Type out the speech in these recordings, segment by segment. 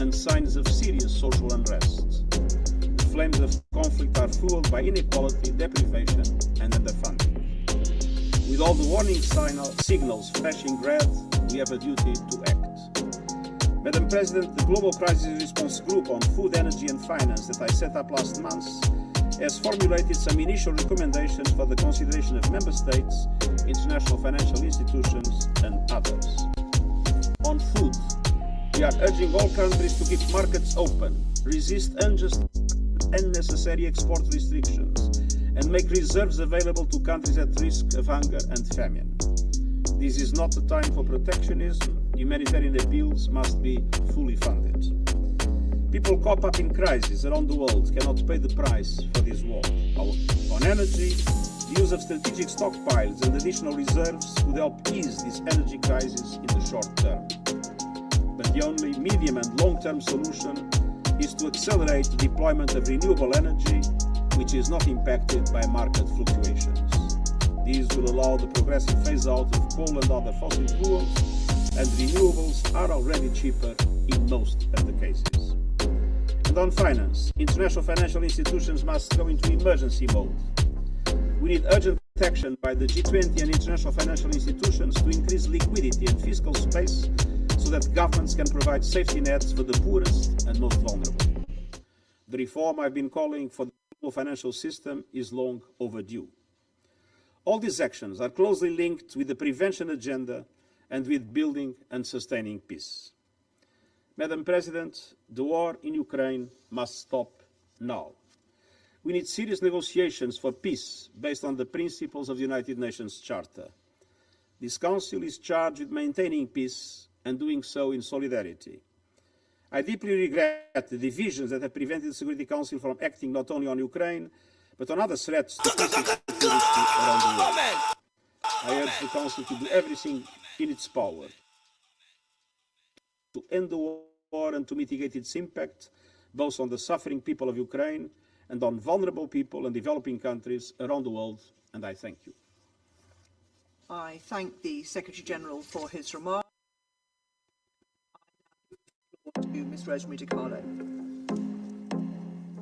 and signs of serious social unrest. The flames of conflict are fueled by inequality, deprivation, and underfunding. With all the warning signals flashing red, we have a duty to act. Madam President, the Global Crisis Response Group on Food, Energy and Finance that I set up last month has formulated some initial recommendations for the consideration of Member States, international financial institutions and others. On food, we are urging all countries to keep markets open, resist unjust and unnecessary export restrictions, and make reserves available to countries at risk of hunger and famine. This is not the time for protectionism. Humanitarian appeals must be fully funded. People caught up in crises around the world cannot pay the price for this war. On energy, the use of strategic stockpiles and additional reserves could help ease this energy crisis in the short term. But the only medium and long-term solution is to accelerate the deployment of renewable energy, which is not impacted by market fluctuations. These will allow the progressive phase-out of coal and other fossil fuels, and renewables are already cheaper in most of the cases. And on finance, international financial institutions must go into emergency mode. We need urgent action by the G20 and international financial institutions to increase liquidity and fiscal space so that governments can provide safety nets for the poorest and most vulnerable. The reform I've been calling for the global financial system is long overdue. All these actions are closely linked with the prevention agenda and with building and sustaining peace. Madam President, the war in Ukraine must stop now. We need serious negotiations for peace based on the principles of the United Nations Charter. This Council is charged with maintaining peace and doing so in solidarity. I deeply regret the divisions that have prevented the Security Council from acting not only on Ukraine, but on other threats to peace and security around the world. I urge the Council to do everything in its power to end the war and to mitigate its impact, both on the suffering people of Ukraine and on vulnerable people and developing countries around the world, and I thank you. I thank the Secretary-General for his remarks. I now give the floor to Ms. Rosemary DiCarlo.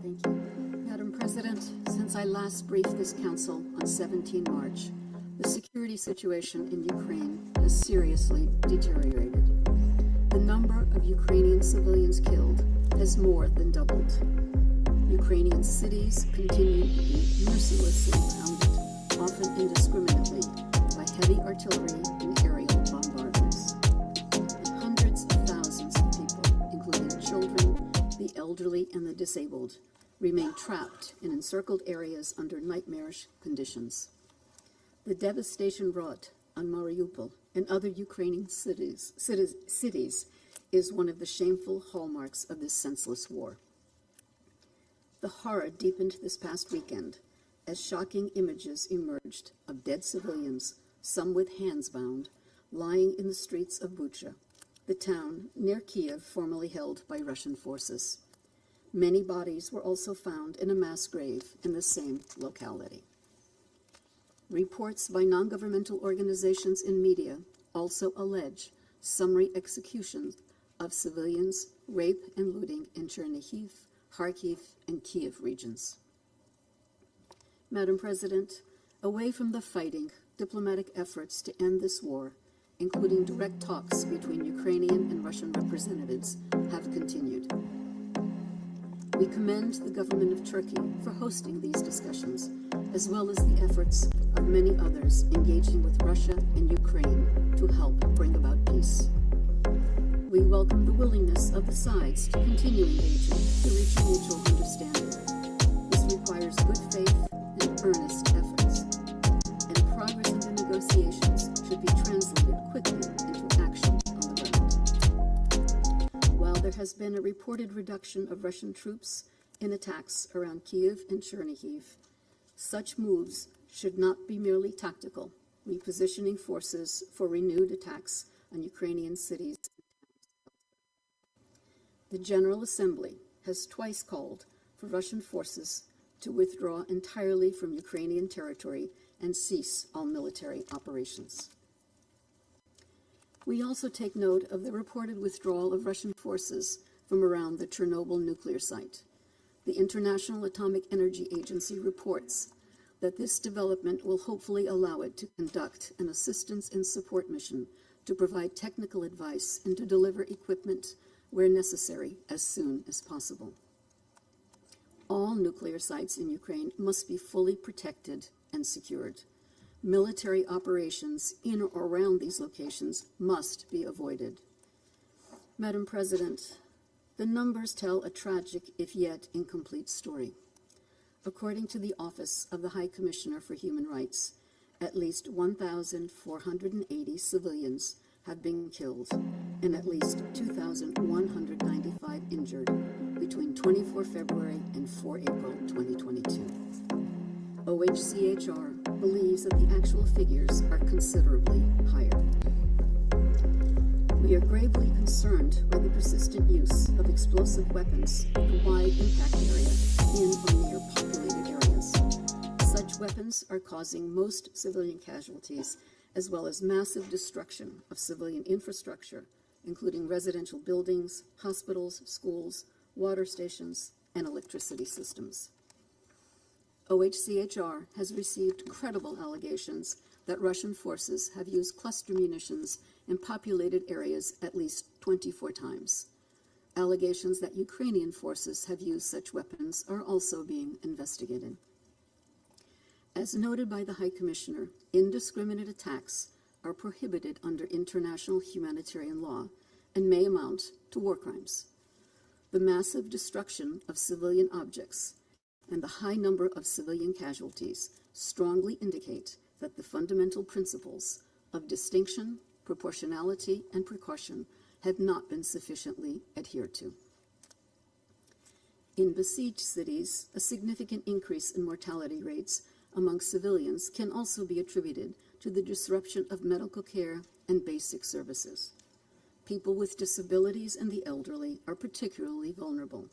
Thank you. Madam President, since I last briefed this Council on 17 March, the security situation in Ukraine has seriously deteriorated. The number of Ukrainian civilians killed has more than doubled. Ukrainian cities continue to be mercilessly pounded, often indiscriminately, by heavy artillery and aerial bombardments. And hundreds of thousands of people, including children, the elderly, and the disabled, remain trapped in encircled areas under nightmarish conditions. The devastation wrought on Mariupol and other Ukrainian cities is one of the shameful hallmarks of this senseless war. The horror deepened this past weekend as shocking images emerged of dead civilians, some with hands bound, lying in the streets of Bucha, the town near Kiev formerly held by Russian forces. Many bodies were also found in a mass grave in the same locality. Reports by non-governmental organizations and media also allege summary executions of civilians, rape and looting in Chernihiv, Kharkiv, and Kiev regions. Madam President, away from the fighting, diplomatic efforts to end this war, including direct talks between Ukrainian and Russian representatives, have continued. We commend the government of Turkey for hosting these discussions, as well as the efforts of many others engaging with Russia and Ukraine to help bring about peace. We welcome the willingness of the sides to continue engaging to reach a mutual understanding. This requires good faith and earnest efforts, and progress in the negotiations should be translated quickly into action on the ground. While there has been a reported reduction of Russian troops in attacks around Kiev and Chernihiv, such moves should not be merely tactical, repositioning forces for renewed attacks on Ukrainian cities. The General Assembly has twice called for Russian forces to withdraw entirely from Ukrainian territory and cease all military operations. We also take note of the reported withdrawal of Russian forces from around the Chernobyl nuclear site. The International Atomic Energy Agency reports that this development will hopefully allow it to conduct an assistance and support mission to provide technical advice and to deliver equipment where necessary as soon as possible. All nuclear sites in Ukraine must be fully protected and secured. Military operations in or around these locations must be avoided. Madam President, the numbers tell a tragic, if yet incomplete, story. According to the Office of the High Commissioner for Human Rights, at least 1,480 civilians have been killed and at least 2,195 injured between 24 February and 4 April 2022. OHCHR believes that the actual figures are considerably higher. We are gravely concerned by the persistent use of explosive weapons in a wide impact area in or near populated areas. Such weapons are causing most civilian casualties, as well as massive destruction of civilian infrastructure, including residential buildings, hospitals, schools, water stations, and electricity systems. OHCHR has received credible allegations that Russian forces have used cluster munitions in populated areas at least 24 times. Allegations that Ukrainian forces have used such weapons are also being investigated. As noted by the High Commissioner, indiscriminate attacks are prohibited under international humanitarian law and may amount to war crimes. The massive destruction of civilian objects and the high number of civilian casualties strongly indicate that the fundamental principles of distinction, proportionality, and precaution have not been sufficiently adhered to. In besieged cities, a significant increase in mortality rates among civilians can also be attributed to the disruption of medical care and basic services. People with disabilities and the elderly are particularly vulnerable.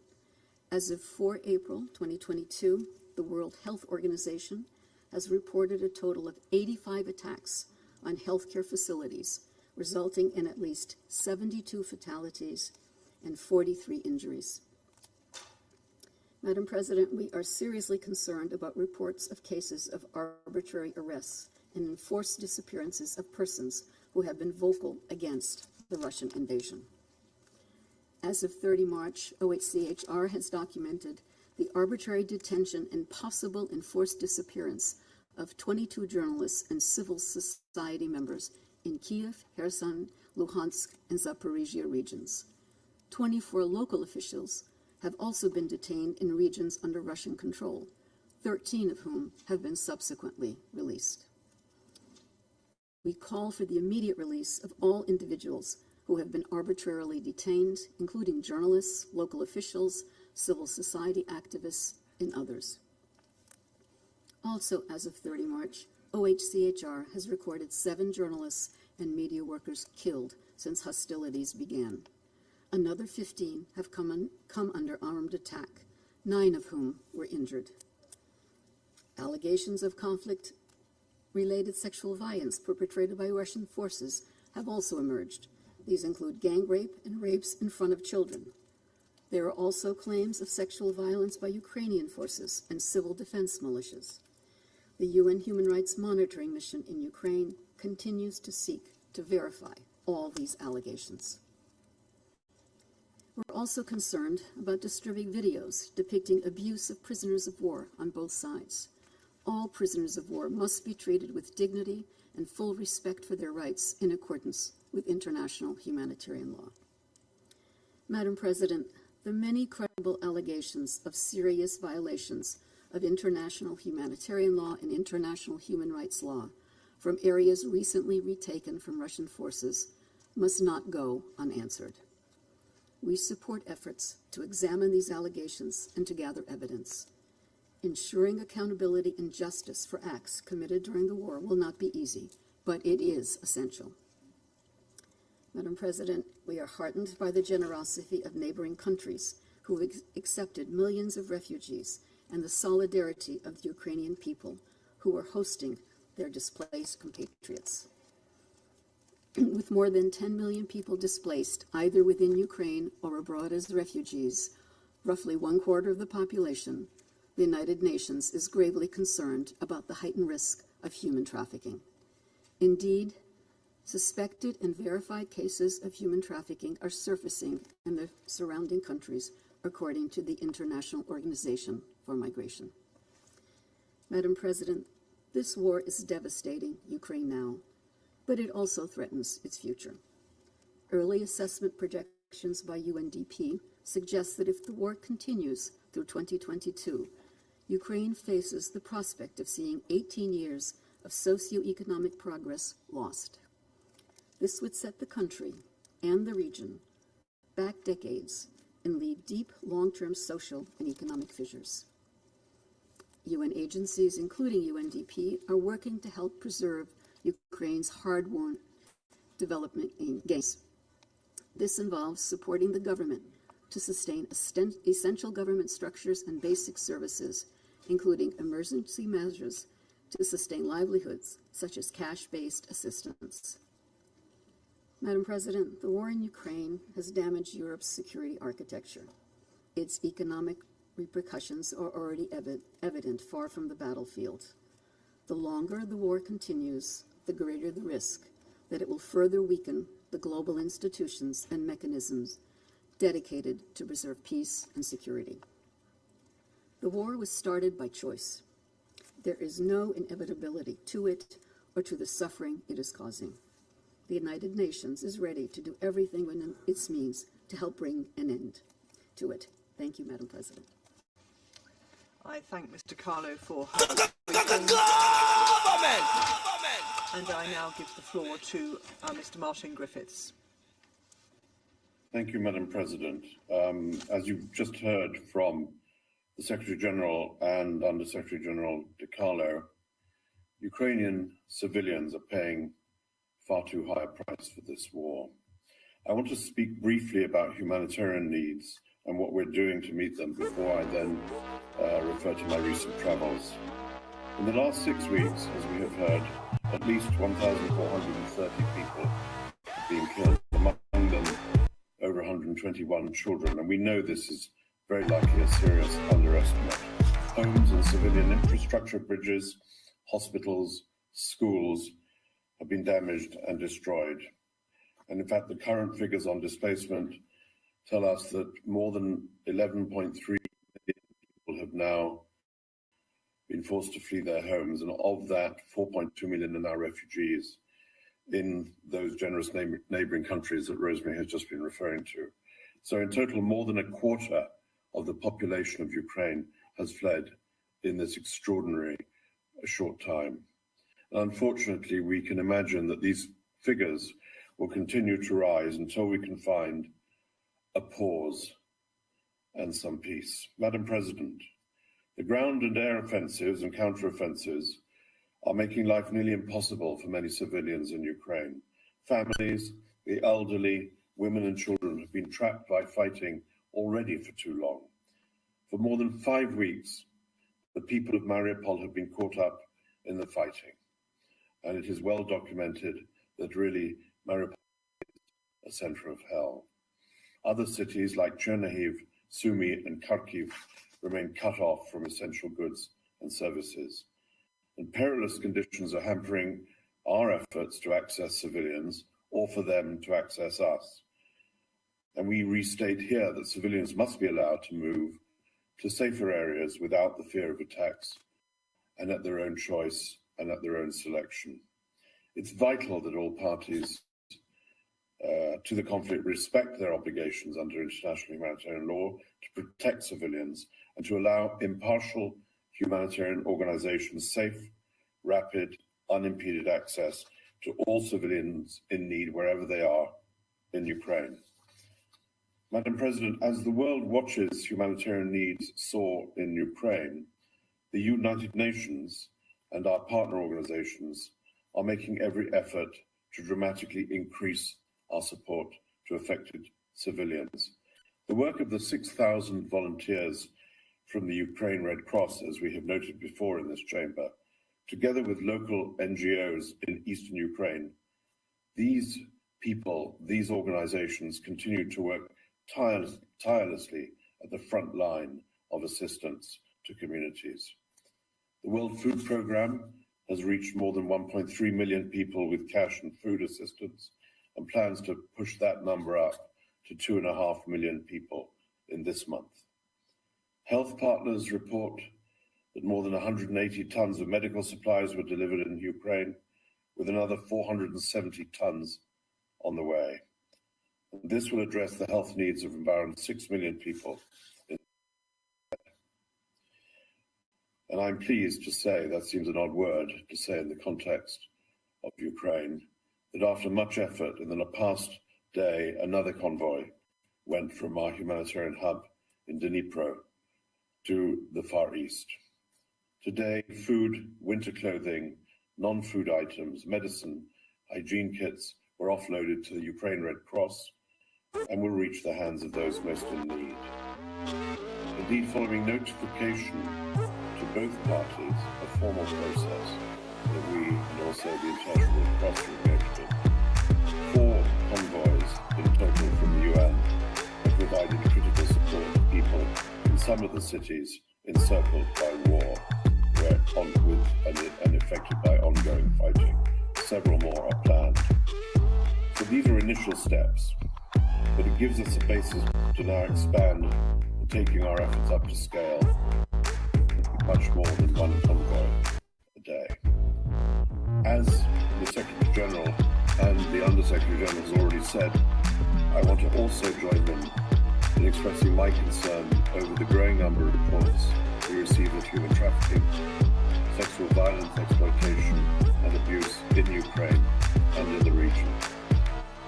As of 4 April 2022, the World Health Organization has reported a total of 85 attacks on healthcare facilities, resulting in at least 72 fatalities and 43 injuries. Madam President, we are seriously concerned about reports of cases of arbitrary arrests and enforced disappearances of persons who have been vocal against the Russian invasion. As of 30 March, OHCHR has documented the arbitrary detention and possible enforced disappearance of 22 journalists and civil society members in Kiev, Kherson, Luhansk, and Zaporizhia regions. 24 local officials have also been detained in regions under Russian control, 13 of whom have been subsequently released. We call for the immediate release of all individuals who have been arbitrarily detained, including journalists, local officials, civil society activists, and others. Also, as of 30 March, OHCHR has recorded 7 journalists and media workers killed since hostilities began. Another 15 have come under armed attack, 9 of whom were injured. Allegations of conflict-related sexual violence perpetrated by Russian forces have also emerged. These include gang rape and rapes in front of children. There are also claims of sexual violence by Ukrainian forces and civil defense militias. The UN Human Rights Monitoring Mission in Ukraine continues to seek to verify all these allegations. We're also concerned about disturbing videos depicting abuse of prisoners of war on both sides. All prisoners of war must be treated with dignity and full respect for their rights in accordance with international humanitarian law. Madam President, the many credible allegations of serious violations of international humanitarian law and international human rights law from areas recently retaken from Russian forces must not go unanswered. We support efforts to examine these allegations and to gather evidence. Ensuring accountability and justice for acts committed during the war will not be easy, but it is essential. Madam President, we are heartened by the generosity of neighboring countries who have accepted millions of refugees and the solidarity of the Ukrainian people who are hosting their displaced compatriots. With more than 10 million people displaced, either within Ukraine or abroad as refugees, roughly 1/4 of the population, the United Nations is gravely concerned about the heightened risk of human trafficking. Indeed, suspected and verified cases of human trafficking are surfacing in the surrounding countries, according to the International Organization for Migration. Madam President, this war is devastating Ukraine now, but it also threatens its future. Early assessment projections by UNDP suggest that if the war continues through 2022, Ukraine faces the prospect of seeing 18 years of socioeconomic progress lost. This would set the country and the region back decades and leave deep long-term social and economic fissures. UN agencies, including UNDP, are working to help preserve Ukraine's hard-won development gains. This involves supporting the government to sustain essential government structures and basic services, including emergency measures to sustain livelihoods, such as cash-based assistance. Madam President, the war in Ukraine has damaged Europe's security architecture. Its economic repercussions are already evident far from the battlefield. The longer the war continues, the greater the risk that it will further weaken the global institutions and mechanisms dedicated to preserve peace and security. The war was started by choice. There is no inevitability to it or to the suffering it is causing. The United Nations is ready to do everything within its means to help bring an end to it. Thank you, Madam President. I thank Mr. Carlo for her briefing. And I now give the floor to Mr. Martin Griffiths. Thank you, Madam President. As you've just heard from the Secretary General and Under Secretary General De Carlo, Ukrainian civilians are paying far too high a price for this war. I want to speak briefly about humanitarian needs and what we're doing to meet them before I then refer to my recent travels. In the last 6 weeks, as we have heard, at least 1,430 people have been killed, among them over 121 children, and we know this is very likely a serious underestimate. Homes and civilian infrastructure, bridges, hospitals, schools have been damaged and destroyed. And in fact, the current figures on displacement tell us that more than 11.3 million people have now been forced to flee their homes, and of that, 4.2 million are now refugees in those generous neighbouring countries that Rosemary has just been referring to. So in total, more than a quarter of the population of Ukraine has fled in this extraordinary short time. Unfortunately, we can imagine that these figures will continue to rise until we can find a pause and some peace. Madam President, the ground and air offensives and counteroffensives are making life nearly impossible for many civilians in Ukraine. Families, the elderly, women and children have been trapped by fighting already for too long. For more than 5 weeks, the people of Mariupol have been caught up in the fighting. And it is well documented that really Mariupol is a center of hell. Other cities like Chernihiv, Sumy and Kharkiv remain cut off from essential goods and services. And perilous conditions are hampering our efforts to access civilians or for them to access us. And we restate here that civilians must be allowed to move to safer areas without the fear of attacks and at their own choice and at their own selection. It's vital that all parties to the conflict respect their obligations under international humanitarian law to protect civilians and to allow impartial humanitarian organizations safe, rapid, unimpeded access to all civilians in need wherever they are in Ukraine. Madam President, as the world watches humanitarian needs soar in Ukraine, the United Nations and our partner organizations are making every effort to dramatically increase our support to affected civilians. The work of the 6,000 volunteers from the Ukraine Red Cross, as we have noted before in this chamber, together with local NGOs in eastern Ukraine, These people, these organizations continue to work tirelessly at the front line of assistance to communities. The World Food Programme has reached more than 1.3 million people with cash and food assistance and plans to push that number up to 2.5 million people in this month. Health partners report that more than 180 tons of medical supplies were delivered in Ukraine, with another 470 tons on the way. And this will address the health needs of around 6 million people. And I'm pleased to say, that seems an odd word to say in the context of Ukraine, that after much effort in the past day, another convoy went from our humanitarian hub in Dnipro to the Far East. Today, food, winter clothing, non-food items, medicine, hygiene kits were offloaded to the Ukraine Red Cross and will reach the hands of those most in need. Indeed, following notification to both parties, a formal process that we and also the International Red Cross were engaged in, 4 convoys in total from the UN have provided critical support to people in some of the cities encircled by war and affected by ongoing fighting. Several more are planned. So these are initial steps, but it gives us a basis to now expand, taking our efforts up to scale, much more than one convoy a day. As the Secretary General and the Under-Secretary General has already said, I want to also join them in expressing my concern over the growing number of reports we receive of human trafficking, sexual violence, exploitation and abuse in Ukraine and in the region.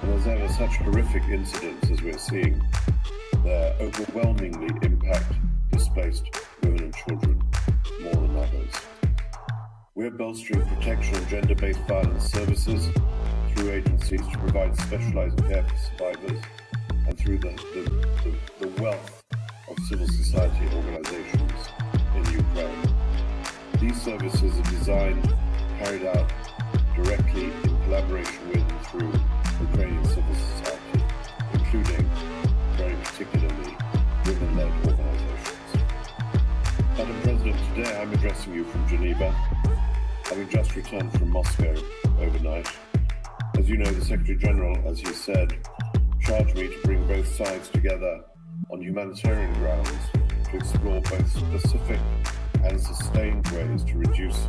And as ever, such horrific incidents as we're seeing, they overwhelmingly impact displaced women and children more than others. We're bolstering protection of gender-based violence services through agencies to provide specialized care for survivors and through the wealth of civil society organizations in Ukraine. These services are designed, carried out directly in collaboration with and through Ukrainian civil society, including, very particularly, women-led organizations. Madam President, today I'm addressing you from Geneva, having just returned from Moscow overnight. As you know, the Secretary General, as he said, charged me to bring both sides together on humanitarian grounds to explore both specific and sustained ways to reduce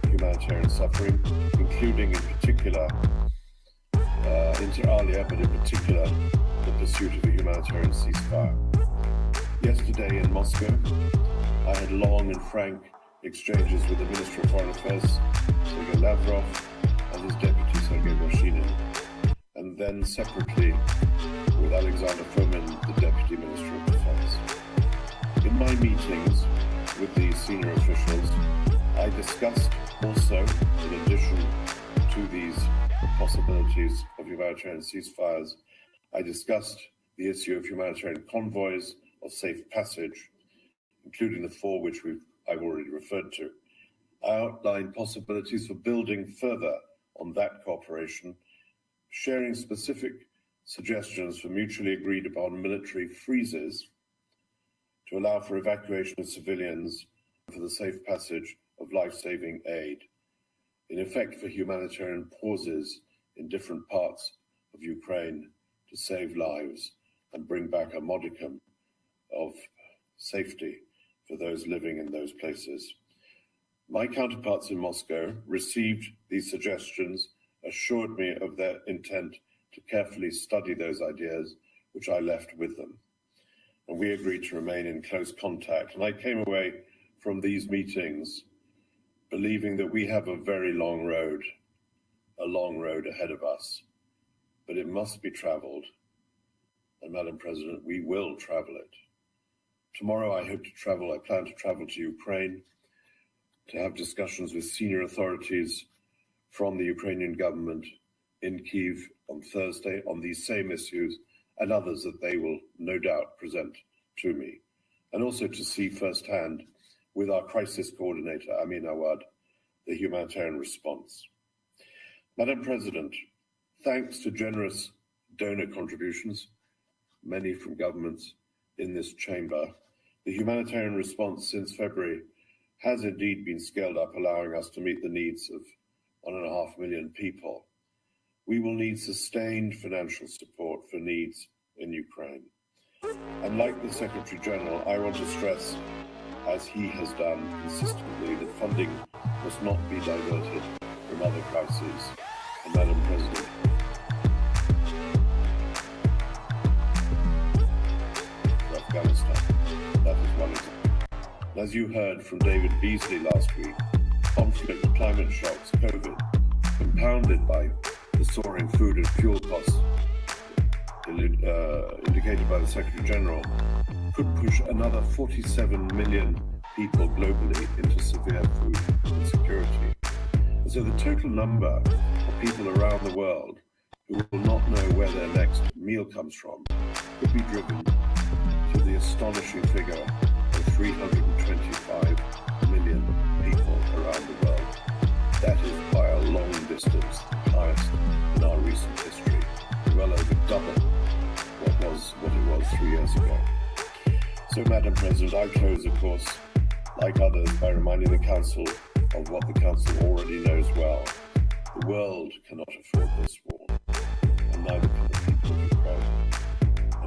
humanitarian suffering, including in particular, inter alia, but in particular, the pursuit of a humanitarian ceasefire. Yesterday in Moscow, I had long and frank exchanges with the Minister of Foreign Affairs, Sergei Lavrov, and his deputy, Sergei Vershinin, and then separately with Alexander Fomin, the Deputy Minister of Defense. In my meetings with these senior officials, I discussed also, in addition to these possibilities of humanitarian ceasefires, I discussed the issue of humanitarian convoys of safe passage, including the 4 which I've already referred to. I outlined possibilities for building further on that cooperation, sharing specific suggestions for mutually agreed upon military freezes to allow for evacuation of civilians for the safe passage of life-saving aid, in effect for humanitarian pauses in different parts of Ukraine to save lives and bring back a modicum of safety for those living in those places. My counterparts in Moscow received these suggestions, assured me of their intent to carefully study those ideas, which I left with them. And we agreed to remain in close contact. And I came away from these meetings believing that we have a very long road ahead of us, but it must be traveled. And Madam President, we will travel it. Tomorrow I plan to travel to Ukraine to have discussions with senior authorities from the Ukrainian government in Kyiv on Thursday on these same issues and others that they will no doubt present to me, and also to see firsthand with our crisis coordinator, Amin Awad, the humanitarian response. Madam President, Thanks to generous donor contributions, many from governments in this chamber, the humanitarian response since February has indeed been scaled up, allowing us to meet the needs of 1.5 million people. We will need sustained financial support for needs in Ukraine. And like the Secretary General, I want to stress, as he has done consistently, that funding must not be diverted from other crises. And Madam President, for Afghanistan, that is one example. As you heard from David Beasley last week, conflict, climate shocks, COVID, compounded by the soaring food and fuel costs indicated by the Secretary General, could push another 47 million people globally into severe food insecurity. And so the total number of people around the world who will not know where their next meal comes from could be driven to the astonishing figure of 325 million people around the world. That is by a long distance the highest in our recent history, well over double what it was 3 years ago. So, Madam President, I close, of course, like others, by reminding the Council of what the Council already knows well. The world cannot afford this war, and neither can the people of Ukraine.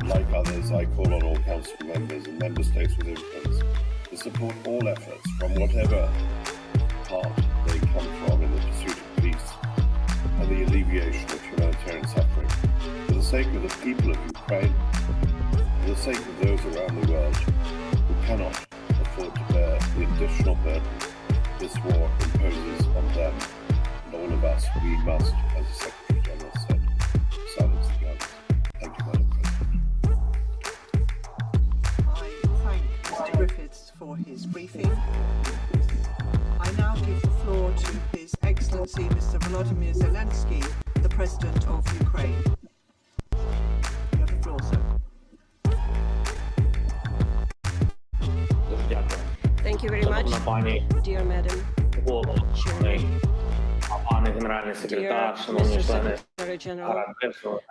And like others, I call on all Council members and Member States with influence to support all efforts from whatever part they come from in the pursuit of peace and the alleviation of humanitarian suffering, for the sake of the people of Ukraine, for the sake of those around the world who cannot afford to bear the additional burden this war imposes on them and all of us. We must, as the Secretary General said, silence the guns. Thank you, Madam President. I thank Mr. Griffiths for his briefing. I now give the floor to His Excellency Mr. Volodymyr Zelensky, the President of Ukraine. You have the floor, sir. Thank you very much, dear Madam Chairman, dear Mr. Secretary General,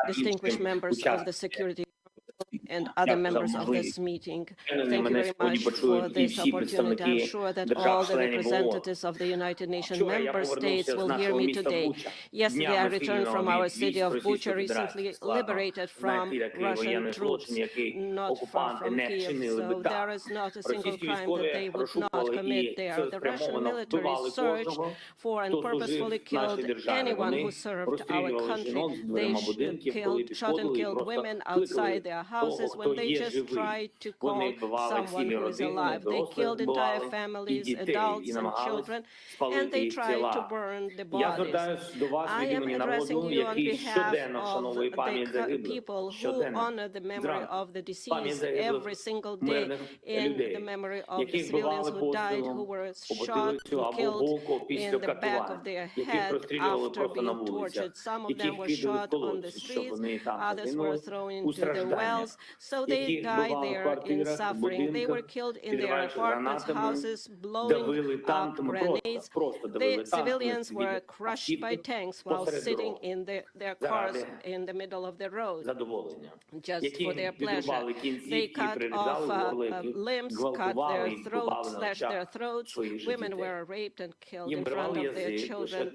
distinguished members of the Security and other members of this meeting. Thank you very much for this opportunity. I'm sure that all the representatives of the United Nations member states will hear me today. Yesterday, I returned from our city of Bucha, recently liberated from Russian troops, not far from Kiev. So there is not a single crime that they would not commit there. The Russian military searched for and purposefully killed anyone who served our country. They shot and killed women outside their houses when they just tried to call someone who is alive. They killed entire families, adults and children, and they tried to burn the bodies. I am addressing you on behalf of the people who honor the memory of the deceased every single day, in the memory of the civilians who died, who were shot and killed in the back of their head after being tortured. Some of them were shot on the streets, others were thrown into the wells. So they died there in suffering. They were killed in their apartments, houses, blowing up grenades. The civilians were crushed by tanks while sitting in their cars in the middle of the road, just for their pleasure. They cut off limbs, cut their throats, slashed their throats. Women were raped and killed in front of their children.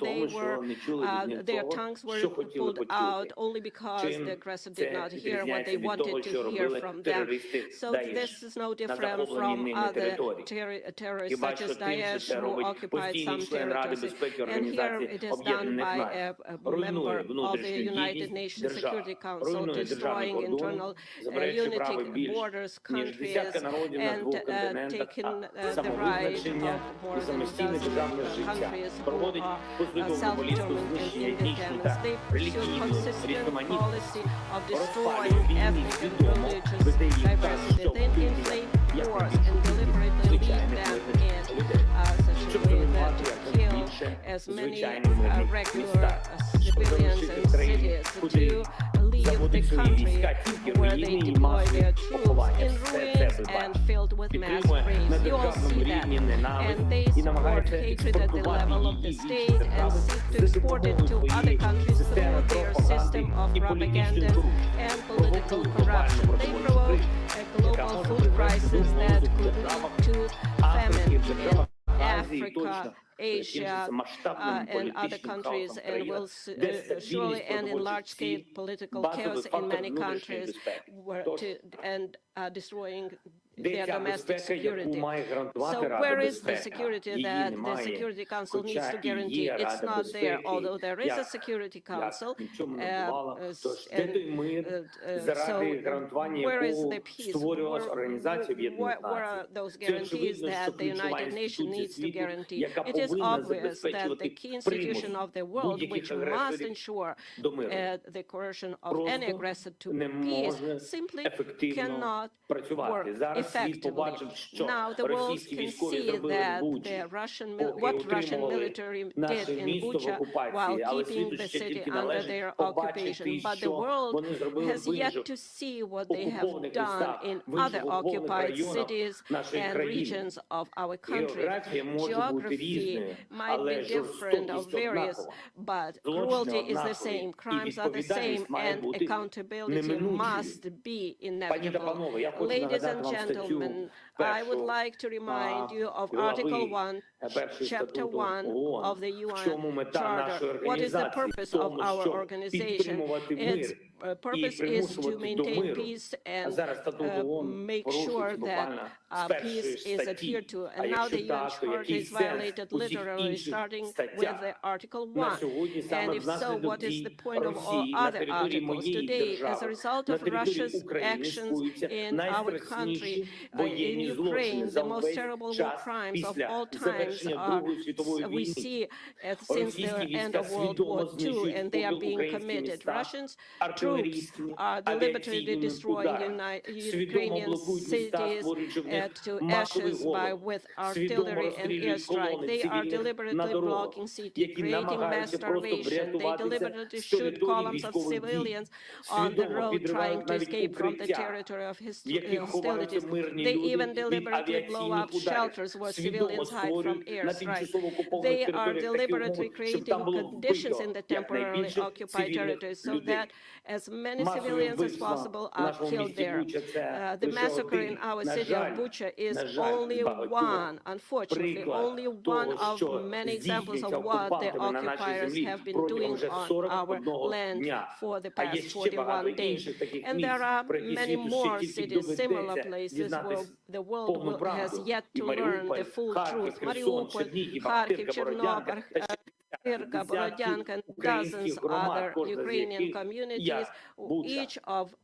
Their tongues were pulled out only because the aggressor did not hear what they wanted to hear from them. So this is no different from other terrorists such as Daesh, who occupied some territories. And here it is done by a member of the United Nations Security Council, destroying internal unity, borders, countries, and taking the right of more than a dozen countries who are self-determined and independent. They pursue consistent policy of destroying ethnic and religious diversity. They inflate wars and deliberately lead them in such a way that to kill as many regular civilians and cities, to lead leave the country where they deploy their troops in ruins and filled with mass graves. You all see that. And they support hatred at the level of the state and seek to export it to other countries through their system of propaganda and political corruption. They provoke a global food crisis that could lead to famine in Africa, Asia, and other countries, and will surely end in large-scale political chaos in many countries, and destroying their domestic security. So where is the security that the Security Council needs to guarantee? It's not there, although there is a Security Council. So where is the peace? Where are those guarantees that the United Nations needs to guarantee? It is obvious that the key institution of the world, which must ensure the coercion of any aggressor to peace, simply cannot work effectively. Now the world can see that what Russian military did in Bucha while keeping the city under their occupation, but the world has yet to see what they have done in other occupied cities and regions of our country. Geography might be different or various, but cruelty is the same, crimes are the same, and accountability must be inevitable. Ladies and gentlemen, I would like to remind you of Article 1, Chapter 1 of the UN Charter. What is the purpose of our organization? Its purpose is to maintain peace and make sure that peace is adhered to. And now the UN Charter is violated literally, starting with the Article 1. And if so, what is the point of all other articles? Today, as a result of Russia's actions in our country, in Ukraine, the most terrible war crimes of all times we see since the end of World War II, and they are being committed. Russians troops are deliberately destroying Ukrainian cities to ashes with artillery and airstrike. They are deliberately blocking cities, creating mass starvation. They deliberately shoot columns of civilians on the road trying to escape from the territory of hostilities. They even deliberately blow up shelters where civilians hide from airstrikes. They are deliberately creating conditions in the temporarily occupied territories so that as many civilians as possible are killed there. The massacre in our city of Bucha is only one, unfortunately, only one of many examples of what the occupiers have been doing on our land for the past 41 days. And there are many more cities, similar places where the world has yet to learn the full truth. Mariupol, Kharkiv, Chernobyl, Irka, Borodyanka, and dozens other Ukrainian communities, each of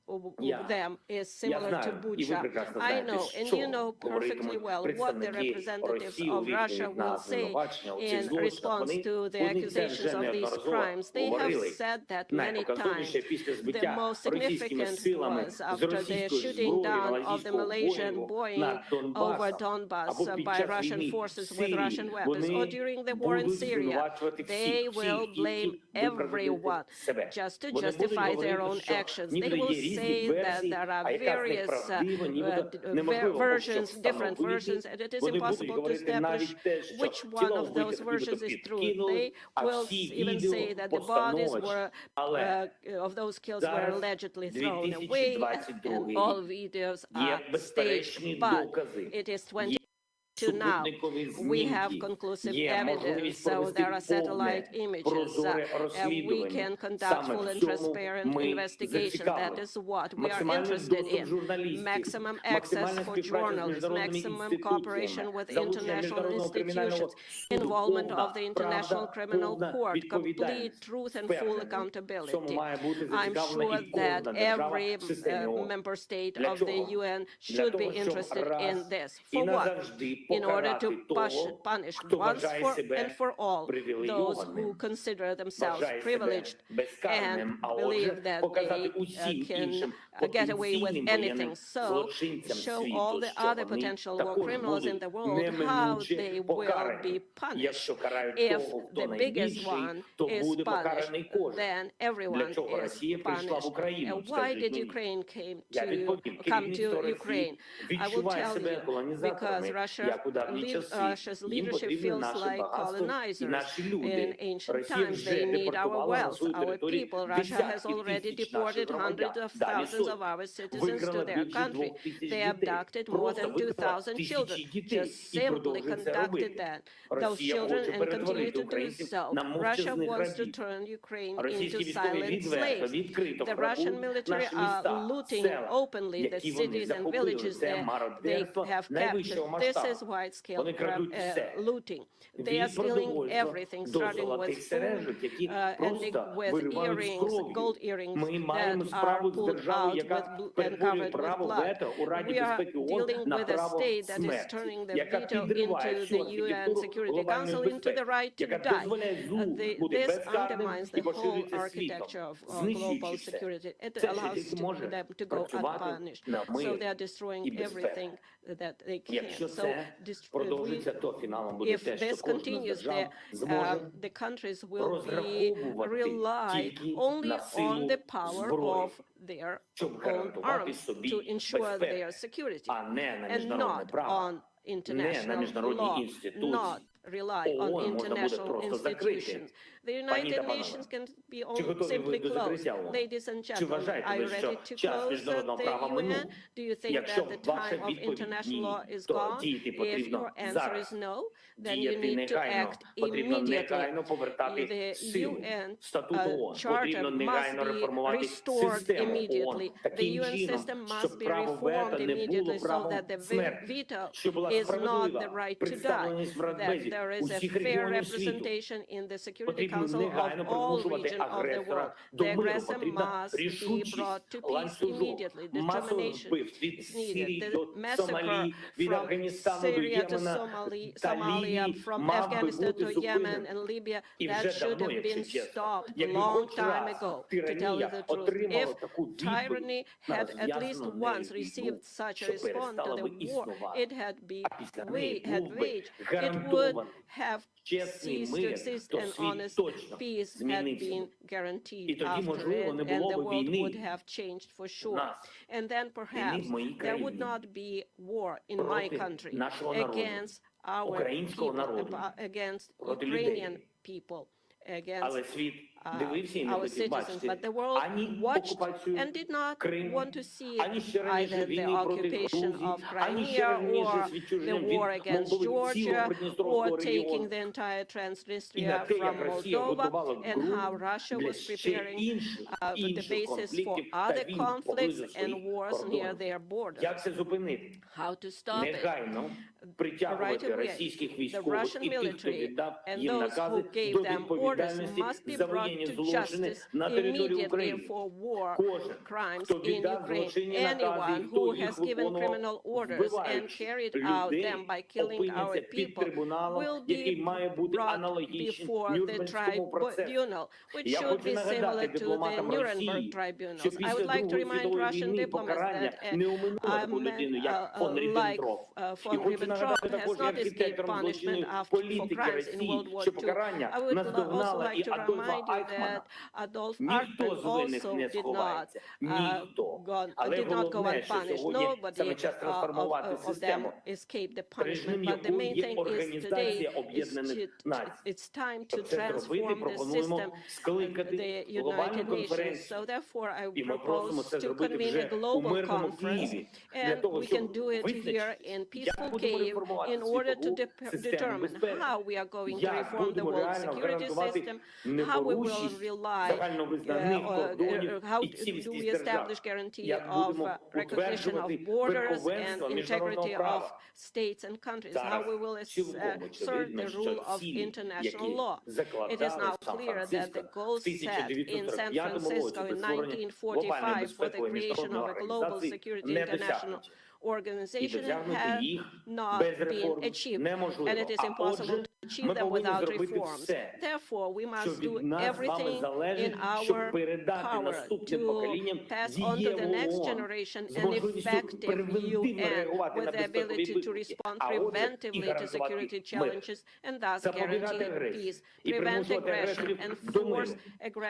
them is similar to Bucha. I know, and you know perfectly well what the representatives of Russia will say in response to the accusations of these crimes. They have said that many times. The most significant was after the shooting down of the Malaysian Boeing over Donbass by Russian forces with Russian weapons, or during the war in Syria. They will blame everyone just to justify their own actions. They will say that there are various versions, different versions, and it is impossible to establish which one of those versions is true. They will even say that the bodies were of those kills were allegedly thrown away, and all videos are staged. But it is 22 now. We have conclusive evidence, so there are satellite images, and we can conduct full and transparent investigation. That is what we are interested in. Maximum access for journalists, maximum cooperation with international institutions, involvement of the International Criminal Court, complete truth and full accountability. I'm sure that every member state of the UN should be interested in this. For what? in order to punish once and for all those who consider themselves privileged and believe that they can get away with anything. So show all the other potential war criminals in the world how they will be punished. If the biggest one is punished, then everyone is punished. Why did Ukraine come to Ukraine? I will tell you, because Russia's leadership feels like colonizers. In ancient times, they need our wealth, our people. Russia has already deported hundreds of thousands of our citizens to their country. They abducted more than 2,000 children, just simply conducted those children and continue to do so. Russia wants to turn Ukraine into silent slaves. The Russian military are looting openly the cities and villages that they have captured. This is wide-scale looting. They are stealing everything, starting with food, ending with earrings, gold earrings that are pulled out and covered with blood. We are dealing with a state that is turning the veto into the UN Security Council into the right to die. This undermines the whole architecture of global security. It allows them to go unpunished. So they are destroying everything that they can. So if this continues, the countries will rely only on the power of their own arms to ensure their security, and not on international law, not rely on international institutions. The United Nations can be simply closed. Ladies and gentlemen, are you ready to close the UN? Do you think that the time of international law is gone? If your answer is no, then you need to act immediately. The UN Charter must be restored immediately. The UN system must be reformed immediately so that the veto is not the right to die, that there is a fair representation in the Security Council of all regions of the world. The aggressor must be brought to peace immediately. Determination is needed. The massacre from Syria to Somalia, from Afghanistan to Yemen and Libya, that should have been stopped a long time ago, to tell you the truth. If tyranny had at least once received such a response to the war it had waged, it would have ceased to exist, and honest peace had been guaranteed after it, and the world would have changed for sure. And then perhaps there would not be war in my country against our people, against Ukrainian people, against our citizens, but the world watched and did not want to see either the occupation of Crimea or the war against Georgia or taking the entire Transnistria from Moldova, and how Russia was preparing the basis for other conflicts and wars near their borders. How to stop it? Right away, the Russian military and those who gave them orders must be brought to justice immediately for war crimes in Ukraine. Anyone who has given criminal orders and carried out them by killing our people will be brought before the tribunal, which should be similar to the Nuremberg tribunals. I would like to remind Russian diplomats that like von Ribbentrop has not escaped punishment for crimes in World War II. I would also like to remind you that Adolf Eichmann also did not go unpunished. Nobody of them escaped the punishment. But the main thing is today it's time to transform the system, the United Nations. So therefore, I propose to convene a global conference, and we can do it here in peaceful Kyiv in order to determine how we are going to reform the world security system, how we will rely, how do we establish guarantee of recognition of borders and integrity of states and countries, how we will assert the rule of international law. It is now clear that the goals set in San Francisco in 1945 for the creation of a global security international organization досягнути have їх not без been реформ achieved, and неможливо. it is А impossible отже, to achieve ми them повинні without зробити reforms. все, Therefore, we що must do від нас з вами everything in залежить, our щоб передати power наступним to поколінням pass on to the next дієву ООН generation з an можливістю effective превентивно UN реагувати на with the безпекові ability to виклики, respond а отже, і preventively to гарантувати security мир. challenges and thus Запобігати guarantee агресії peace, і prevent примушувати aggression агресорів and до миру, force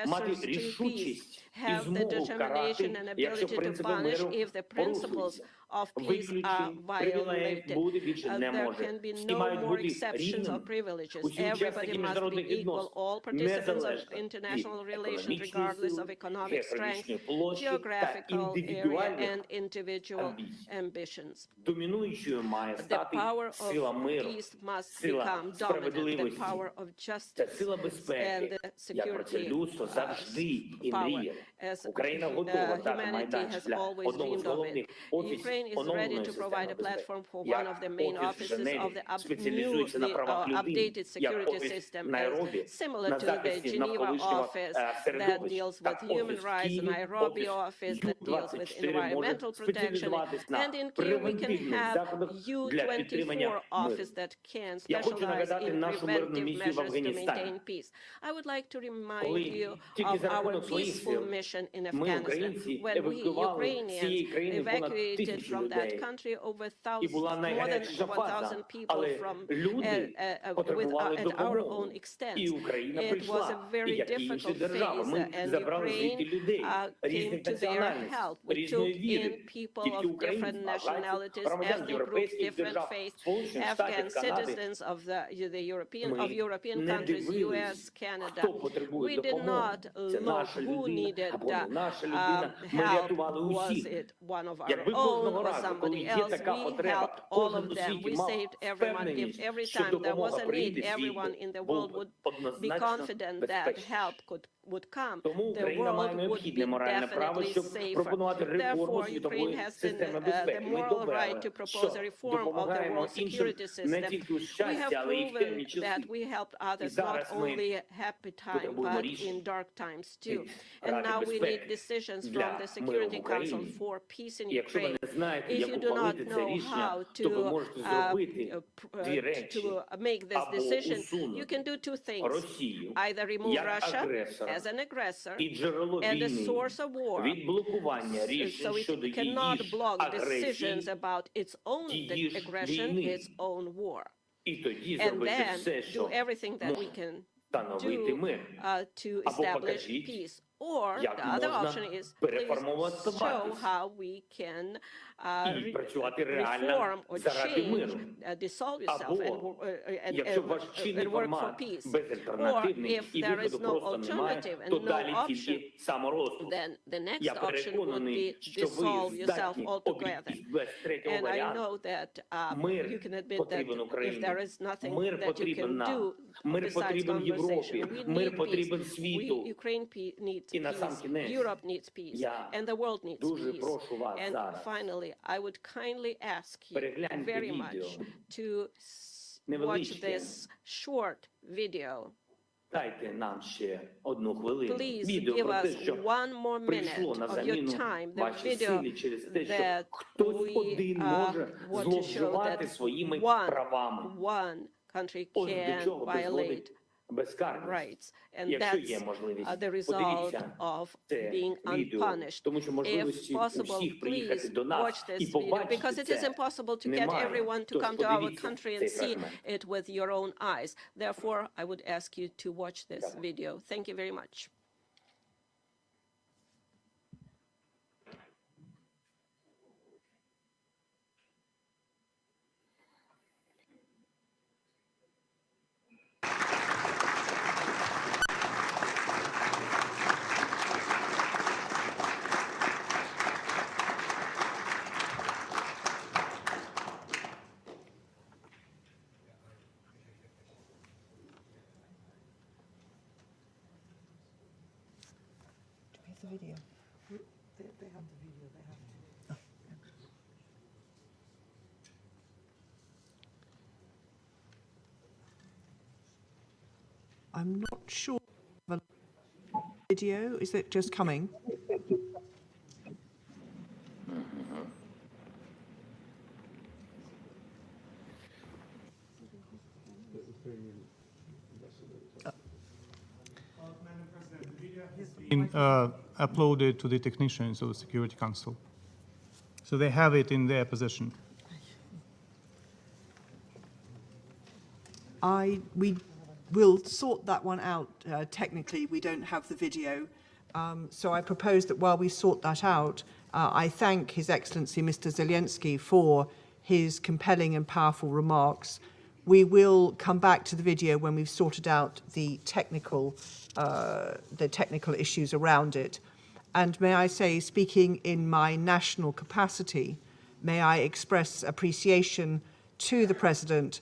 мати aggressors to peace, рішучість і have the змогу determination карати, and якщо ability to принципи punish миру if the principles порушуються. of peace are Виключень, привілеїв violated. бути більше не There може. can be Всі no мають more бути exceptions or рівними. privileges. Усі Everybody учасники must be міжнародних equal. відносин, All participants of незалежно international від relations, економічної regardless of сили, economic strength, географічної площі та geographical area, індивідуальних and individual амбіцій. ambitions. Домінуючою має The стати power сила of миру, peace must сила become dominant. The справедливості, power of та justice сила безпеки, and як про це security людство завжди і power, мріяли. as Україна готова дати humanity майданчик has для always одного з dreamed of головних it. офісів Ukraine is ready оновленої to системи provide a безпеки. platform for one Як of the main офіс в offices of Женеві the спеціалізується на newly правах людини, updated як security офіс system, в Найробі similar на to the захисті Geneva навколишнього office that середовища, deals with так human офіс в rights, Києві, Nairobi офіс office that deals with Ю-24 може environmental protection, спеціалізуватись на and in Kyiv we can превентивних have заходах для підтримання U24 миру. office that can Я хочу specialize нагадати in нашу мирну preventive місію в measures to Афганістані. maintain peace. I would like to remind Коли you тільки of за our рахунок своїх peaceful сил mission in ми, Afghanistan, українці, when we евакуювали з цієї Ukrainians країни понад evacuated 1000 from that людей. country over І була more than найгарячіша фаза, 1,000 people але from люди потребували at our допомоги. own extent. І Україна It was прийшла, a і very як і інші difficult держави. phase, Ми and забрали звідти Ukraine людей came різних to their національностей, help. We took різної віри. in people Тільки of українців, different nationalities, громадян ethnic groups, європейських different держав, faiths, Сполучених Afghan Штатів, Канади. citizens of the Ми European не countries, дивились, US, Canada. хто потребує We did допомоги. not Це look наша who людина needed або не наша людина. Ми help. рятували Was усіх. it one of our Якби own кожного or разу, коли somebody є else? така We потреба, helped all кожен of у them. світі We мав saved everyone. впевненість, If every що time there was допомога a need, прийде, everyone світ in the був world would be однозначно confident that безпечніший. help would come. Тому The Україна має world would необхідне be моральне право, definitely щоб safer. пропонувати реформу Therefore, світової Ukraine has системи the безпеки. Ми moral довели, right to propose що a reform of the допомагаємо world іншим security не system. тільки у We have щастя, але й в темні proven часи. that we helped others not зараз ми only happy time, потребуємо but рішень in dark times too. від And Ради now we need безпеки decisions для from the миру в Security Україні. Council for peace in І якщо ви Ukraine. не знаєте, If як you do not ухвалити це know рішення, how то ви to можете зробити дві речі. to make this Або decision, усунути you can do two things. Росію Either remove як Russia агресора as an aggressor і джерело and a війни source of war, від блокування so рішень it щодо cannot її block агресії, decisions about its own тієї ж aggression, війни. its own war. і тоді And зробити then все, do що everything that we може can встановити do мир. to Або establish покажіть, peace. Or як the other можна option is переформувати please show статус how we can і працювати реально reform or заради change, миру. dissolve yourself Або, якщо ваш чинний and work for формат peace. Or безальтернативний if і there is виходу no просто немає, alternative то and no далі option, тільки саморозпуск. then the next Я option would переконаний, be що dissolve ви yourself здатні altogether. обійтись без третього And I варіанту. know that Мир you can admit that потрібен if Україні. there is nothing Мир that you потрібен can нам. do Мир besides потрібен Європі. conversation, we Мир need потрібен peace. світу. Ukraine needs І на сам peace. кінець Europe needs peace. я And the world needs дуже peace. прошу вас And зараз finally, I would kindly ask you перегляньте very відео. much to watch Невеличке. this short video. Дайте нам ще одну хвилину. Please Відео give про те, us що one more прийшло minute на of your заміну time, the вашій video силі через те, що that хтось we один може want to show зловживати that своїми one правами. country Ось до can чого violate призводить безкарність. rights. And Якщо that's є можливість, the result подивіться of це being відео, unpunished. тому що If можливості possible, усіх приїхати please до нас watch і this video, побачити because it is це impossible to get немає. everyone to Тож come to our подивіться country and цей see фрагмент. it with your own eyes. Therefore, I would ask you to watch this video. Thank you very much. The video. They have the video. They have to. I'm not sure. The video, is it just coming? been uploaded to the technicians of the Security Council. So they have it in their possession. We will sort that one out technically. We don't have the video. So I propose that while we sort that out, I thank His Excellency Mr. Zelensky for his compelling and powerful remarks. We will come back to the video when we've sorted out the technical issues around it. And may I say, speaking in my national capacity, may I express appreciation to the President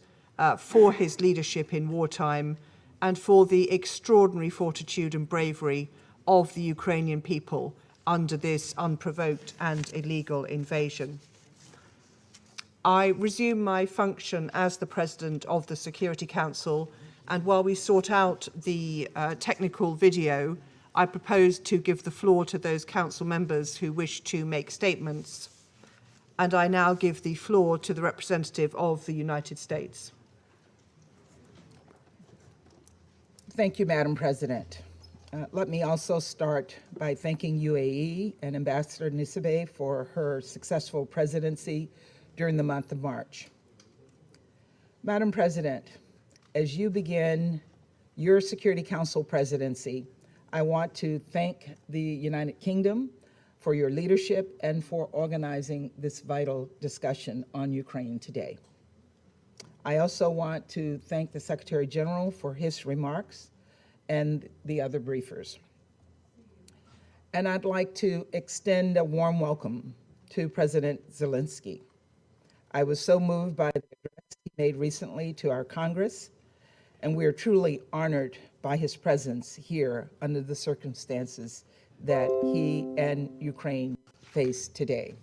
for his leadership in wartime and for the extraordinary fortitude and bravery of the Ukrainian people under this unprovoked and illegal invasion. I resume my function as the President of the Security Council, and while we sort out the technical video, I propose to give the floor to those council members who wish to make statements. And I now give the floor to the representative of the United States. Thank you, Madam President. Let me also start by thanking UAE and Ambassador Nisibeh for her successful presidency during the month of March. Madam President, as you begin your Security Council presidency, I want to thank the United Kingdom for your leadership and for organizing this vital discussion on Ukraine today. I also want to thank the Secretary General for his remarks and the other briefers. And I'd like to extend a warm welcome to President Zelensky. I was so moved by the address he made recently to our Congress, and we are truly honored by his presence here under the circumstances that he and Ukraine face today.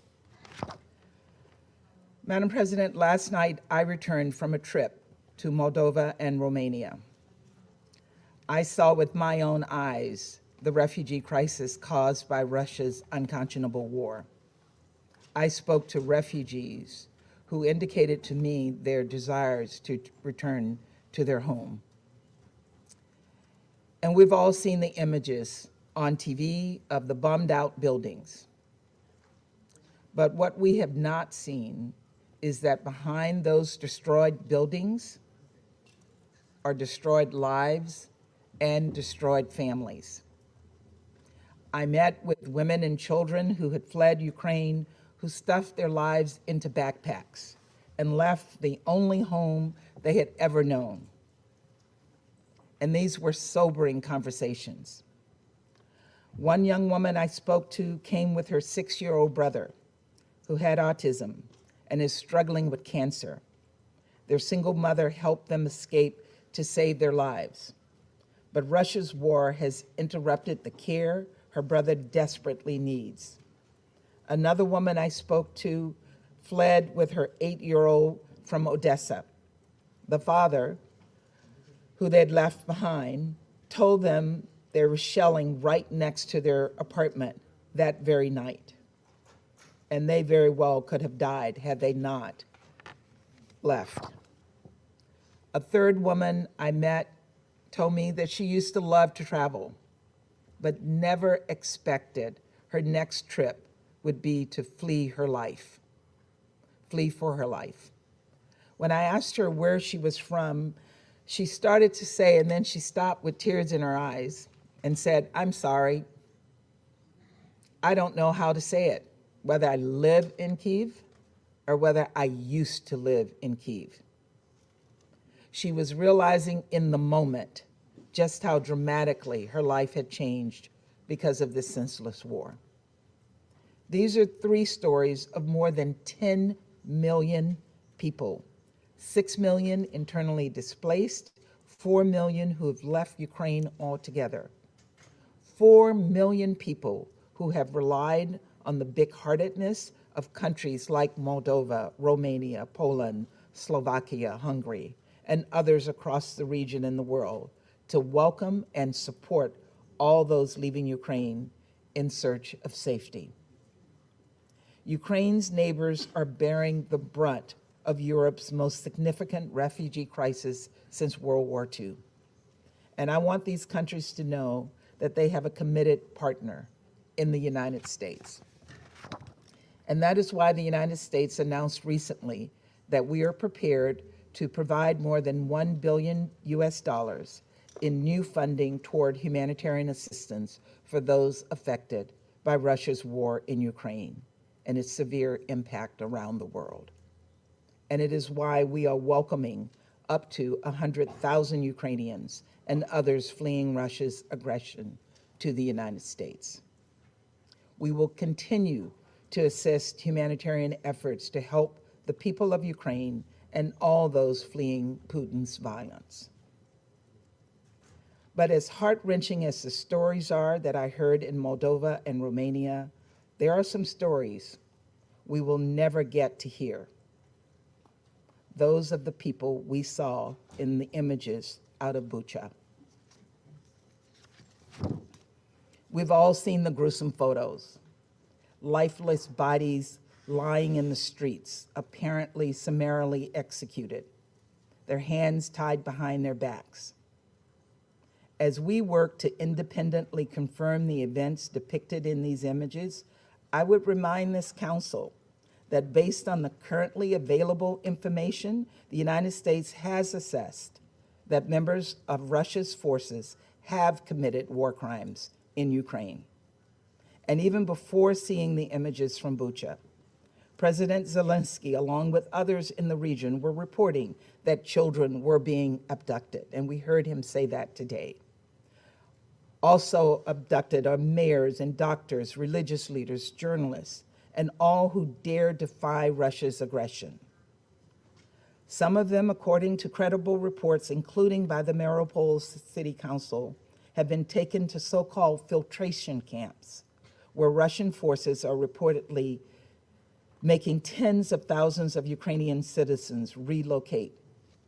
Madam President, last night I returned from a trip to Moldova and Romania. I saw with my own eyes the refugee crisis caused by Russia's unconscionable war. I spoke to refugees who indicated to me their desires to return to their home. And we've all seen the images on TV of the bombed out buildings. But what we have not seen is that behind those destroyed buildings are destroyed lives and destroyed families. I met with women and children who had fled Ukraine, who stuffed their lives into backpacks and left the only home they had ever known. And these were sobering conversations. One young woman I spoke to came with her 6-year-old brother who had autism and is struggling with cancer. Their single mother helped them escape to save their lives. But Russia's war has interrupted the care her brother desperately needs. Another woman I spoke to fled with her 8-year-old from Odessa. The father, who they'd left behind, told them there was shelling right next to their apartment that very night. And they very well could have died had they not left. A third woman I met told me that she used to love to travel, but never expected her next trip would be to flee for her life. When I asked her where she was from, she started to say, and then she stopped with tears in her eyes and said, "I'm sorry. I don't know how to say it, whether I live in Kyiv or whether I used to live in Kyiv." She was realizing in the moment just how dramatically her life had changed because of this senseless war. These are 3 stories of more than 10 million people, 6 million internally displaced, 4 million who have left Ukraine altogether, 4 million people who have relied on the big-heartedness of countries like Moldova, Romania, Poland, Slovakia, Hungary, and others across the region and the world to welcome and support all those leaving Ukraine in search of safety. Ukraine's neighbors are bearing the brunt of Europe's most significant refugee crisis since World War II. And I want these countries to know that they have a committed partner in the United States. And that is why the United States announced recently that we are prepared to provide more than $1 billion in new funding toward humanitarian assistance for those affected by Russia's war in Ukraine and its severe impact around the world. And it is why we are welcoming up to 100,000 Ukrainians and others fleeing Russia's aggression to the United States. We will continue to assist humanitarian efforts to help the people of Ukraine and all those fleeing Putin's violence. But as heart-wrenching as the stories are that I heard in Moldova and Romania, there are some stories we will never get to hear. Those of the people we saw in the images out of Bucha. We've all seen the gruesome photos. Lifeless bodies lying in the streets, apparently summarily executed, their hands tied behind their backs. As we work to independently confirm the events depicted in these images, I would remind this council that based on the currently available information, the United States has assessed that members of Russia's forces have committed war crimes in Ukraine. And even before seeing the images from Bucha, President Zelensky, along with others in the region, were reporting that children were being abducted, and we heard him say that today. Also abducted are mayors and doctors, religious leaders, journalists, and all who dare defy Russia's aggression. Some of them, according to credible reports, including by the Mariupol City Council, have been taken to so-called filtration camps, where Russian forces are reportedly making tens of thousands of Ukrainian citizens relocate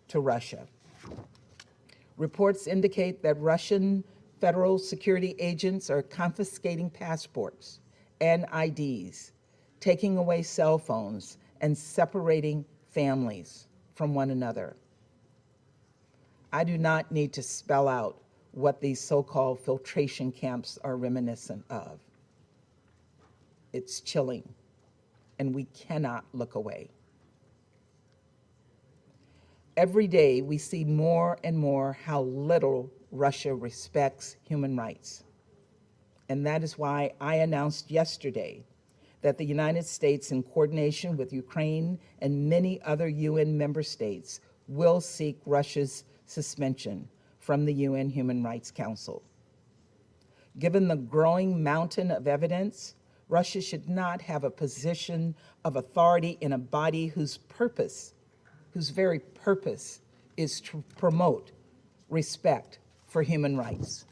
to Russia. Reports indicate that Russian federal security agents are confiscating passports and IDs, taking away cell phones, and separating families from one another. I do not need to spell out what these so-called filtration camps are reminiscent of. It's chilling, and we cannot look away. Every day, we see more and more how little Russia respects human rights. And that is why I announced yesterday that the United States, in coordination with Ukraine and many other UN member states, will seek Russia's suspension from the UN Human Rights Council. Given the growing mountain of evidence, Russia should not have a position of authority in a body whose very purpose is to promote respect for human rights.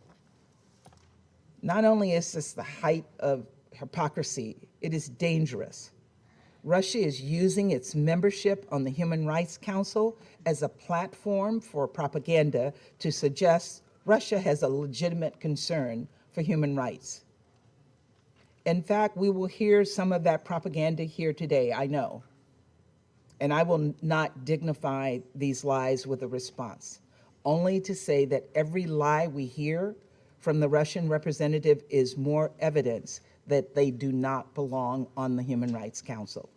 Not only is this the height of hypocrisy, it is dangerous. Russia is using its membership on the Human Rights Council as a platform for propaganda to suggest Russia has a legitimate concern for human rights. In fact, we will hear some of that propaganda here today, I know. And I will not dignify these lies with a response, only to say that every lie we hear from the Russian representative is more evidence that they do not belong on the Human Rights Council.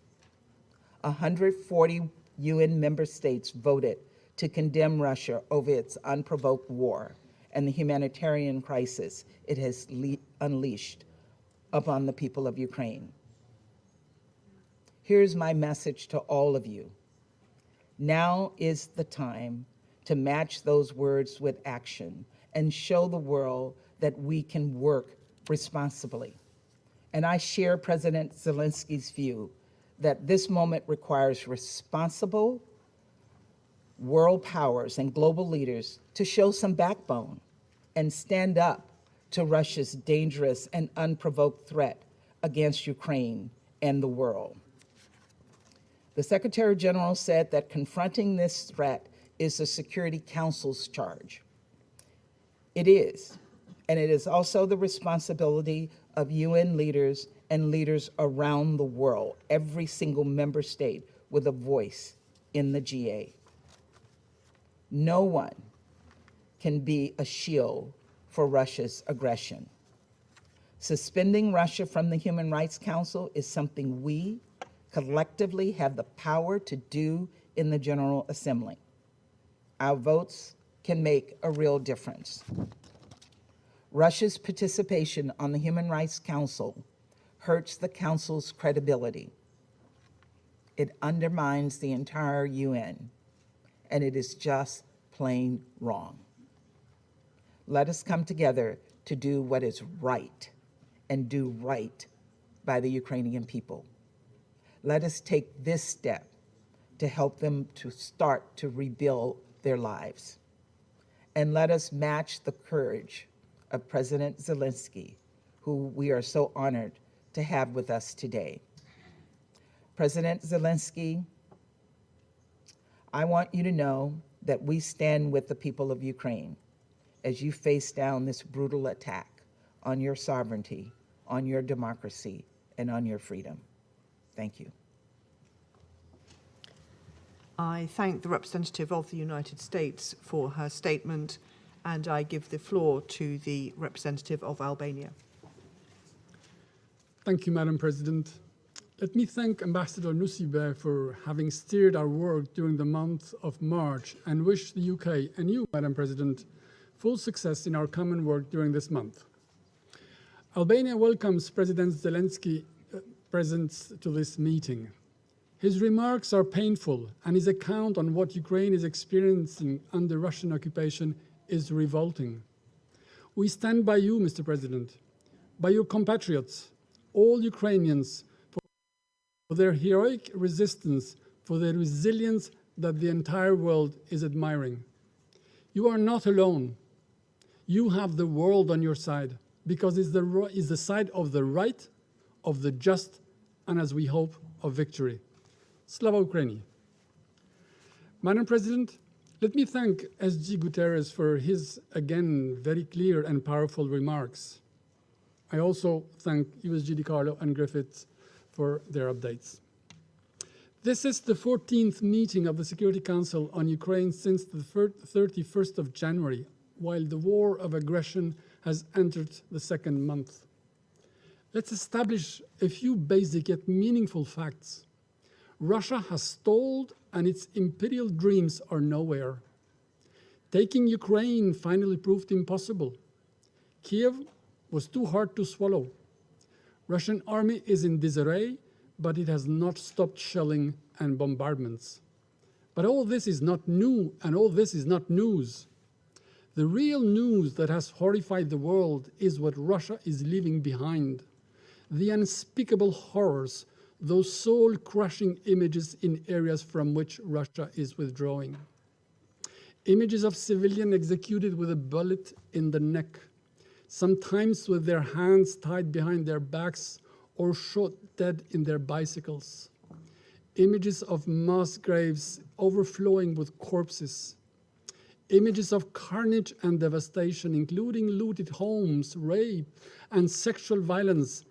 140 UN member states voted to condemn Russia over its unprovoked war and the humanitarian crisis it has unleashed upon the people of Ukraine. Here's my message to all of you. Now is the time to match those words with action and show the world that we can work responsibly. And I share President Zelensky's view that this moment requires responsible world powers and global leaders to show some backbone and stand up to Russia's dangerous and unprovoked threat against Ukraine and the world. The Secretary General said that confronting this threat is the Security Council's charge. It is, and it is also the responsibility of UN leaders and leaders around the world, every single member state with a voice in the GA. No one can be a shield for Russia's aggression. Suspending Russia from the Human Rights Council is something we collectively have the power to do in the General Assembly. Our votes can make a real difference. Russia's participation on the Human Rights Council hurts the Council's credibility. It undermines the entire UN, and it is just plain wrong. Let us come together to do what is right and do right by the Ukrainian people. Let us take this step to help them to start to rebuild their lives. And let us match the courage of President Zelensky, who we are so honored to have with us today. President Zelensky, I want you to know that we stand with the people of Ukraine as you face down this brutal attack on your sovereignty, on your democracy, and on your freedom. Thank you. I thank the representative of the United States for her statement, and I give the floor to the representative of Albania. Thank you, Madam President. Let me thank Ambassador Nusibe for having steered our work during the month of March and wish the UK and you, Madam President, full success in our common work during this month. Albania welcomes President Zelenksky's presence to this meeting. His remarks are painful, and his account on what Ukraine is experiencing under Russian occupation is revolting. We stand by you, Mr. President, by your compatriots, all Ukrainians, for their heroic resistance, for their resilience that the entire world is admiring. You are not alone. You have the world on your side, because it's the side of the right, of the just, and as we hope, of victory. Slava Ukraini. Madam President, let me thank SG Guterres for his, again, very clear and powerful remarks. I also thank USG DiCarlo and Griffiths for their updates. This is the 14th meeting of the Security Council on Ukraine since the 31st of January, while the war of aggression has entered the second month. Let's establish a few basic yet meaningful facts. Russia has stalled and its imperial dreams are nowhere. Taking Ukraine finally proved impossible. Kiev was too hard to swallow. Russian army is in disarray, but it has not stopped shelling and bombardments. But all this is not new, and all this is not news. The real news that has horrified the world is what Russia is leaving behind. The unspeakable horrors, those soul-crushing images in areas from which Russia is withdrawing. Images of civilians executed with a bullet in the neck, sometimes with their hands tied behind their backs or shot dead in their bicycles. Images of mass graves overflowing with corpses. Images of carnage and devastation, including looted homes, rape, and sexual violence,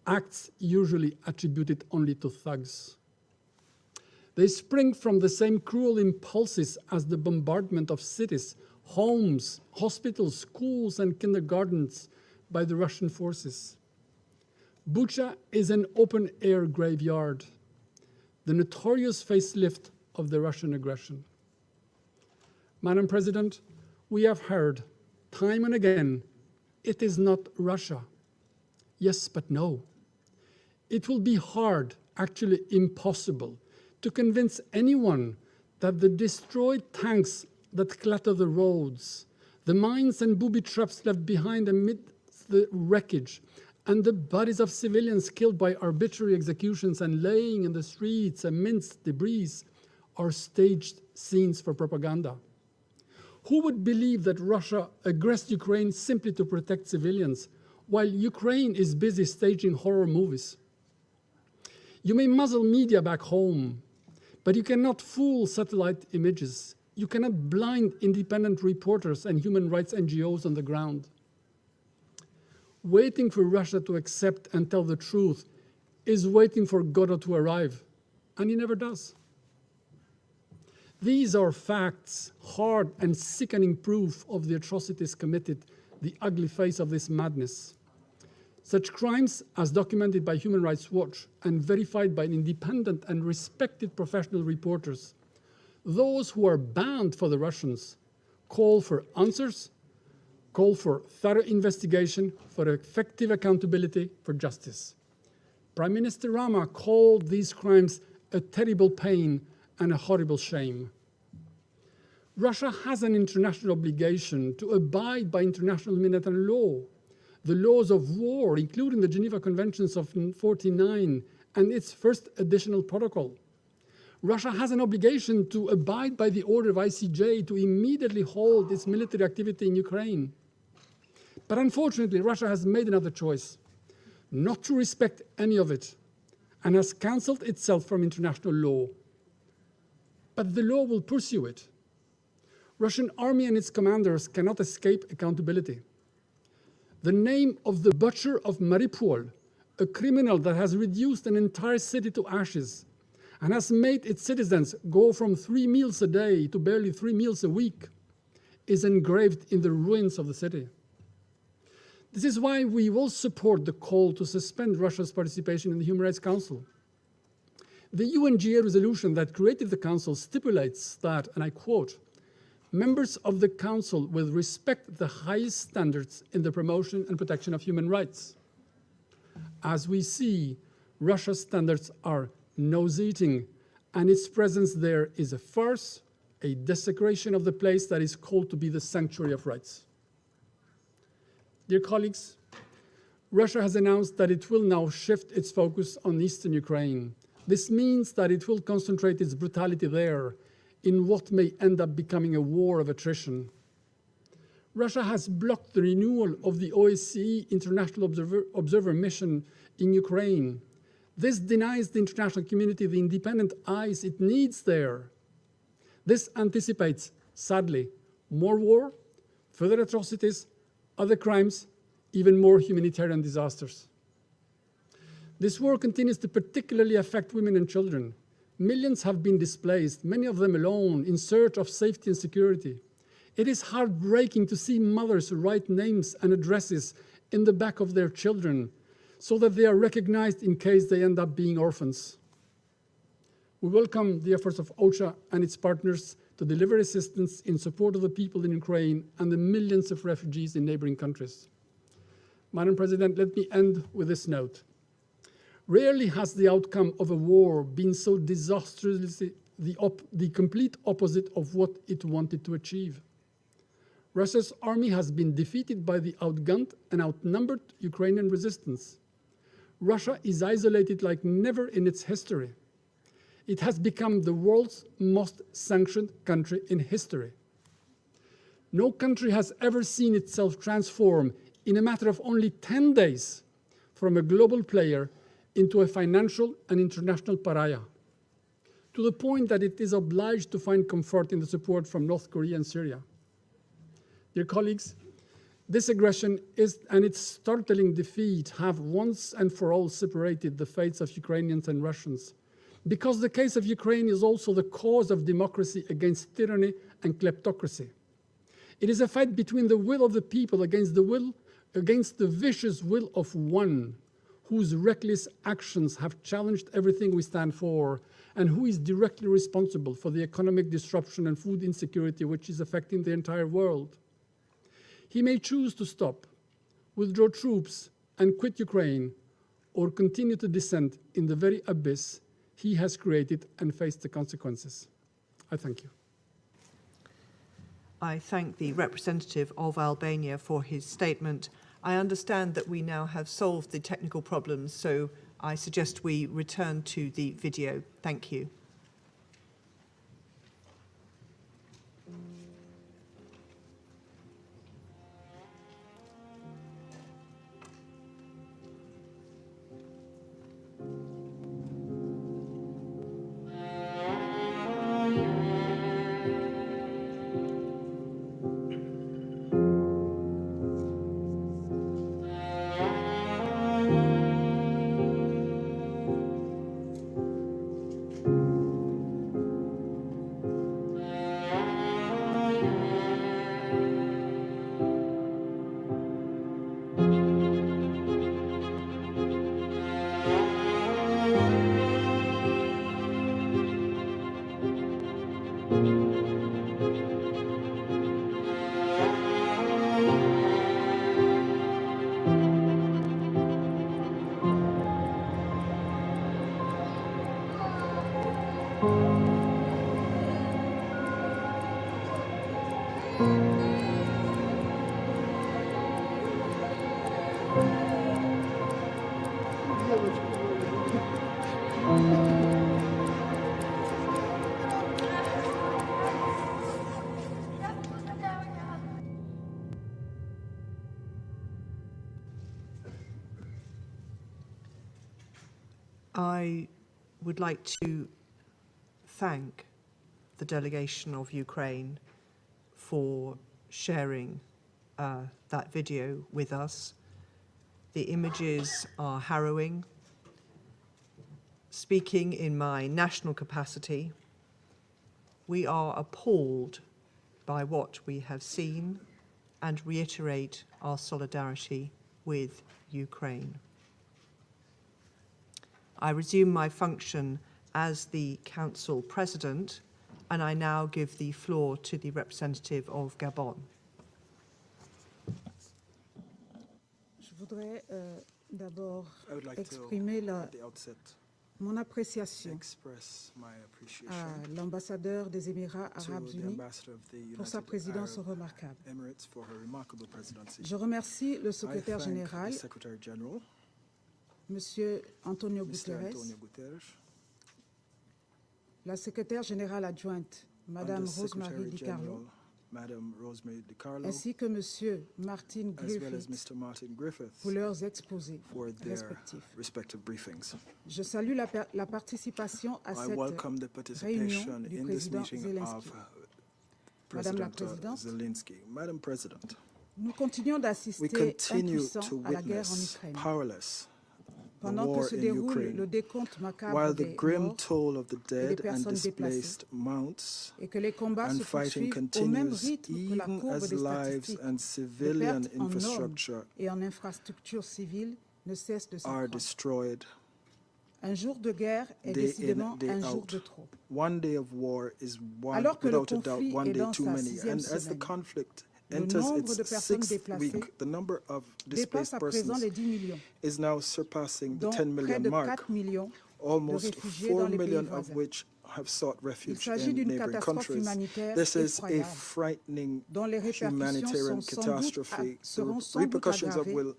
acts usually attributed only to thugs. They spring from the same cruel impulses as the bombardment of cities, homes, hospitals, schools, and kindergartens by the Russian forces. Bucha is an open-air graveyard, the notorious facelift of the Russian aggression. Madam President, we have heard time and again, it is not Russia. Yes, but no. It will be hard, actually impossible, to convince anyone that the destroyed tanks that clutter the roads, the mines and booby traps left behind amidst the wreckage, and the bodies of civilians killed by arbitrary executions and laying in the streets amidst debris are staged scenes for propaganda. Who would believe that Russia aggressed Ukraine simply to protect civilians, while Ukraine is busy staging horror movies? You may muzzle media back home, but you cannot fool satellite images. You cannot blind independent reporters and human rights NGOs on the ground. Waiting for Russia to accept and tell the truth is waiting for Godot to arrive, and he never does. These are facts, hard and sickening proof of the atrocities committed, the ugly face of this madness. Such crimes, as documented by Human Rights Watch and verified by independent and respected professional reporters, those who are banned for the Russians call for answers, call for thorough investigation, for effective accountability, for justice. Prime Minister Rama called these crimes a terrible pain and a horrible shame. Russia has an international obligation to abide by international humanitarian law, the laws of war, including the Geneva Conventions of 1949 and its first additional protocol. Russia has an obligation to abide by the order of ICJ to immediately halt its military activity in Ukraine. But unfortunately, Russia has made another choice, not to respect any of it, and has cancelled itself from international law. But the law will pursue it. Russian army and its commanders cannot escape accountability. The name of the butcher of Mariupol, a criminal that has reduced an entire city to ashes and has made its citizens go from 3 meals a day to barely 3 meals a week, is engraved in the ruins of the city. This is why we will support the call to suspend Russia's participation in the Human Rights Council. The UNGA resolution that created the Council stipulates that, and I quote, members of the Council will respect the highest standards in the promotion and protection of human rights. As we see, Russia's standards are nose-eating, and its presence there is a farce, a desecration of the place that is called to be the sanctuary of rights. Dear colleagues, Russia has announced that it will now shift its focus on eastern Ukraine. This means that it will concentrate its brutality there in what may end up becoming a war of attrition. Russia has blocked the renewal of the OSCE International Observer Mission in Ukraine. This denies the international community the independent eyes it needs there. This anticipates, sadly, more war, further atrocities, other crimes, even more humanitarian disasters. This war continues to particularly affect women and children. Millions have been displaced, many of them alone, in search of safety and security. It is heartbreaking to see mothers write names and addresses in the back of their children so that they are recognized in case they end up being orphans. We welcome the efforts of OCHA and its partners to deliver assistance in support of the people in Ukraine and the millions of refugees in neighboring countries. Madam President, let me end with this note. Rarely has the outcome of a war been so disastrously the complete opposite of what it wanted to achieve. Russia's army has been defeated by the outgunned and outnumbered Ukrainian resistance. Russia is isolated like never in its history. It has become the world's most sanctioned country in history. No country has ever seen itself transform in a matter of only 10 days from a global player into a financial and international pariah, to the point that it is obliged to find comfort in the support from North Korea and Syria. Dear colleagues, this aggression and its startling defeat have once and for all separated the fates of Ukrainians and Russians, because the case of Ukraine is also the cause of democracy against tyranny and kleptocracy. It is a fight between the will of the people against the vicious will of one, whose reckless actions have challenged everything we stand for, and who is directly responsible for the economic disruption and food insecurity which is affecting the entire world. He may choose to stop, withdraw troops, and quit Ukraine, or continue to descend in the very abyss he has created and face the consequences. I thank you. I thank the representative of Albania for his statement. I understand that we now have solved the technical problems, so I suggest we return to the video. Thank you. I would like to thank the delegation of Ukraine for sharing that video with us. The images are harrowing. Speaking in my national capacity, we are appalled by what we have seen and reiterate our solidarity with Ukraine. I resume my function as the Council President, and I now give the floor to the representative of Gabon. Je voudrais d'abord I would like exprimer to, at the outset, mon appréciation express my appreciation à l'ambassadeur des Émirats Arabes to the Unis ambassador of the pour sa United présidence Arab remarquable. Emirates for her remarkable presidency. Je remercie le secrétaire I thank général, the Secretary General, Monsieur Antonio Mr. Guterres, Antonio Guterres, la secrétaire générale adjointe, Madame Rosemary Undersecretary Di General, Carlo, Madame Rosemary Di Carlo, ainsi que Monsieur Martin as well as Griffith Mr. Martin Griffith pour leurs exposés for their respectifs. respective briefings. Je salue la participation à I cette welcome the réunion participation du in this président meeting Zelenksy. of Madame la President Présidente, Zelensky. Madam President, nous continuons we d'assister continue impuissants to à la guerre en witness Ukraine. powerless the Pendant que war se in déroule Ukraine, le décompte macabre while the des grim morts toll of the et des dead and personnes déplacées, displaced mounts et que les combats and se fighting poursuivent au même continues rythme que la even courbe as des lives statistiques. and Les civilian pertes en hommes infrastructure et en infrastructures civiles ne cessent de are s'accroître. destroyed Un jour de guerre est day in, décidément day un jour out. de trop. One day of war is one, Alors que le without a doubt, conflit one est day dans too sa many. sixième And as the semaine, conflict le enters nombre de its personnes sixth déplacées week, the number of dépasse displaced à présent persons les 10 millions, is now surpassing the dont 10 près million de mark, 4 millions de almost réfugiés 4 dans les pays million of voisins. which have sought Il refuge s'agit in d'une neighboring catastrophe countries. humanitaire This is a effroyable, frightening dont les répercussions humanitarian sont sans doute catastrophe. seront The sans doute repercussions aggravées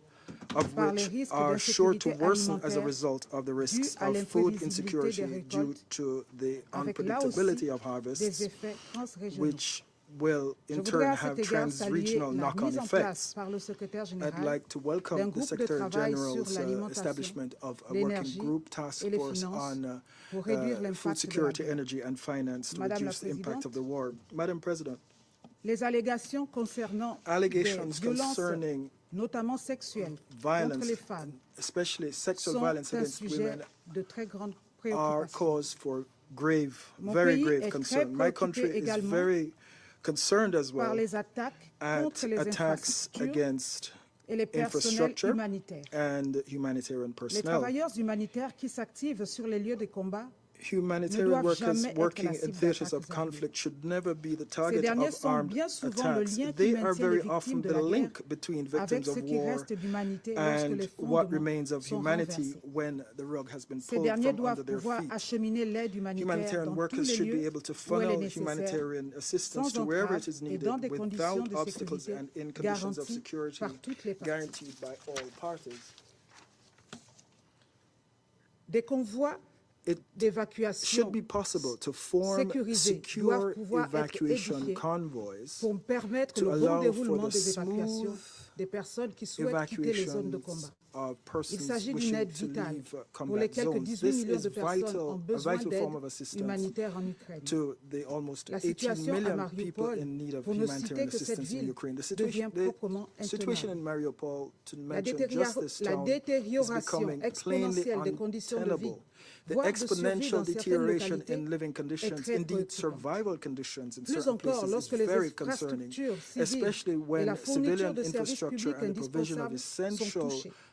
of par les which risques are sure to d'insécurité worsen as a alimentaire result of the risks dus à of food l'imprévisibilité insecurity des due récoltes, to the avec là unpredictability aussi of harvests, des effets transrégionaux. which will Je in voudrais turn à cet have égard saluer trans-regional la knock-on mise en place effects. par le secrétaire I'd général like to d'un welcome the groupe de Secretary travail General's sur l'alimentation, establishment of a l'énergie working group task et les force finances on pour réduire food l'impact de la security, guerre. energy and finance to Madame la reduce the impact of the Présidente, war. Madam President, les allégations concernant des allegations violences, concerning notamment sexuelles, violence, contre les femmes, especially sexual sont violence un against sujet women, de très grande are préoccupation. cause for grave, Mon very pays grave est concern. très My country préoccupé is également very concerned as par well les attaques at contre les attacks infrastructures against et les personnels infrastructure humanitaires. and humanitarian Les personnel. travailleurs humanitaires qui s'activent sur les lieux de combat Humanitarian ne doivent workers jamais être working la in cible theaters d'attaques of armées. conflict should never be the Ces target derniers of sont armed bien souvent le attacks. lien qui They are maintient les very victimes often de the la guerre link between avec victims ce of qui war reste d'humanité lorsque les and what fondements remains of sont humanity renversés. when the rug has been Ces pulled derniers from under doivent their pouvoir feet. acheminer l'aide humanitaire Humanitarian dans tous workers les should be lieux able to où elle est funnel nécessaire, humanitarian assistance sans to wherever entrave it is et needed dans des conditions without de obstacles sécurité and in conditions of garanties security par toutes les parties. guaranteed by all parties. Des convois It d'évacuation should be possible to form sécurisés secure doivent pouvoir être evacuation édifiés convoys pour permettre to le bon allow for déroulement the des évacuations smooth des personnes qui souhaitent quitter les zones de evacuations combat. of Il persons s'agit d'une wishing aide to vitale leave pour combat les quelques zones. 18 This millions is de personnes en a besoin vital d'aide form of assistance humanitaire en Ukraine. to the almost La 18 situation à million people Mariupol, in need of pour ne citer humanitarian que cette assistance in ville, Ukraine. devient proprement The situation in intenable. Mariupol, to La mention just this town, is détérioration becoming plainly exponentielle des conditions de vie, untenable. The voire de survie exponential dans certaines deterioration localités, in living est conditions, très indeed préoccupante. survival conditions in Plus certain encore, places lorsque is les very concerning, infrastructures civiles especially et when la fourniture civilian de services infrastructure publics and the provision of indispensables sont essential touchées.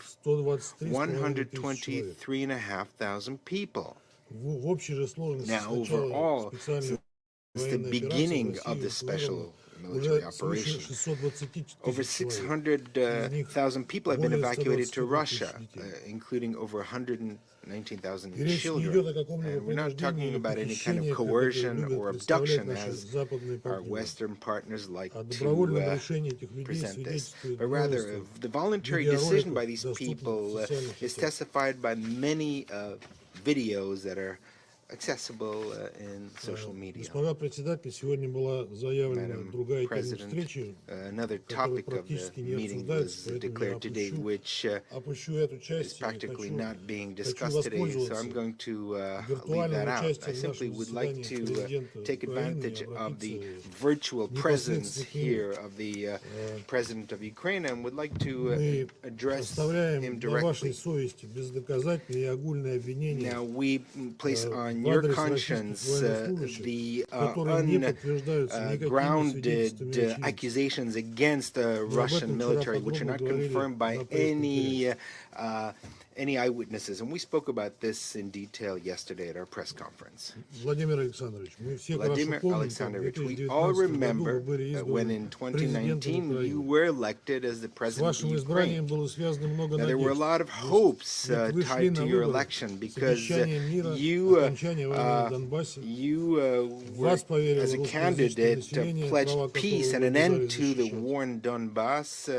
save 123,500 people. Now, overall, since the beginning of the special military operation. Over 600,000 people have been evacuated to Russia, including over 119,000 children. And we're not talking about any kind of coercion or abduction, as our Western partners like to present this, but rather the voluntary decision by these people is testified by many videos that are accessible in social media. Madam President, another topic of the meeting was declared today, which is practically not being discussed today, so I'm going to leave that out. I simply would like to take advantage of the virtual presence here of the President of Ukraine and would like to address him directly. Now, we place on your conscience the ungrounded accusations against the Russian military, which are not confirmed by any eyewitnesses. And we spoke about this in detail yesterday at our press conference. Vladimir Alexandrovich, we all remember when in 2019 you were elected as the president of Ukraine. Now, there were a lot of hopes tied to your election because you were, as a candidate, pledged peace and an end to the war in Donbass,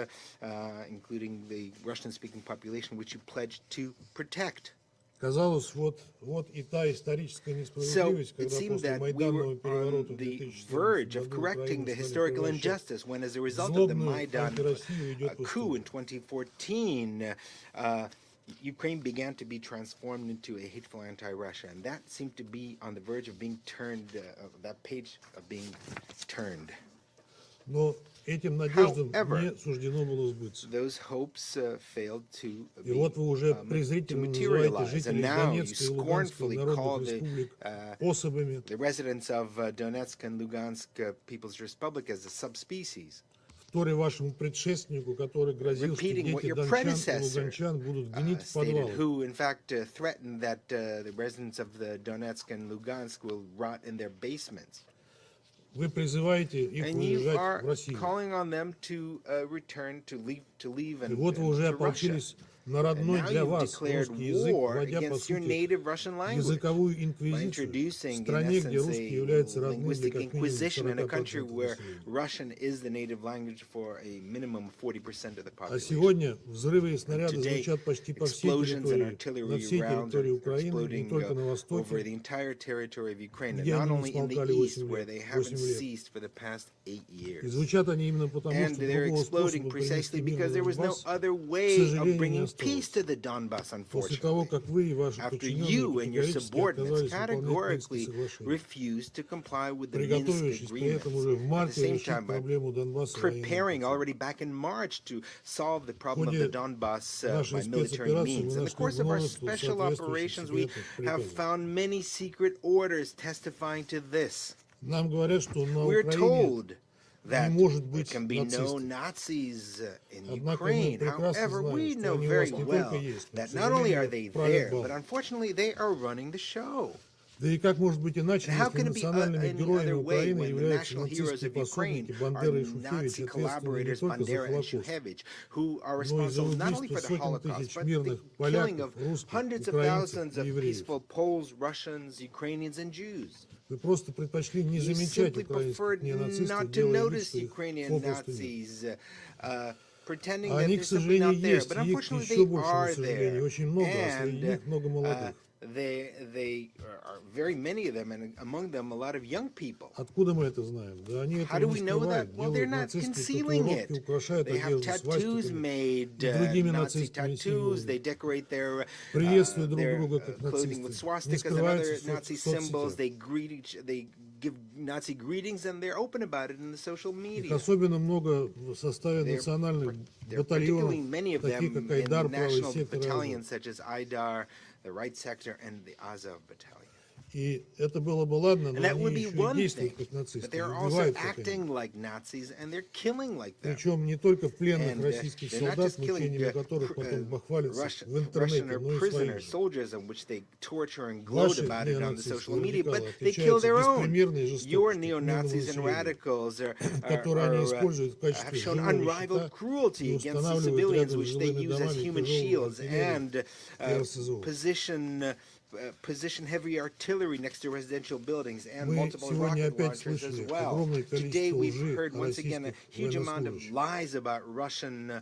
including the Russian-speaking population, which you pledged to protect. So it seemed that we were on the verge of correcting the historical injustice when, as a result of the Maidan coup in 2014, Ukraine began to be transformed into a hateful anti-Russia, and that seemed to be on the verge of being turned, that page of being turned. However, those hopes failed to materialize, and now you scornfully call the residents of Donetsk and Lugansk People's Republic as a subspecies, repeating what your predecessor stated, who in fact threatened that the residents of the Donetsk and Lugansk will rot in their basements. And you are calling on them to return, to leave and to Russia. And now you've declared war against your native Russian language by introducing, in essence, a linguistic inquisition in a country where Russian is the native language for a minimum of 40% of the population. And today, explosions and artillery rounds are exploding over the entire territory of Ukraine, and not only in the east, where they haven't ceased for the past 8 years. And they're exploding precisely because there was no other way of bringing peace to the Donbass, unfortunately, after you and your subordinates categorically refused to comply with the Minsk agreements. At the same time, by preparing already back in March to solve the problem of the Donbass by military means. In the course of our special operations, we have found many secret orders testifying to this. We're told that there can be no Nazis in Ukraine. However, we know very well that not only are they there, but unfortunately they are running the show. And how can it be any other way when the national heroes of Ukraine are Nazi collaborators Bandera and Shuhevich, who are responsible not only for the Holocaust, but the killing of hundreds of thousands of peaceful Poles, Russians, Ukrainians, and Jews? You simply preferred not to notice Ukrainian Nazis, pretending that they're simply not there. But unfortunately, they are there. And they are very many of them, and among them a lot of young people. How do we know that? Well, they're not concealing it. They have tattoos made, Nazi tattoos. They decorate their clothing with swastikas and other Nazi symbols. They give Nazi greetings, and they're open about it in the social media. There are particularly many of them in the national battalions such as Aidar, the Right Sector, and the Azov Battalion. И это было бы ладно, но And that они would be еще и one действуют thing. как нацисты, But they're also убивают как они. acting like Nazis and they're killing like them. Причем не только пленных And российских they're not солдат, just killing мучениями которых потом бахвалятся Russian в интернете, or но и prisoner своими. soldiers on which they torture and gloat Ваши about it on the social неонацистские media, but радикалы they kill отличаются their own. беспримерной Your жестокостью к neo-Nazis and мирному radicals которые они используют в have качестве shown живого unrivaled щита cruelty и against the устанавливают civilians, рядом с which they жилыми use as домами human тяжелую shields артиллерию and и РСЗО. position heavy artillery next to residential buildings and Мы multiple сегодня rocket опять launchers as слышали well. огромное Today количество we've лжи heard о once again a российских huge amount of военнослужащих. lies about Russian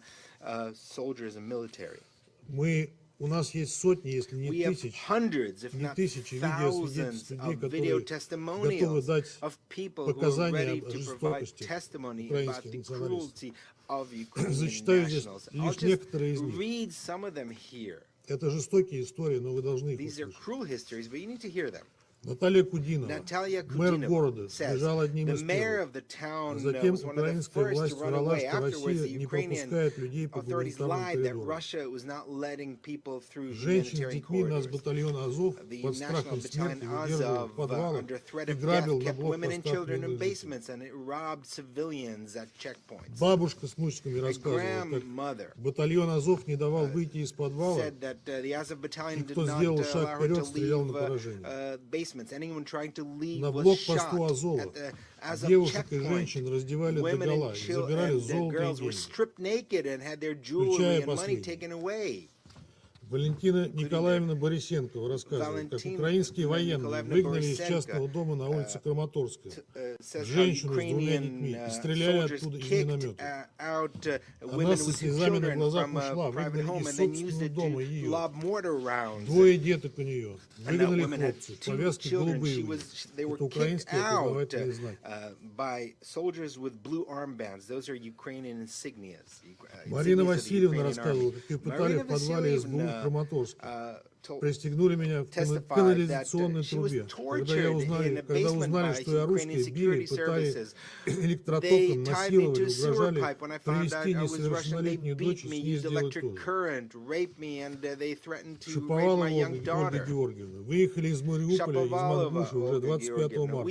soldiers and military. У нас есть сотни, если не We have тысячи, hundreds, if не not тысячи thousands видеосвидетельств людей, of video которые готовы testimonials дать of people who are показания ready о to provide жестокости testimony about украинских the националистов. cruelty of Ukrainian Зачитаю здесь nationals. I'll лишь just некоторые из них. read some of them here. Это жестокие истории, но вы должны их These are услышать. cruel histories, but you need to hear them. Наталья Кудинова, Natalia мэр Kudinova города, says сбежал одним the из mayor первых. of the town Затем was one of the украинская first власть to run врала, away. что Afterwards, the Россия не Ukrainian пропускает людей по authorities гуманитарным lied that коридорам. Russia was not letting people through Женщин с humanitarian детьми наш corridors. батальон Азов The под National страхом Battalion смерти выдерживал в Azov, подвалах under threat и of грабил death, на kept women and блокпостах children in мирных жителей. basements and it robbed civilians at checkpoints. Бабушка с внучками My рассказывала, как grandmother батальон Азов не давал выйти из подвала, said that the Azov battalion и did кто not сделал шаг allow her to вперед, стрелял на leave поражение. basements. Anyone trying to leave На was блокпосту shot. Азова At the Azov девушек и checkpoint, женщин раздевали women догола and и забирали золото и girls were деньги. stripped naked and had their jewelry Включая and money последнее. taken away. Валентина Николаевна Борисенкова рассказывает, как украинские военные выгнали из частного дома на улице Краматорская женщину с двумя детьми и стреляли оттуда из миномета. Она со слезами на глазах ушла, выгнали из собственного дома ее. Двое деток у нее. Выгнали хлопцы, повязки голубые у них. Это украинские опознавательные знаки. Марина Васильевна рассказывала, как ее пытали в подвале СБУ в Краматорске. Пристегнули меня в канализационной трубе. Когда узнали, что я русский, били, пытали электротоком, насиловали, угрожали привести несовершеннолетнюю дочь и с ней сделать то же. Шаповалова Ольга Георгиевна. Выехали из Мариуполя, из Мангуши уже 25 марта.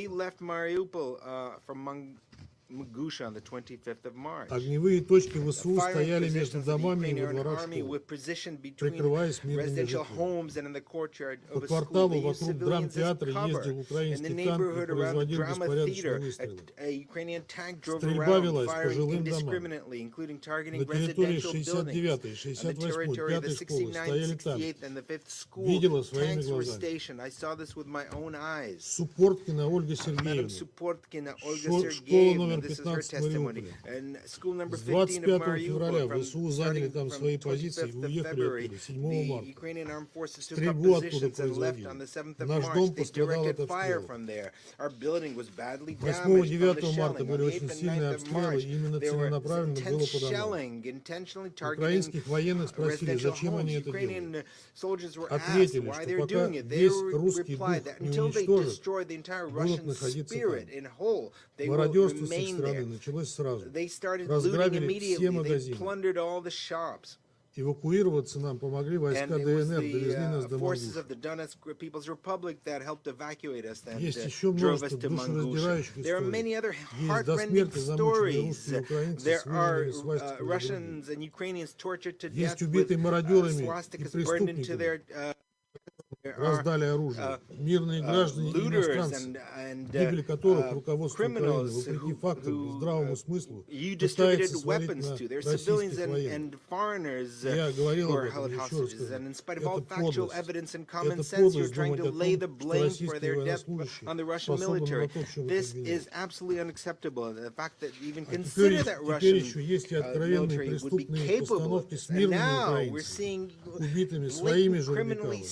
Огневые точки ВСУ стояли между домами и во дворах школ, прикрываясь мирными жителями. По кварталу вокруг драмтеатра ездил украинский танк и производил беспорядочные выстрелы. Стрельба велась по жилым домам. На территории 69-й, 68-й, 5-й школы стояли танки. Видела своими глазами. Суппорткина Ольга Сергеевна. Школа номер 15 в Мариуполе. С 25 февраля ВСУ заняли там свои позиции и уехали оттуда 7 марта. Стрельбу оттуда производили. Наш дом пострадал от обстрелов. 8-9 марта были очень сильные обстрелы, и именно целенаправленно было по домам. Украинских военных спросили, зачем они это делают. Ответили, что пока весь русский дух не уничтожат, будут находиться там. Мародерство с их стороны началось сразу. Разграбили все магазины. Эвакуироваться нам помогли войска ДНР, довезли нас до Мангуши. Есть еще множество душераздирающих историй. Есть до смерти замученные русские украинцы с выведенными свастиками на груди. Есть убитые мародерами и преступниками. Раздали оружие. Мирные граждане и иностранцы, гибель которых руководство Украины, вопреки фактам и здравому смыслу, пытается свалить на российских военных. Я говорил об этом, еще раз скажу. Это подлость. Это подлость думать о том, что российские военнослужащие способны на то, чтобы изменить. Теперь еще есть и откровенные преступные постановки с мирными украинцами, убитыми своими же радикалами,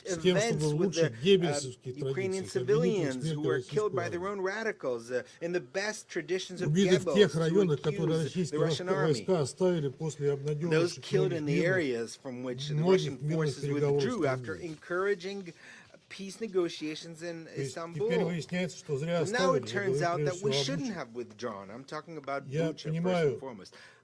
с тем, чтобы улучшить геббельсовские традиции, обвинить в смерти российскую армию. Убиты в тех районах, которые российские войска оставили после обнадеживших многих мирных переговоров. Peace negotiations in Istanbul. Теперь выясняется, что зря Now оставили. it turns out that we shouldn't have withdrawn. I'm talking about Я Bucha, first and понимаю, foremost.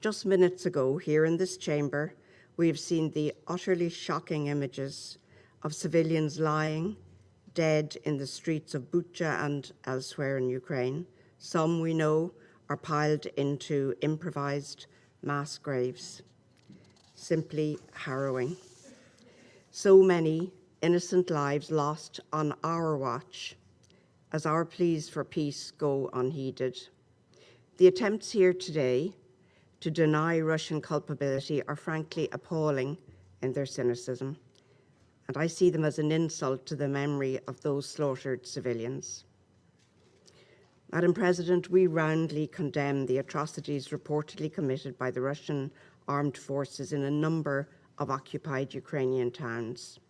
Just minutes ago, here in this chamber, we have seen the utterly shocking images of civilians lying dead in the streets of Bucha and elsewhere in Ukraine. Some, we know, are piled into improvised mass graves. Simply harrowing. So many innocent lives lost on our watch as our pleas for peace go unheeded. The attempts here today to deny Russian culpability are frankly appalling in their cynicism, and I see them as an insult to the memory of those slaughtered civilians. Madam President, we roundly condemn the atrocities reportedly committed by the Russian armed forces in a number of occupied Ukrainian towns.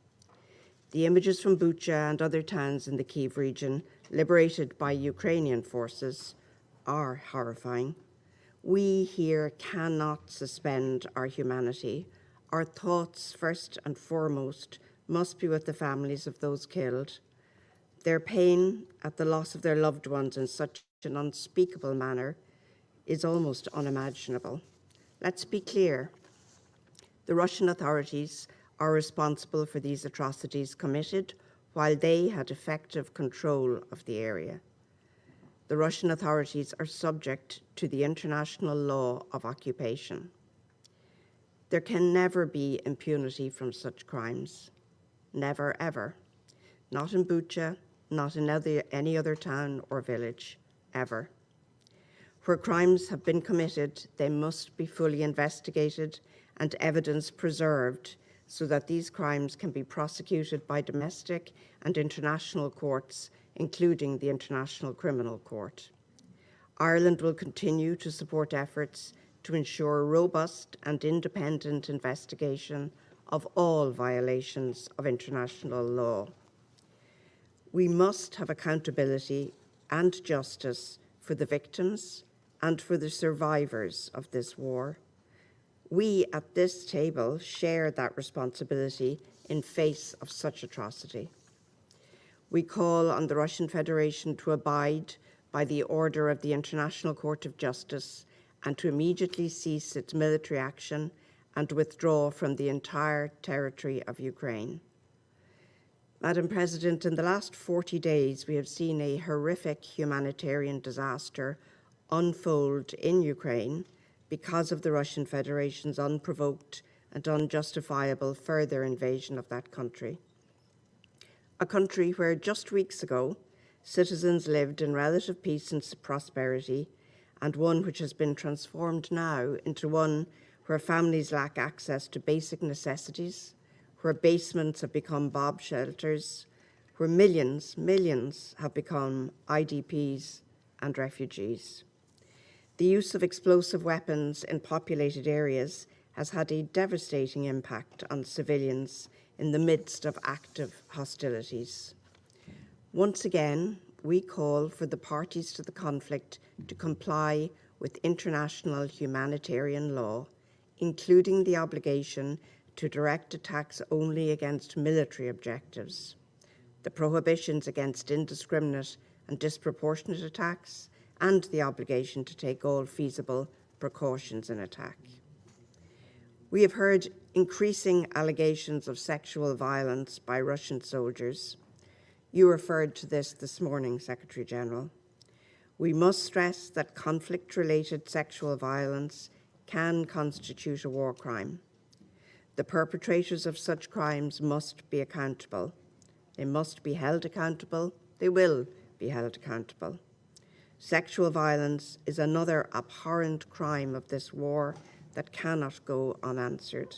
The images from Bucha and other towns in the Kyiv region liberated by Ukrainian forces are horrifying. We here cannot suspend our humanity. Our thoughts, first and foremost, must be with the families of those killed. Their pain at the loss of their loved ones in such an unspeakable manner is almost unimaginable. Let's be clear. The Russian authorities are responsible for these atrocities committed while they had effective control of the area. The Russian authorities are subject to the international law of occupation. There can never be impunity from such crimes. Never, ever. Not in Bucha, not in any other town or village, ever. Where crimes have been committed, they must be fully investigated and evidence preserved so that these crimes can be prosecuted by domestic and international courts, including the International Criminal Court. Ireland will continue to support efforts to ensure robust and independent investigation of all violations of international law. We must have accountability and justice for the victims and for the survivors of this war. We at this table share that responsibility in face of such atrocity. We call on the Russian Federation to abide by the order of the International Court of Justice and to immediately cease its military action and withdraw from the entire territory of Ukraine. Madam President, in the last 40 days, we have seen a horrific humanitarian disaster unfold in Ukraine because of the Russian Federation's unprovoked and unjustifiable further invasion of that country. A country where just weeks ago, citizens lived in relative peace and prosperity, and one which has been transformed now into one where families lack access to basic necessities, where basements have become bomb shelters, where millions have become IDPs and refugees. The use of explosive weapons in populated areas has had a devastating impact on civilians in the midst of active hostilities. Once again, we call for the parties to the conflict to comply with international humanitarian law, including the obligation to direct attacks only against military objectives, the prohibitions against indiscriminate and disproportionate attacks, and the obligation to take all feasible precautions in attack. We have heard increasing allegations of sexual violence by Russian soldiers. You referred to this morning, Secretary General. We must stress that conflict-related sexual violence can constitute a war crime. The perpetrators of such crimes must be accountable. They must be held accountable. They will be held accountable. Sexual violence is another abhorrent crime of this war that cannot go unanswered.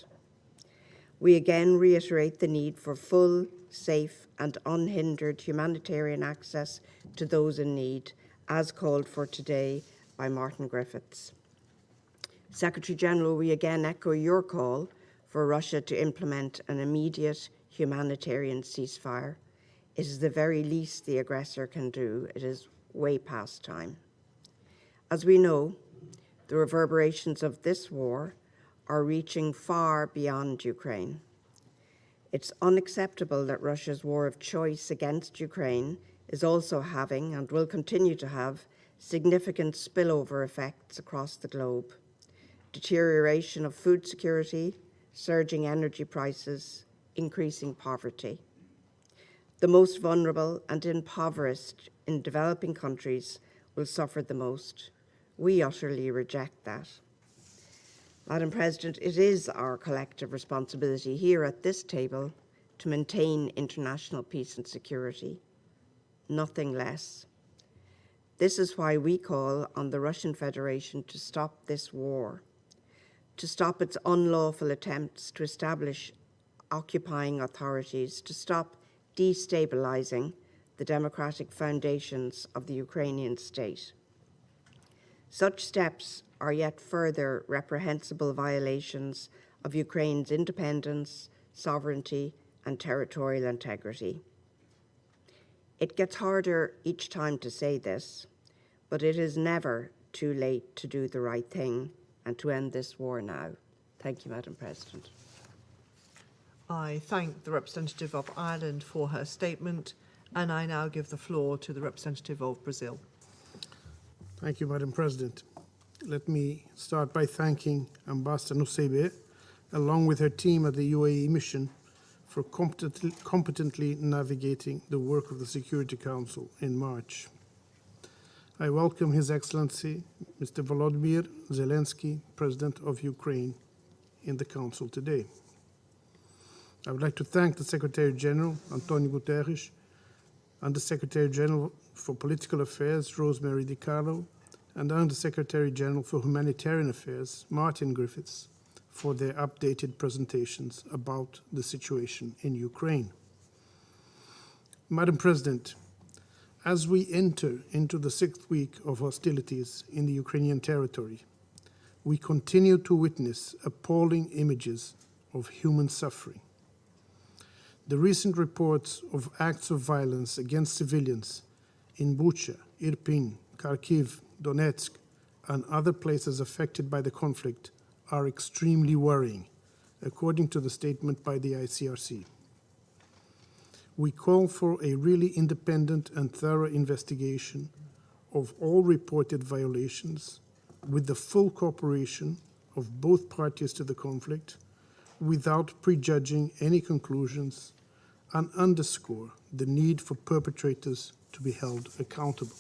We again reiterate the need for full, safe, and unhindered humanitarian access to those in need, as called for today by Martin Griffiths. Secretary General, we again echo your call for Russia to implement an immediate humanitarian ceasefire. It is the very least the aggressor can do. It is way past time. As we know, the reverberations of this war are reaching far beyond Ukraine. It's unacceptable that Russia's war of choice against Ukraine is also having, and will continue to have, significant spillover effects across the globe. deterioration of food security, surging energy prices, increasing poverty. The most vulnerable and impoverished in developing countries will suffer the most. We utterly reject that. Madam President, it is our collective responsibility here at this table to maintain international peace and security, nothing less. This is why we call on the Russian Federation to stop this war, to stop its unlawful attempts to establish occupying authorities, to stop destabilizing the democratic foundations of the Ukrainian state. Such steps are yet further reprehensible violations of Ukraine's independence, sovereignty, and territorial integrity. It gets harder each time to say this, but it is never too late to do the right thing and to end this war now. Thank you, Madam President. I thank the representative of Ireland for her statement, and I now give the floor to the representative of Brazil. Thank you, Madam President. Let me start by thanking Ambassador Nusseibeh, along with her team at the UAE mission, for competently navigating the work of the Security Council in March. I welcome His Excellency, Mr. Volodymyr Zelensky, President of Ukraine, in the Council today. I would like to thank the Secretary General, Antonio Guterres, and the Secretary General for Political Affairs, Rosemary DiCarlo, and Under Secretary General for Humanitarian Affairs, Martin Griffiths, for their updated presentations about the situation in Ukraine. Madam President, as we enter into the 6th week of hostilities in the Ukrainian territory, we continue to witness appalling images of human suffering. The recent reports of acts of violence against civilians in Bucha, Irpin, Kharkiv, Donetsk, and other places affected by the conflict are extremely worrying, according to the statement by the ICRC. We call for a really independent and thorough investigation of all reported violations with the full cooperation of both parties to the conflict, without prejudging any conclusions, and underscore the need for perpetrators to be held accountable.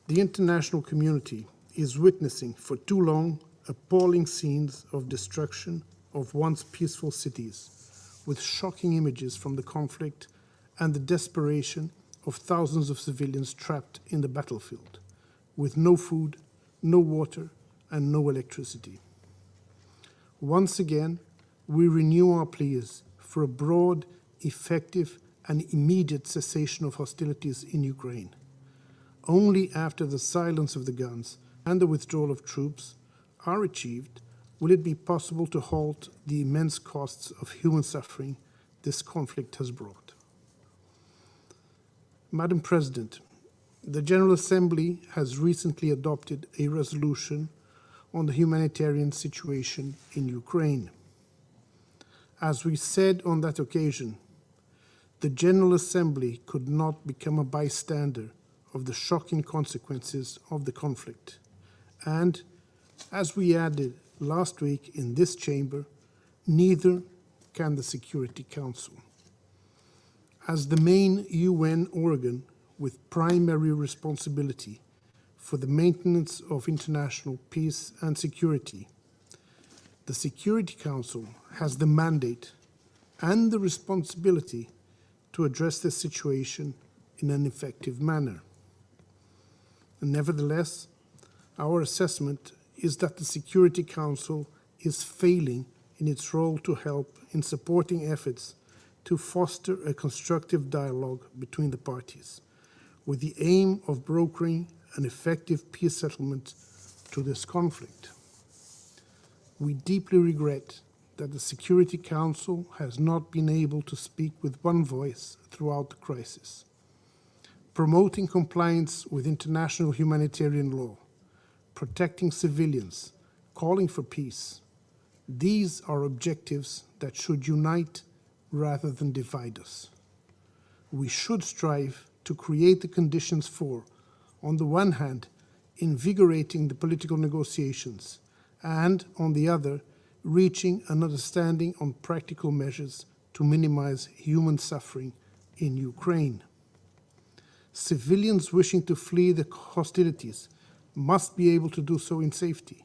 The international community is witnessing for too long appalling scenes of destruction of once peaceful cities, with shocking images from the conflict and the desperation of thousands of civilians trapped in the battlefield, with no food, no water, and no electricity. Once again, we renew our pleas for a broad, effective, and immediate cessation of hostilities in Ukraine. Only after the silence of the guns and the withdrawal of troops are achieved will it be possible to halt the immense costs of human suffering this conflict has brought. Madam President, the General Assembly has recently adopted a resolution on the humanitarian situation in Ukraine. As we said on that occasion, the General Assembly could not become a bystander of the shocking consequences of the conflict. And, as we added last week in this chamber, neither can the Security Council. As the main UN organ with primary responsibility for the maintenance of international peace and security, the Security Council has the mandate and the responsibility to address this situation in an effective manner. Nevertheless, our assessment is that the Security Council is failing in its role to help in supporting efforts to foster a constructive dialogue between the parties, with the aim of brokering an effective peace settlement to this conflict. We deeply regret that the Security Council has not been able to speak with one voice throughout the crisis. Promoting compliance with international humanitarian law, protecting civilians, calling for peace, these are objectives that should unite rather than divide us. We should strive to create the conditions for, on the one hand, invigorating the political negotiations and, on the other, reaching an understanding on practical measures to minimize human suffering in Ukraine. Civilians wishing to flee the hostilities must be able to do so in safety,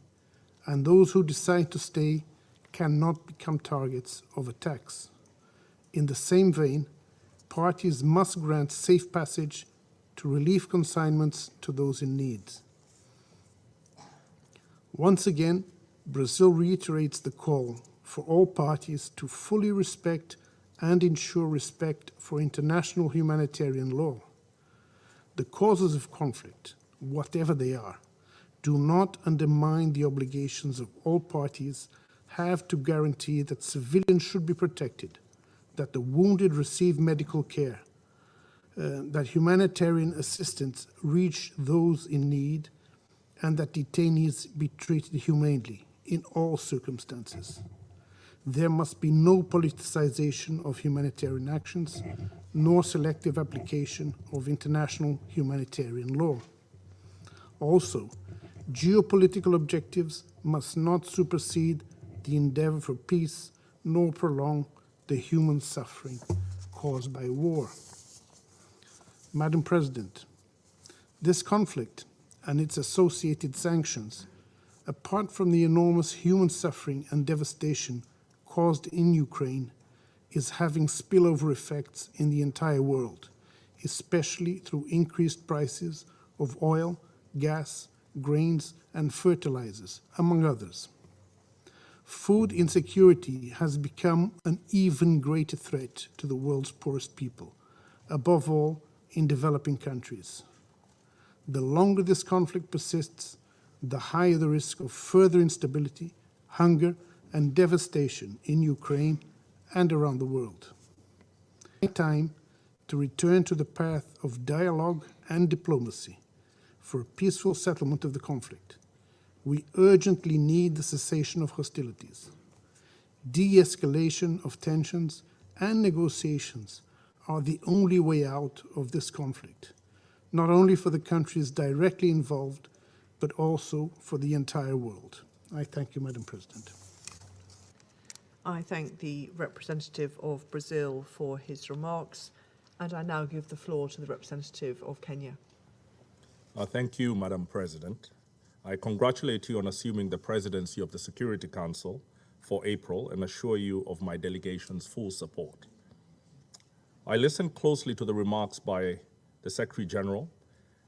and those who decide to stay cannot become targets of attacks. In the same vein, parties must grant safe passage to relief consignments to those in need. Once again, Brazil reiterates the call for all parties to fully respect and ensure respect for international humanitarian law. The causes of conflict, whatever they are, do not undermine the obligations of all parties have to guarantee that civilians should be protected, that the wounded receive medical care, that humanitarian assistance reach those in need, and that detainees be treated humanely in all circumstances. There must be no politicization of humanitarian actions, nor selective application of international humanitarian law. Also, geopolitical objectives must not supersede the endeavor for peace, nor prolong the human suffering caused by war. Madam President, this conflict and its associated sanctions, apart from the enormous human suffering and devastation caused in Ukraine, is having spillover effects in the entire world, especially through increased prices of oil, gas, grains, and fertilizers, among others. Food insecurity has become an even greater threat to the world's poorest people, above all in developing countries. The longer this conflict persists, the higher the risk of further instability, hunger, and devastation in Ukraine and around the world. It's time to return to the path of dialogue and diplomacy for a peaceful settlement of the conflict. We urgently need the cessation of hostilities. De-escalation of tensions and negotiations are the only way out of this conflict, not only for the countries directly involved, but also for the entire world. I thank you, Madam President. I thank the representative of Brazil for his remarks, and I now give the floor to the representative of Kenya. Thank you, Madam President. I congratulate you on assuming the presidency of the Security Council for April and assure you of my delegation's full support. I listened closely to the remarks by the Secretary General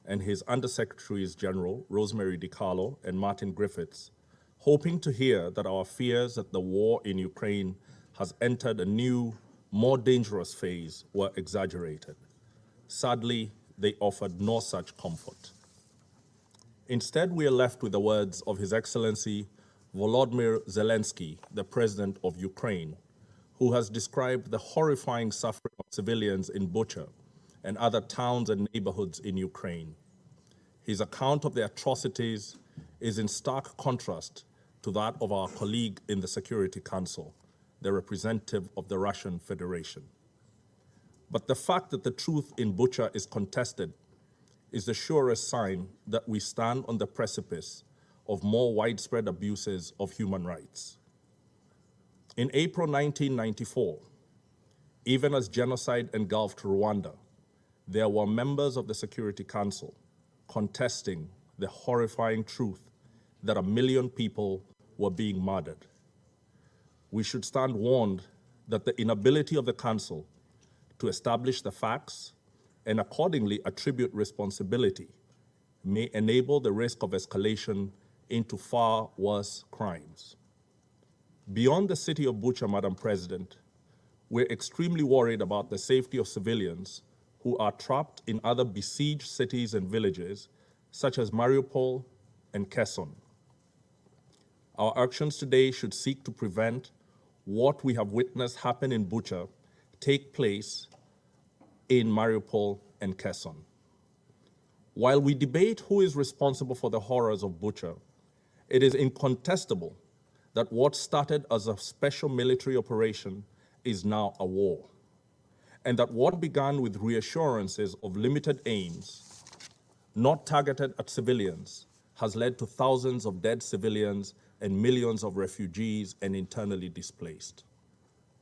and his Undersecretaries General, Rosemary DiCarlo and Martin Griffiths, hoping to hear that our fears that the war in Ukraine has entered a new, more dangerous phase were exaggerated. Sadly, they offered no such comfort. Instead, we are left with the words of His Excellency Volodymyr Zelenksy, the President of Ukraine, who has described the horrifying suffering of civilians in Bucha and other towns and neighborhoods in Ukraine. His account of the atrocities is in stark contrast to that of our colleague in the Security Council, the representative of the Russian Federation. But the fact that the truth in Bucha is contested is the surest sign that we stand on the precipice of more widespread abuses of human rights. In April 1994, even as genocide engulfed Rwanda, there were members of the Security Council contesting the horrifying truth that 1 million people were being murdered. We should stand warned that the inability of the Council to establish the facts and accordingly attribute responsibility may enable the risk of escalation into far worse crimes. Beyond the city of Bucha, Madam President, we're extremely worried about the safety of civilians who are trapped in other besieged cities and villages, such as Mariupol and Kherson. Our actions today should seek to prevent what we have witnessed happen in Bucha take place in Mariupol and Kherson. While we debate who is responsible for the horrors of Bucha, it is incontestable that what started as a special military operation is now a war, and that what began with reassurances of limited aims, not targeted at civilians, has led to thousands of dead civilians and millions of refugees and internally displaced.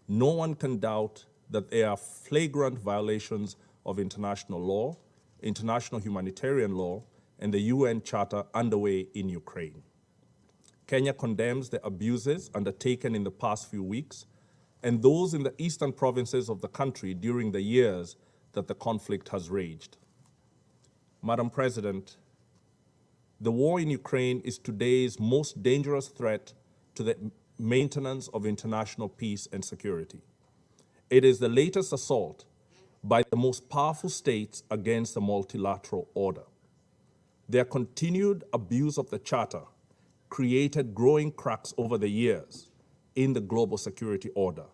No one can doubt that there are flagrant violations of international law, international humanitarian law, and the UN Charter underway in Ukraine. Kenya condemns the abuses undertaken in the past few weeks and those in the eastern provinces of the country during the years that the conflict has raged. Madam President, the war in Ukraine is today's most dangerous threat to the maintenance of international peace and security. It is the latest assault by the most powerful states against the multilateral order. Their continued abuse of the Charter created growing cracks over the years in the global security order.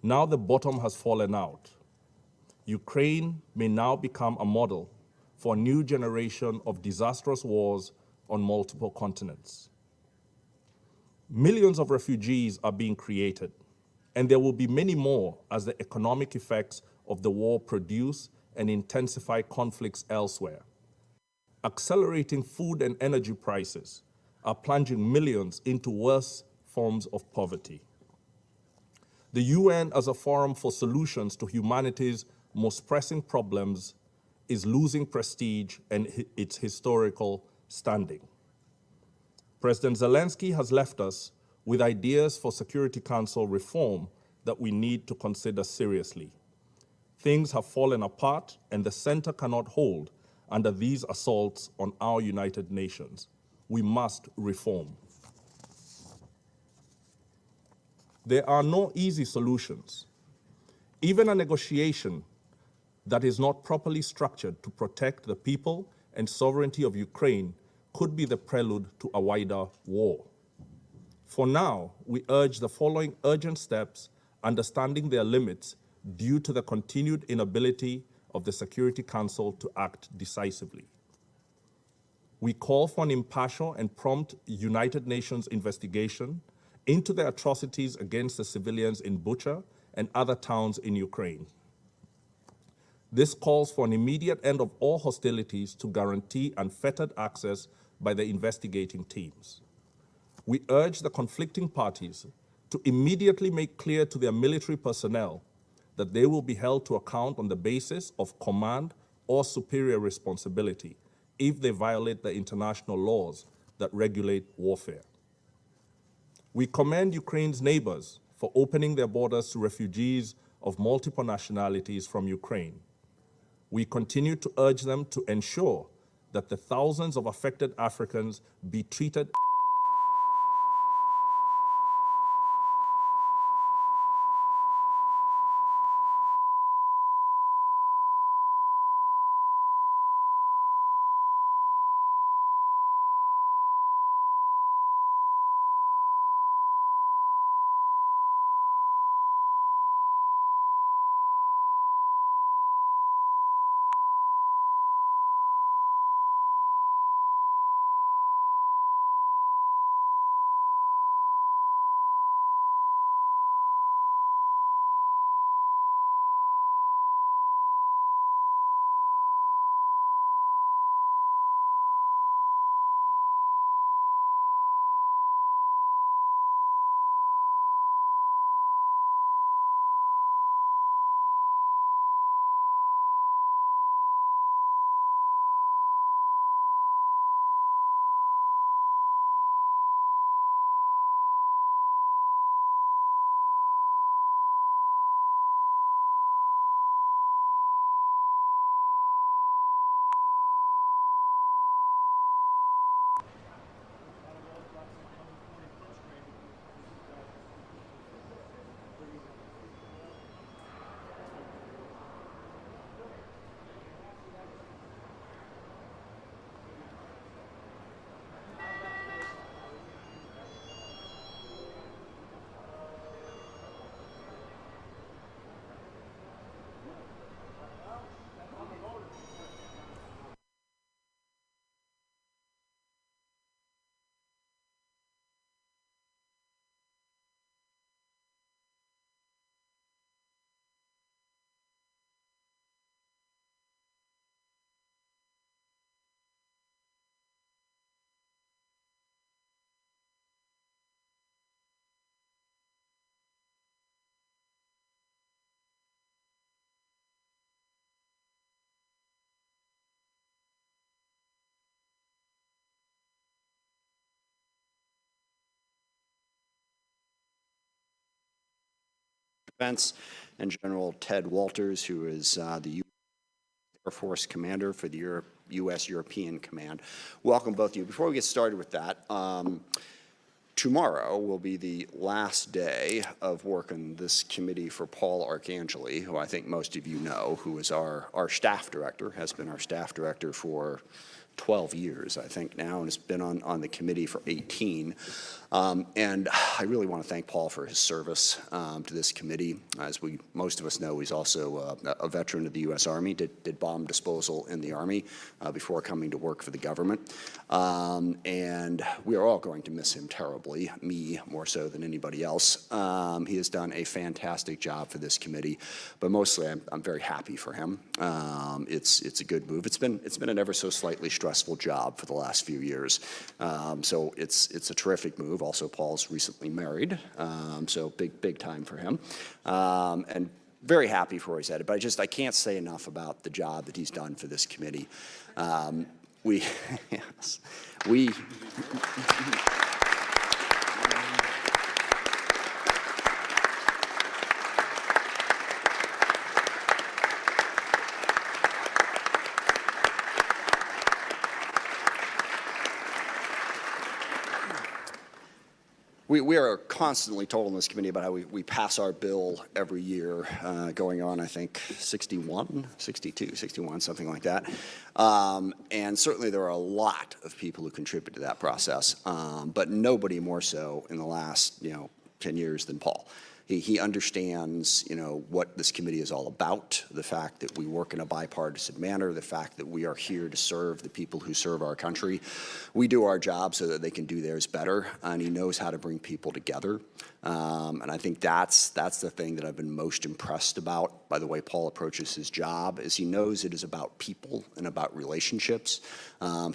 Now the bottom has fallen out. Ukraine may now become a model for a new generation of disastrous wars on multiple continents. Millions of refugees are being created, and there will be many more as the economic effects of the war produce and intensify conflicts elsewhere. Accelerating food and energy prices are plunging millions into worse forms of poverty. The UN, as a forum for solutions to humanity's most pressing problems, is losing prestige and its historical standing. President Zelensky has left us with ideas for Security Council reform that we need to consider seriously. Things have fallen apart, and the center cannot hold under these assaults on our United Nations. We must reform. There are no easy solutions. Even a negotiation that is not properly structured to protect the people and sovereignty of Ukraine could be the prelude to a wider war. For now, we urge the following urgent steps, understanding their limits due to the continued inability of the Security Council to act decisively. We call for an impartial and prompt United Nations investigation into the atrocities against the civilians in Bucha and other towns in Ukraine. This calls for an immediate end of all hostilities to guarantee unfettered access by the investigating teams. We urge the conflicting parties to immediately make clear to their military personnel that they will be held to account on the basis of command or superior responsibility if they violate the international laws that regulate warfare. We commend Ukraine's neighbors for opening their borders to refugees of multiple nationalities from Ukraine. We continue to urge them to ensure that the thousands of affected Africans be treated Defense, and General Ted Walters, who is the Air Force Commander for the U.S. European Command. Welcome, both of you. Before we get started with that, tomorrow will be the last day of work in this committee for Paul Arcangeli, who I think most of you know, who is our staff director, has been our staff director for 12 years, I think now, and has been on the committee for 18. And I really want to thank Paul for his service to this committee. As most of us know, he's also a veteran of the U.S. Army, did bomb disposal in the Army before coming to work for the government. And we are all going to miss him terribly, me more so than anybody else. He has done a fantastic job for this committee, but mostly I'm very happy for him. It's a good move. It's been an ever so slightly stressful job for the last few years. So it's a terrific move. Also, Paul's recently married, so big time for him. And very happy for where he's headed. But I can't say enough about the job that he's done for this committee. Yes, We are constantly told in this committee about how we pass our bill every year, going on, I think, 61, 62, 61, something like that. And certainly there are a lot of people who contribute to that process, but nobody more so in the last 10 years than Paul. He understands, what this committee is all about, the fact that we work in a bipartisan manner, the fact that we are here to serve the people who serve our country. We do our job so that they can do theirs better, and he knows how to bring people together. And I think that's the thing that I've been most impressed about by the way Paul approaches his job, is he knows it is about people and about relationships.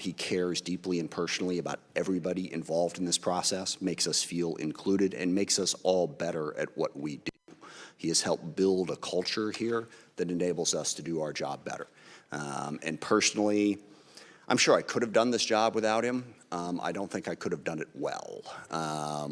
He cares deeply and personally about everybody involved in this process, makes us feel included, and makes us all better at what we do. He has helped build a culture here that enables us to do our job better. And personally, I'm sure I could have done this job without him. I don't think I could have done it well.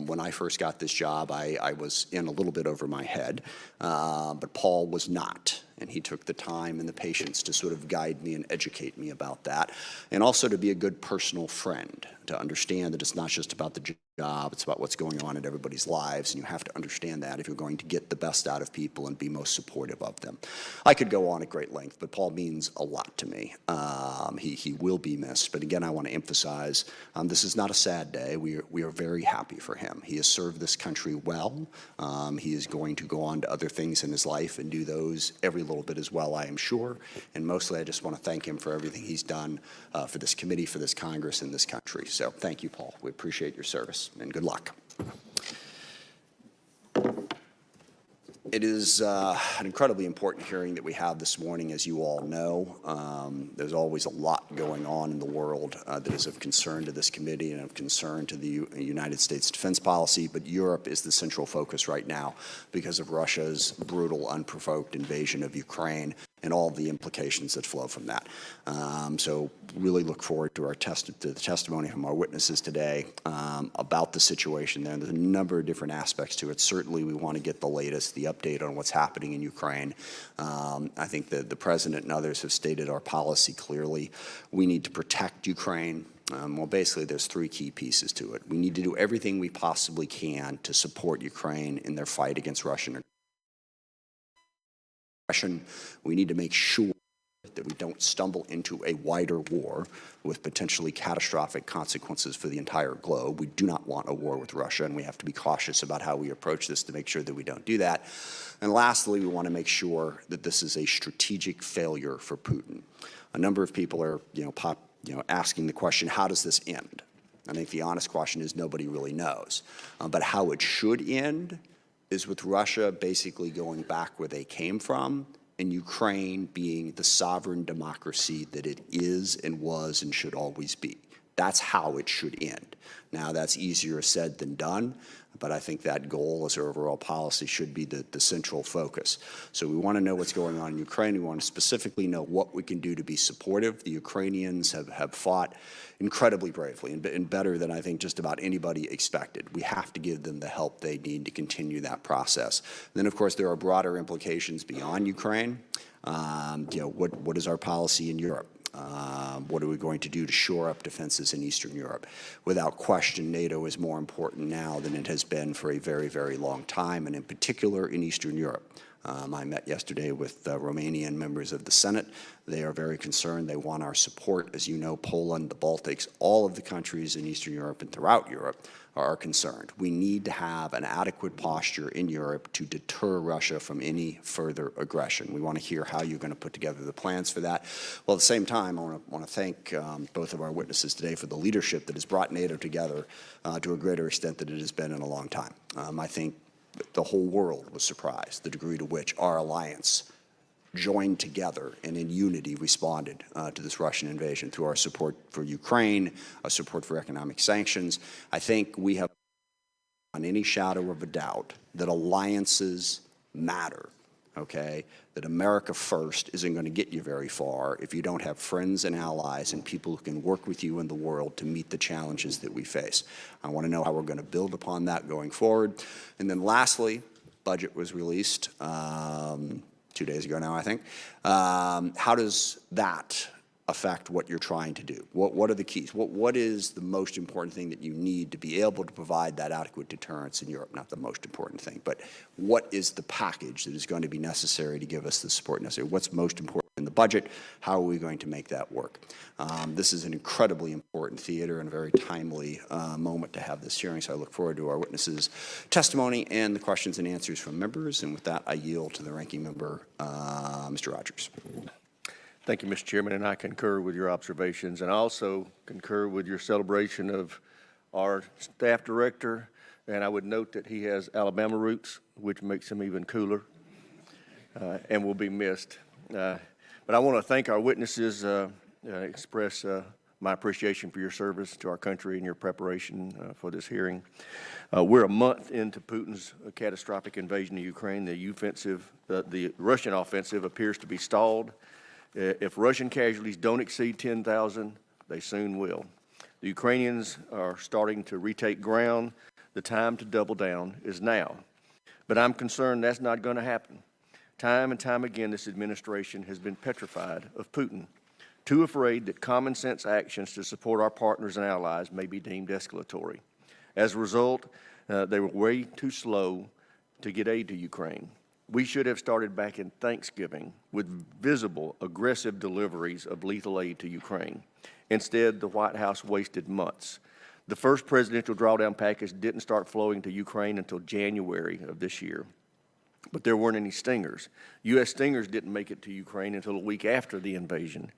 When I first got this job, I was in a little bit over my head, but Paul was not. And he took the time and the patience to sort of guide me and educate me about that, and also to be a good personal friend, to understand that it's not just about the job, it's about what's going on in everybody's lives, and you have to understand that if you're going to get the best out of people and be most supportive of them. I could go on at great length, but Paul means a lot to me. He will be missed, but again, I want to emphasize, this is not a sad day. We are very happy for him. He has served this country well. He is going to go on to other things in his life and do those every little bit as well, I am sure. And mostly, I just want to thank him for everything he's done for this committee, for this Congress, and this country. So thank you, Paul. We appreciate your service, and good luck. It is an incredibly important hearing that we have this morning, as you all know. There's always a lot going on in the world that is of concern to this committee and of concern to the United States defense policy, but Europe is the central focus right now because of Russia's brutal, unprovoked invasion of Ukraine and all the implications that flow from that. So really look forward to the testimony from our witnesses today about the situation there. There's a number of different aspects to it. Certainly we want to get the latest, the update on what's happening in Ukraine. I think that the President and others have stated our policy clearly. We need to protect Ukraine. Well, basically, there's three key pieces to it. We need to do everything we possibly can to support Ukraine in their fight against Russian aggression. We need to make sure that we don't stumble into a wider war with potentially catastrophic consequences for the entire globe. We do not want a war with Russia, and we have to be cautious about how we approach this to make sure that we don't do that. And lastly, we want to make sure that this is a strategic failure for Putin. A number of people are, asking the question, how does this end? I think the honest question is nobody really knows. But how it should end is with Russia basically going back where they came from, and Ukraine being the sovereign democracy that it is and was and should always be. That's how it should end. Now, that's easier said than done, but I think that goal as our overall policy should be the central focus. So we want to know what's going on in Ukraine. We want to specifically know what we can do to be supportive. The Ukrainians have fought incredibly bravely and better than I think just about anybody expected. We have to give them the help they need to continue that process. And then, of course, there are broader implications beyond Ukraine. What is our policy in Europe? What are we going to do to shore up defenses in Eastern Europe? Without question, NATO is more important now than it has been for a very, very long time, and in particular in Eastern Europe. I met yesterday with Romanian members of the Senate. They are very concerned. They want our support. As you know, Poland, the Baltics, all of the countries in Eastern Europe and throughout Europe are concerned. We need to have an adequate posture in Europe to deter Russia from any further aggression. We want to hear how you're going to put together the plans for that. Well, at the same time, I want to thank both of our witnesses today for the leadership that has brought NATO together to a greater extent than it has been in a long time. I think the whole world was surprised, the degree to which our alliance joined together and in unity responded to this Russian invasion through our support for Ukraine, our support for economic sanctions. I think we have on any shadow of a doubt that alliances matter, okay? That America first isn't going to get you very far if you don't have friends and allies and people who can work with you in the world to meet the challenges that we face. I want to know how we're going to build upon that going forward. And then lastly, budget was released 2 days ago now, I think. How does that affect what you're trying to do? What are the keys? What is the most important thing that you need to be able to provide that adequate deterrence in Europe? Not the most important thing, but what is the package that is going to be necessary to give us the support necessary? What's most important in the budget? How are we going to make that work? This is an incredibly important theater and a very timely moment to have this hearing, so I look forward to our witnesses' testimony and the questions and answers from members. And with that, I yield to the ranking member, Mr. Rogers. Thank you, Mr. Chairman, and I concur with your observations, and I also concur with your celebration of our staff director, and I would note that he has Alabama roots, which makes him even cooler, and will be missed. But I want to thank our witnesses, express my appreciation for your service to our country and your preparation for this hearing. We're a month into Putin's catastrophic invasion of Ukraine. The Russian offensive appears to be stalled. If Russian casualties don't exceed 10,000, they soon will. The Ukrainians are starting to retake ground. The time to double down is now. But I'm concerned that's not going to happen. Time and time again, this administration has been petrified of Putin, too afraid that common sense actions to support our partners and allies may be deemed escalatory. As a result, they were way too slow to get aid to Ukraine. We should have started back in Thanksgiving with visible, aggressive deliveries of lethal aid to Ukraine. Instead, the White House wasted months. The first presidential drawdown package didn't start flowing to Ukraine until January of this year. But there weren't any Stingers. U.S. Stingers didn't make it to Ukraine until a week after the invasion.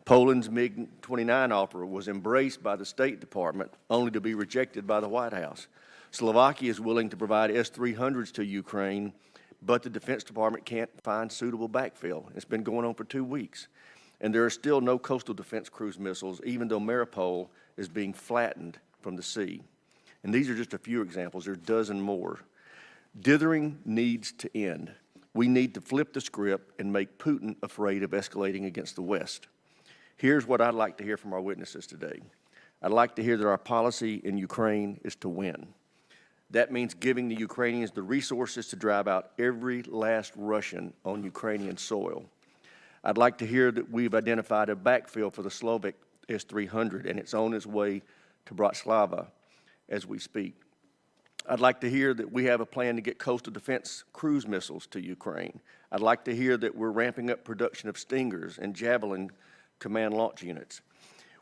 Poland's MiG-29 offer was embraced by the State Department, only to be rejected by the White House. Slovakia is willing to provide S-300s to Ukraine, but the Defense Department can't find suitable backfill. It's been going on for 2 weeks. And there are still no coastal defense cruise missiles, even though Mariupol is being flattened from the sea. And these are just a few examples. There are a dozen more. Dithering needs to end. We need to flip the script and make Putin afraid of escalating against the West. Here's what I'd like to hear from our witnesses today. I'd like to hear that our policy in Ukraine is to win. That means giving the Ukrainians the resources to drive out every last Russian on Ukrainian soil. I'd like to hear that we've identified a backfill for the Slovak S-300, and it's on its way to Bratislava as we speak. I'd like to hear that we have a plan to get coastal defense cruise missiles to Ukraine. I'd like to hear that we're ramping up production of Stingers and Javelin command launch units.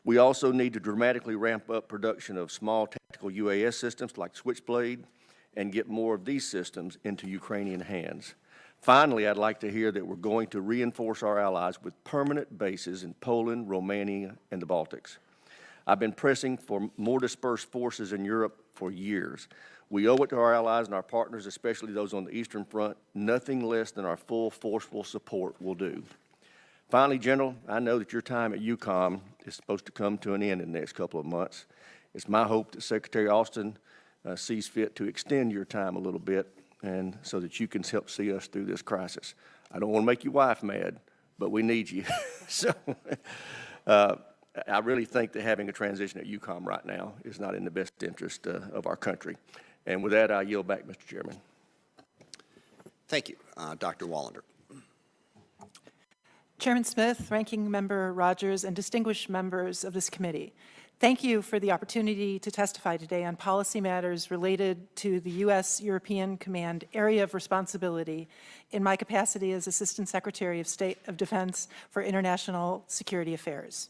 We also need to dramatically ramp up production of small tactical UAS systems like Switchblade and get more of these systems into Ukrainian hands. Finally, I'd like to hear that we're going to reinforce our allies with permanent bases in Poland, Romania, and the Baltics. I've been pressing for more dispersed forces in Europe for years. We owe it to our allies and our partners, especially those on the Eastern Front. Nothing less than our full forceful support will do. Finally, General, I know that your time at UCOM is supposed to come to an end in the next couple of months. It's my hope that Secretary Austin sees fit to extend your time a little bit and so that you can help see us through this crisis. I don't want to make your wife mad, but we need you. So I really think that having a transition at UCOM right now is not in the best interest of our country. And with that, I yield back, Mr. Chairman. Thank you. Dr. Wallander. Chairman Smith, Ranking Member Rogers, and distinguished members of this committee, thank you for the opportunity to testify today on policy matters related to the U.S.-European Command area of responsibility in my capacity as Assistant Secretary of State of Defense for International Security Affairs.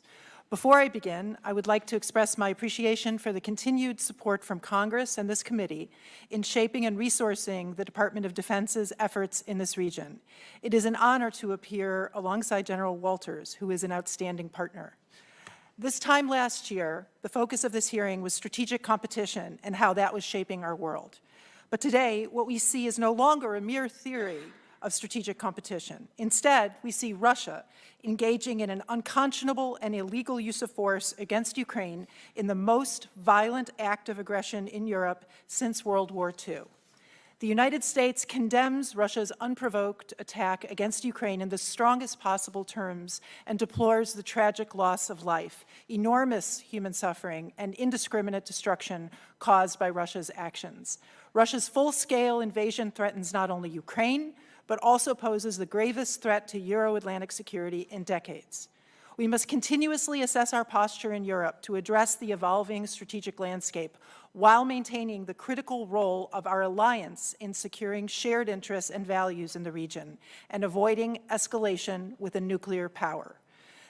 Before I begin, I would like to express my appreciation for the continued support from Congress and this committee in shaping and resourcing the Department of Defense's efforts in this region. It is an honor to appear alongside General Walters, who is an outstanding partner. This time last year, the focus of this hearing was strategic competition and how that was shaping our world. But today, what we see is no longer a mere theory of strategic competition. Instead, we see Russia engaging in an unconscionable and illegal use of force against Ukraine in the most violent act of aggression in Europe since World War II. The United States condemns Russia's unprovoked attack against Ukraine in the strongest possible terms and deplores the tragic loss of life, enormous human suffering, and indiscriminate destruction caused by Russia's actions. Russia's full-scale invasion threatens not only Ukraine, but also poses the gravest threat to Euro-Atlantic security in decades. We must continuously assess our posture in Europe to address the evolving strategic landscape while maintaining the critical role of our alliance in securing shared interests and values in the region and avoiding escalation with a nuclear power.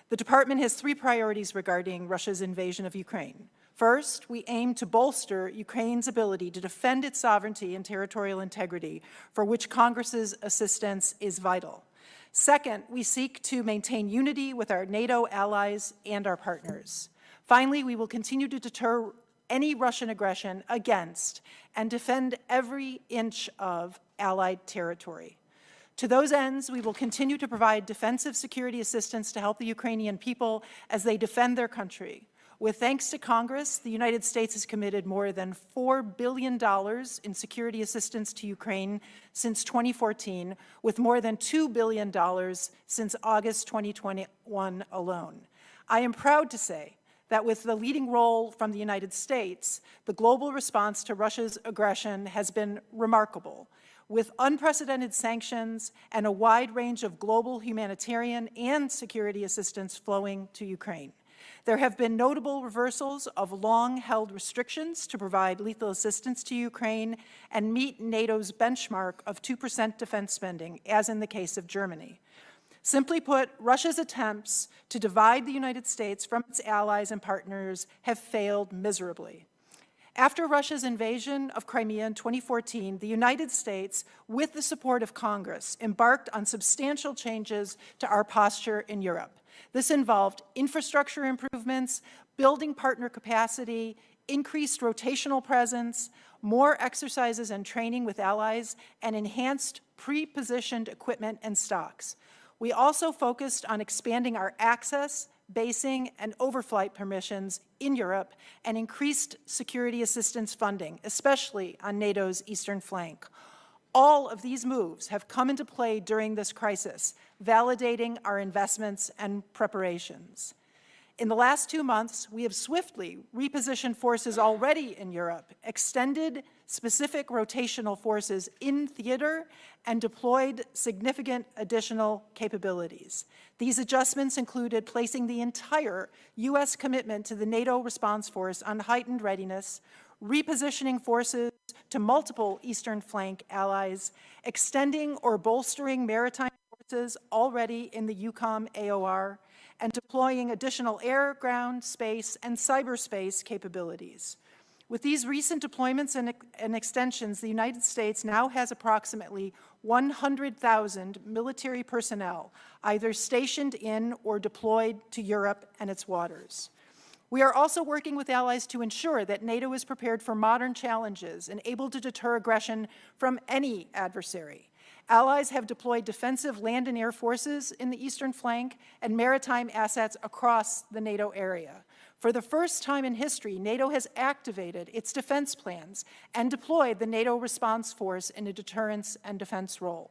The Department has three priorities regarding Russia's invasion of Ukraine. First, we aim to bolster Ukraine's ability to defend its sovereignty and territorial integrity, for which Congress's assistance is vital. Second, we seek to maintain unity with our NATO allies and our partners. Finally, we will continue to deter any Russian aggression against and defend every inch of allied territory. To those ends, we will continue to provide defensive security assistance to help the Ukrainian people as they defend their country. With thanks to Congress, the United States has committed more than $4 billion in security assistance to Ukraine since 2014, with more than $2 billion since August 2021 alone. I am proud to say that with the leading role from the United States, the global response to Russia's aggression has been remarkable, with unprecedented sanctions and a wide range of global humanitarian and security assistance flowing to Ukraine. There have been notable reversals of long-held restrictions to provide lethal assistance to Ukraine and meet NATO's benchmark of 2% defense spending, as in the case of Germany. Simply put, Russia's attempts to divide the United States from its allies and partners have failed miserably. After Russia's invasion of Crimea in 2014, the United States, with the support of Congress, embarked on substantial changes to our posture in Europe. This involved infrastructure improvements, building partner capacity, increased rotational presence, more exercises and training with allies, and enhanced pre-positioned equipment and stocks. We also focused on expanding our access, basing, and overflight permissions in Europe and increased security assistance funding, especially on NATO's eastern flank. All of these moves have come into play during this crisis, validating our investments and preparations. In the last 2 months, we have swiftly repositioned forces already in Europe, extended specific rotational forces in theater, and deployed significant additional capabilities. These adjustments included placing the entire U.S. commitment to the NATO response force on heightened readiness, repositioning forces to multiple Eastern flank allies, extending or bolstering maritime forces already in the EUCOM AOR, and deploying additional air, ground, space, and cyberspace capabilities. With these recent deployments and extensions, the United States now has approximately 100,000 military personnel, either stationed in or deployed to Europe and its waters. We are also working with allies to ensure that NATO is prepared for modern challenges and able to deter aggression from any adversary. Allies have deployed defensive land and air forces in the eastern flank and maritime assets across the NATO area. For the first time in history, NATO has activated its defense plans and deployed the NATO response force in a deterrence and defense role.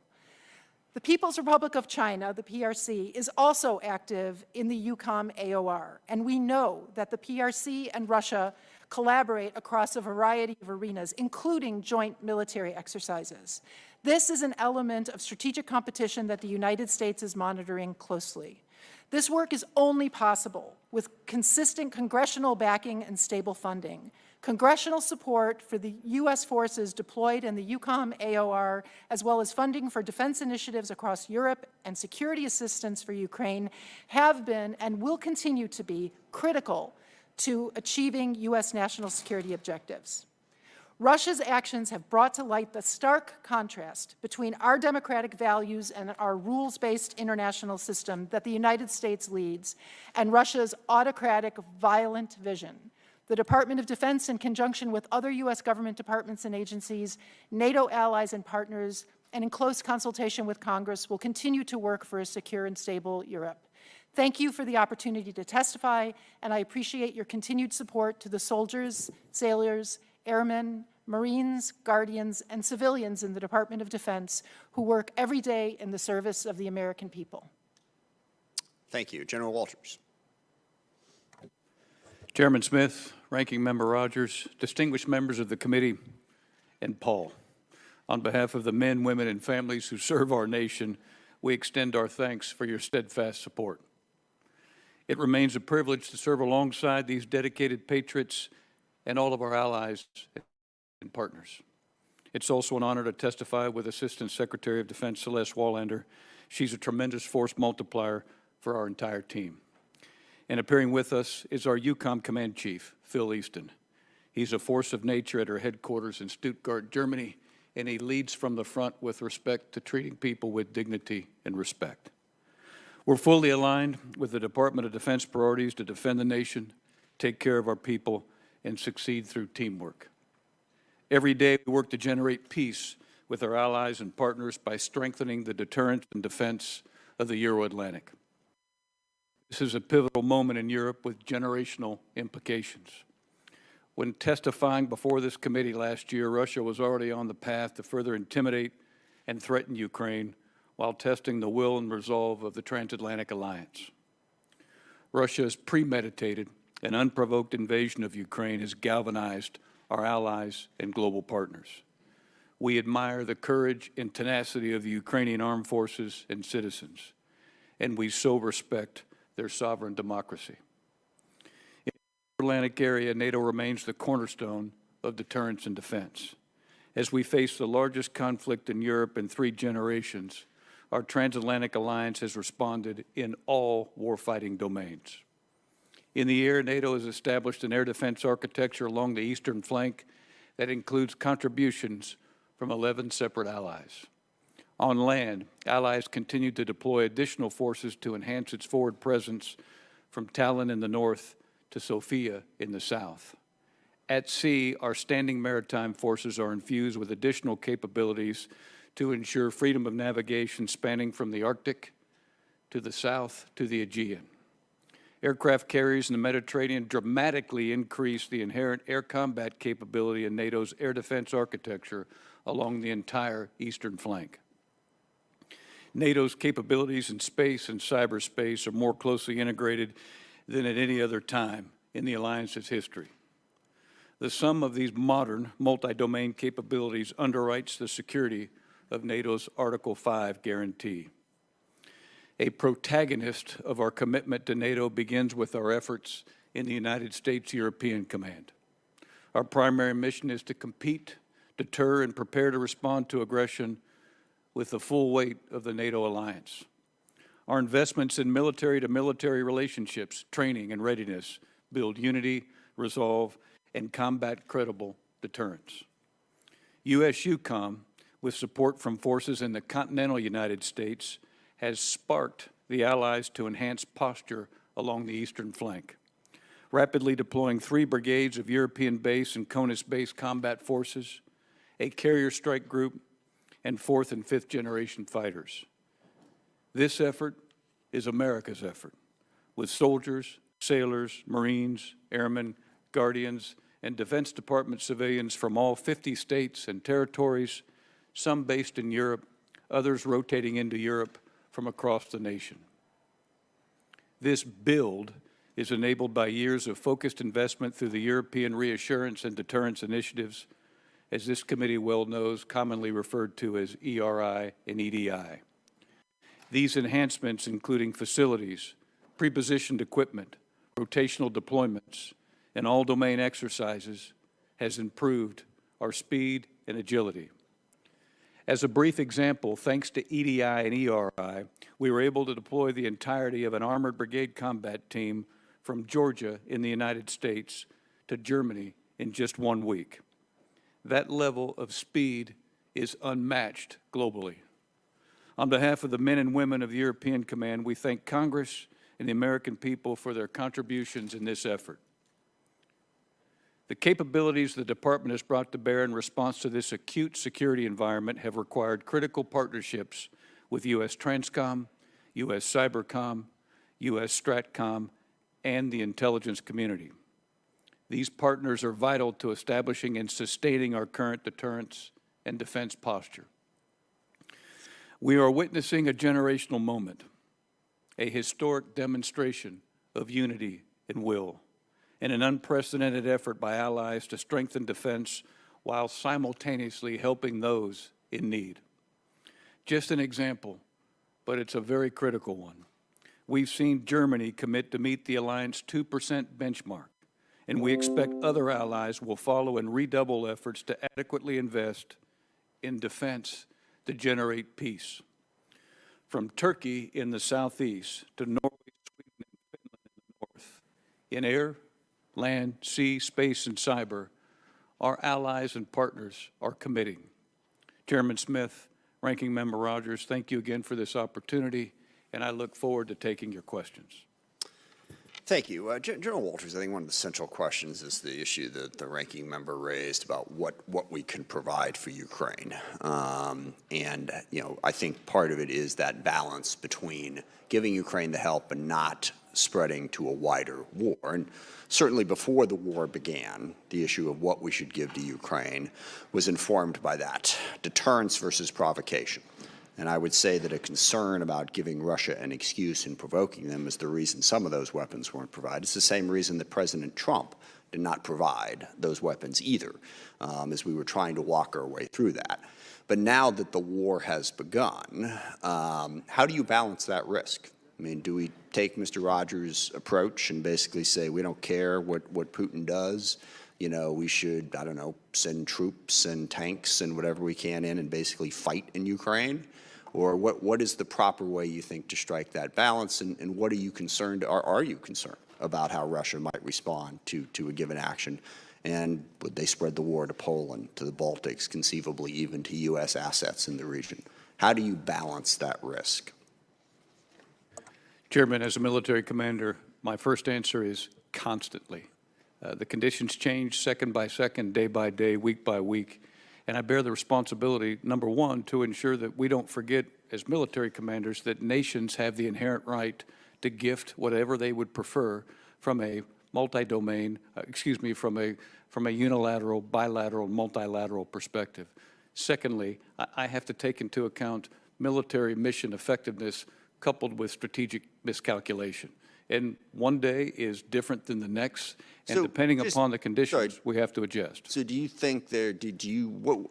The People's Republic of China, the PRC, is also active in the EUCOM AOR, and we know that the PRC and Russia collaborate across a variety of arenas, including joint military exercises. This is an element of strategic competition that the United States is monitoring closely. This work is only possible with consistent congressional backing and stable funding. Congressional support for the U.S. forces deployed in the EUCOM AOR, as well as funding for defense initiatives across Europe and security assistance for Ukraine, have been and will continue to be critical to achieving U.S. national security objectives. Russia's actions have brought to light the stark contrast between our democratic values and our rules-based international system that the United States leads and Russia's autocratic, violent vision. The Department of Defense, in conjunction with other U.S. government departments and agencies, NATO allies and partners, and in close consultation with Congress, will continue to work for a secure and stable Europe. Thank you for the opportunity to testify, and I appreciate your continued support to the soldiers, sailors, airmen, Marines, Guardians, and civilians in the Department of Defense who work every day in the service of the American people. Thank you. General Walters. Chairman Smith, Ranking Member Rogers, distinguished members of the committee, and Paul. On behalf of the men, women, and families who serve our nation, we extend our thanks for your steadfast support. It remains a privilege to serve alongside these dedicated patriots and all of our allies and partners. It's also an honor to testify with Assistant Secretary of Defense Celeste Wallander. She's a tremendous force multiplier for our entire team. And appearing with us is our EUCOM Command Chief, Phil Easton. He's a force of nature at our headquarters in Stuttgart, Germany, and he leads from the front with respect to treating people with dignity and respect. We're fully aligned with the Department of Defense priorities to defend the nation, take care of our people, and succeed through teamwork. Every day we work to generate peace with our allies and partners by strengthening the deterrence and defense of the Euro-Atlantic. This is a pivotal moment in Europe with generational implications. When testifying before this committee last year, Russia was already on the path to further intimidate and threaten Ukraine while testing the will and resolve of the transatlantic alliance. Russia's premeditated and unprovoked invasion of Ukraine has galvanized our allies and global partners. We admire the courage and tenacity of the Ukrainian armed forces and citizens, and we so respect their sovereign democracy. In the Atlantic area, NATO remains the cornerstone of deterrence and defense. As we face the largest conflict in Europe in 3 generations, our transatlantic alliance has responded in all warfighting domains. In the air, NATO has established an air defense architecture along the eastern flank that includes contributions from 11 separate allies. On land, allies continue to deploy additional forces to enhance its forward presence from Tallinn in the north to Sofia in the south. At sea, our standing maritime forces are infused with additional capabilities to ensure freedom of navigation spanning from the Arctic to the south to the Aegean. Aircraft carriers in the Mediterranean dramatically increase the inherent air combat capability in NATO's air defense architecture along the entire eastern flank. NATO's capabilities in space and cyberspace are more closely integrated than at any other time in the alliance's history. The sum of these modern multi-domain capabilities underwrites the security of NATO's Article 5 guarantee. A protagonist of our commitment to NATO begins with our efforts in the United States European Command. Our primary mission is to compete, deter, and prepare to respond to aggression with the full weight of the NATO alliance. Our investments in military-to-military relationships, training, and readiness build unity, resolve, and combat credible deterrence. U.S. EUCOM, with support from forces in the continental United States, has sparked the allies to enhance posture along the eastern flank, rapidly deploying 3 brigades of European base and CONUS-based combat forces, a carrier strike group, and fourth and fifth generation fighters. This effort is America's effort, with soldiers, sailors, Marines, airmen, guardians, and Defense Department civilians from all 50 states and territories, some based in Europe, others rotating into Europe from across the nation. This build is enabled by years of focused investment through the European Reassurance and Deterrence Initiatives, as this committee well knows, commonly referred to as ERI and EDI. These enhancements, including facilities, pre-positioned equipment, rotational deployments, and all-domain exercises, has improved our speed and agility. As a brief example, thanks to EDI and ERI, we were able to deploy the entirety of an armored brigade combat team from Georgia in the United States to Germany in just 1 week. That level of speed is unmatched globally. On behalf of the men and women of the European Command, we thank Congress and the American people for their contributions in this effort. The capabilities the Department has brought to bear in response to this acute security environment have required critical partnerships with U.S. Transcom, U.S. Cybercom, U.S. Stratcom, and the intelligence community. These partners are vital to establishing and sustaining our current deterrence and defense posture. We are witnessing a generational moment, a historic demonstration of unity and will, and an unprecedented effort by allies to strengthen defense while simultaneously helping those in need. Just an example, but it's a very critical one. We've seen Germany commit to meet the alliance 2% benchmark, and we expect other allies will follow and redouble efforts to adequately invest in defense to generate peace. From Turkey in the southeast to Norway, Sweden, and Finland in the north, in air, land, sea, space, and cyber, our allies and partners are committing. Chairman Smith, Ranking Member Rogers, thank you again for this opportunity, and I look forward to taking your questions. Thank you. General Walters, I think one of the central questions is the issue that the ranking member raised about what we can provide for Ukraine. I think part of it is that balance between giving Ukraine the help and not spreading to a wider war. And certainly before the war began, the issue of what we should give to Ukraine was informed by that, deterrence versus provocation. And I would say that a concern about giving Russia an excuse and provoking them is the reason some of those weapons weren't provided. It's the same reason that President Trump did not provide those weapons either, as we were trying to walk our way through that. But now that the war has begun, how do you balance that risk? I mean, do we take Mr. Rogers' approach and basically say we don't care what Putin does? You know, we should, I don't know, send troops and tanks and whatever we can in and basically fight in Ukraine? Or what is the proper way you think to strike that balance? And what are you concerned, or are you concerned about how Russia might respond to a given action? And would they spread the war to Poland, to the Baltics, conceivably even to U.S. assets in the region? How do you balance that risk? Chairman, as a military commander, my first answer is constantly. The conditions change second by second, day by day, week by week. And I bear the responsibility, number one, to ensure that we don't forget as military commanders that nations have the inherent right to gift whatever they would prefer from a multi-domain, from a unilateral, bilateral, multilateral perspective. Secondly, I have to take into account military mission effectiveness coupled with strategic miscalculation. And one day is different than the next, and so depending upon the conditions, we have to adjust. So do you think there,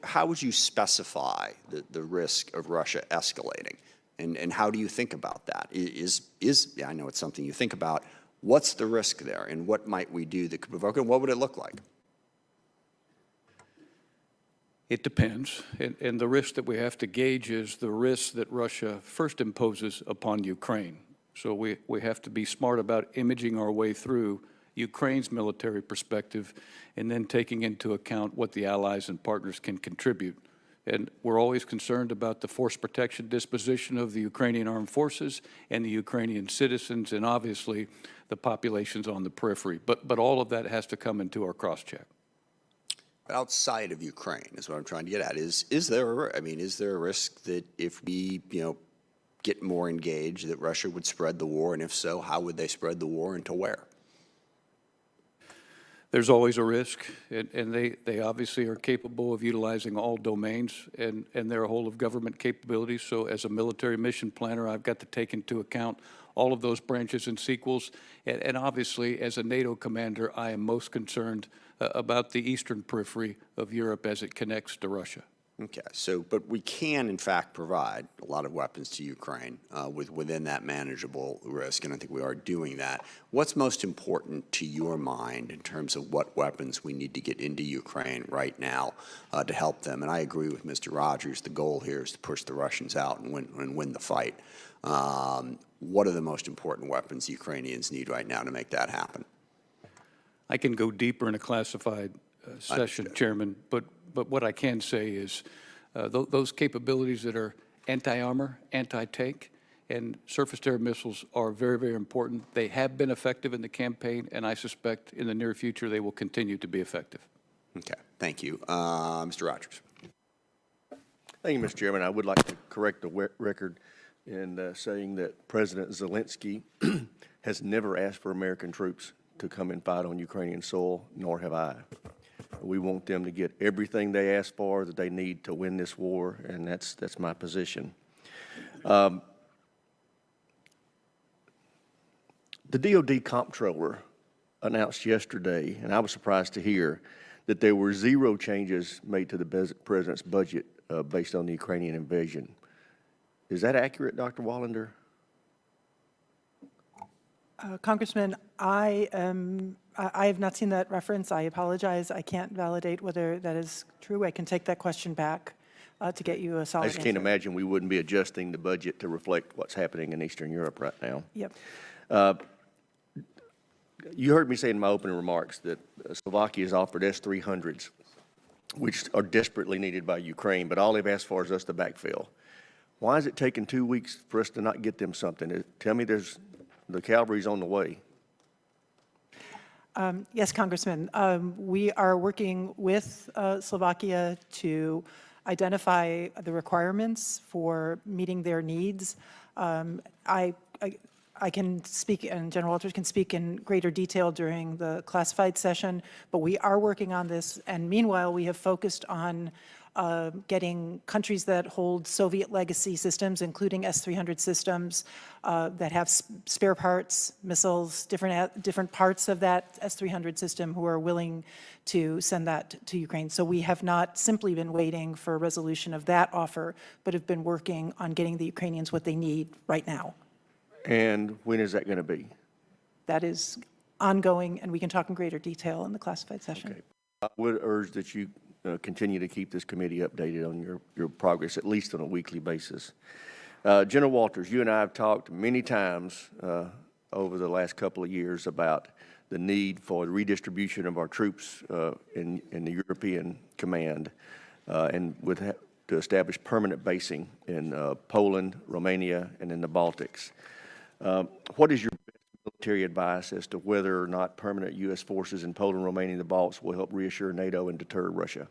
how would you specify the risk of Russia escalating? And how do you think about that? I know it's something you think about. What's the risk there, and what might we do that could provoke it? What would it look like? It depends, and the risk that we have to gauge is the risk that Russia first imposes upon Ukraine. So we have to be smart about imaging our way through Ukraine's military perspective and then taking into account what the allies and partners can contribute. And we're always concerned about the force protection disposition of the Ukrainian armed forces and the Ukrainian citizens and obviously the populations on the periphery. But all of that has to come into our cross-check. outside of Ukraine is what I'm trying to get at. Is there, I mean, is there a risk that if we, get more engaged, that Russia would spread the war? And if so, how would they spread the war and to where? There's always a risk, and they obviously are capable of utilizing all domains and their whole of government capabilities. So as a military mission planner, I've got to take into account all of those branches and sequels. And obviously, as a NATO commander, I am most concerned about the eastern periphery of Europe as it connects to Russia. Okay, so, but we can, in fact, provide a lot of weapons to Ukraine within that manageable risk, and I think we are doing that. What's most important to your mind in terms of what weapons we need to get into Ukraine right now to help them? And I agree with Mr. Rogers. The goal here is to push the Russians out and win the fight. What are the most important weapons the Ukrainians need right now to make that happen? I can go deeper in a classified session, Chairman, but what I can say is those capabilities that are anti-armor, anti-tank, and surface-to-air missiles are very, very important. They have been effective in the campaign, and I suspect in the near future they will continue to be effective. Okay, thank you. Mr. Rogers. Thank you, Mr. Chairman. I would like to correct the record in saying that President Zelenksy has never asked for American troops to come and fight on Ukrainian soil, nor have I. We want them to get everything they ask for that they need to win this war, and that's my position. The DOD comptroller announced yesterday, and I was surprised to hear, that there were 0 changes made to the president's budget based on the Ukrainian invasion. Is that accurate, Dr. Wallander? Congressman, I have not seen that reference. I apologize. I can't validate whether that is true. I can take that question back to get you a solid I just can't answer. imagine we wouldn't be adjusting the budget to reflect what's happening in Eastern Europe right now. Yep. You heard me say in my opening remarks that Slovakia has offered S-300s, which are desperately needed by Ukraine, but all they've asked for is us to backfill. Why is it taking 2 weeks for us to not get them something? Tell me the cavalry's on the way. Yes, Congressman. We are working with Slovakia to identify the requirements for meeting their needs. I can speak, and General Walters can speak in greater detail during the classified session, but we are working on this. And meanwhile, we have focused on getting countries that hold Soviet legacy systems, including S-300 systems that have spare parts, missiles, different parts of that S-300 system, who are willing to send that to Ukraine. So we have not simply been waiting for a resolution of that offer, but have been working on getting the Ukrainians what they need right now. And when is that going to be? That is ongoing, and we can talk in greater detail in the classified session. Okay. I would urge that you continue to keep this committee updated on your progress, at least on a weekly basis. General Walters, you and I have talked many times over the last couple of years about the need for the redistribution of our troops in the European Command and to establish permanent basing in Poland, Romania, and in the Baltics. What is your military advice as to whether or not permanent U.S. forces in Poland, Romania, and the Baltics will help reassure NATO and deter Russia?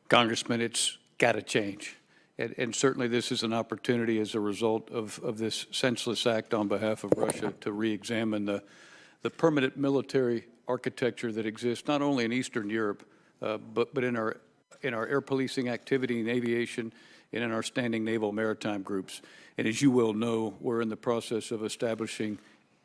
Congressman, it's got to change. And certainly this is an opportunity as a result of this senseless act on behalf of Russia to re-examine the permanent military architecture that exists not only in Eastern Europe, but in our air policing activity in aviation and in our standing naval maritime groups. And as you well know, we're in the process of establishing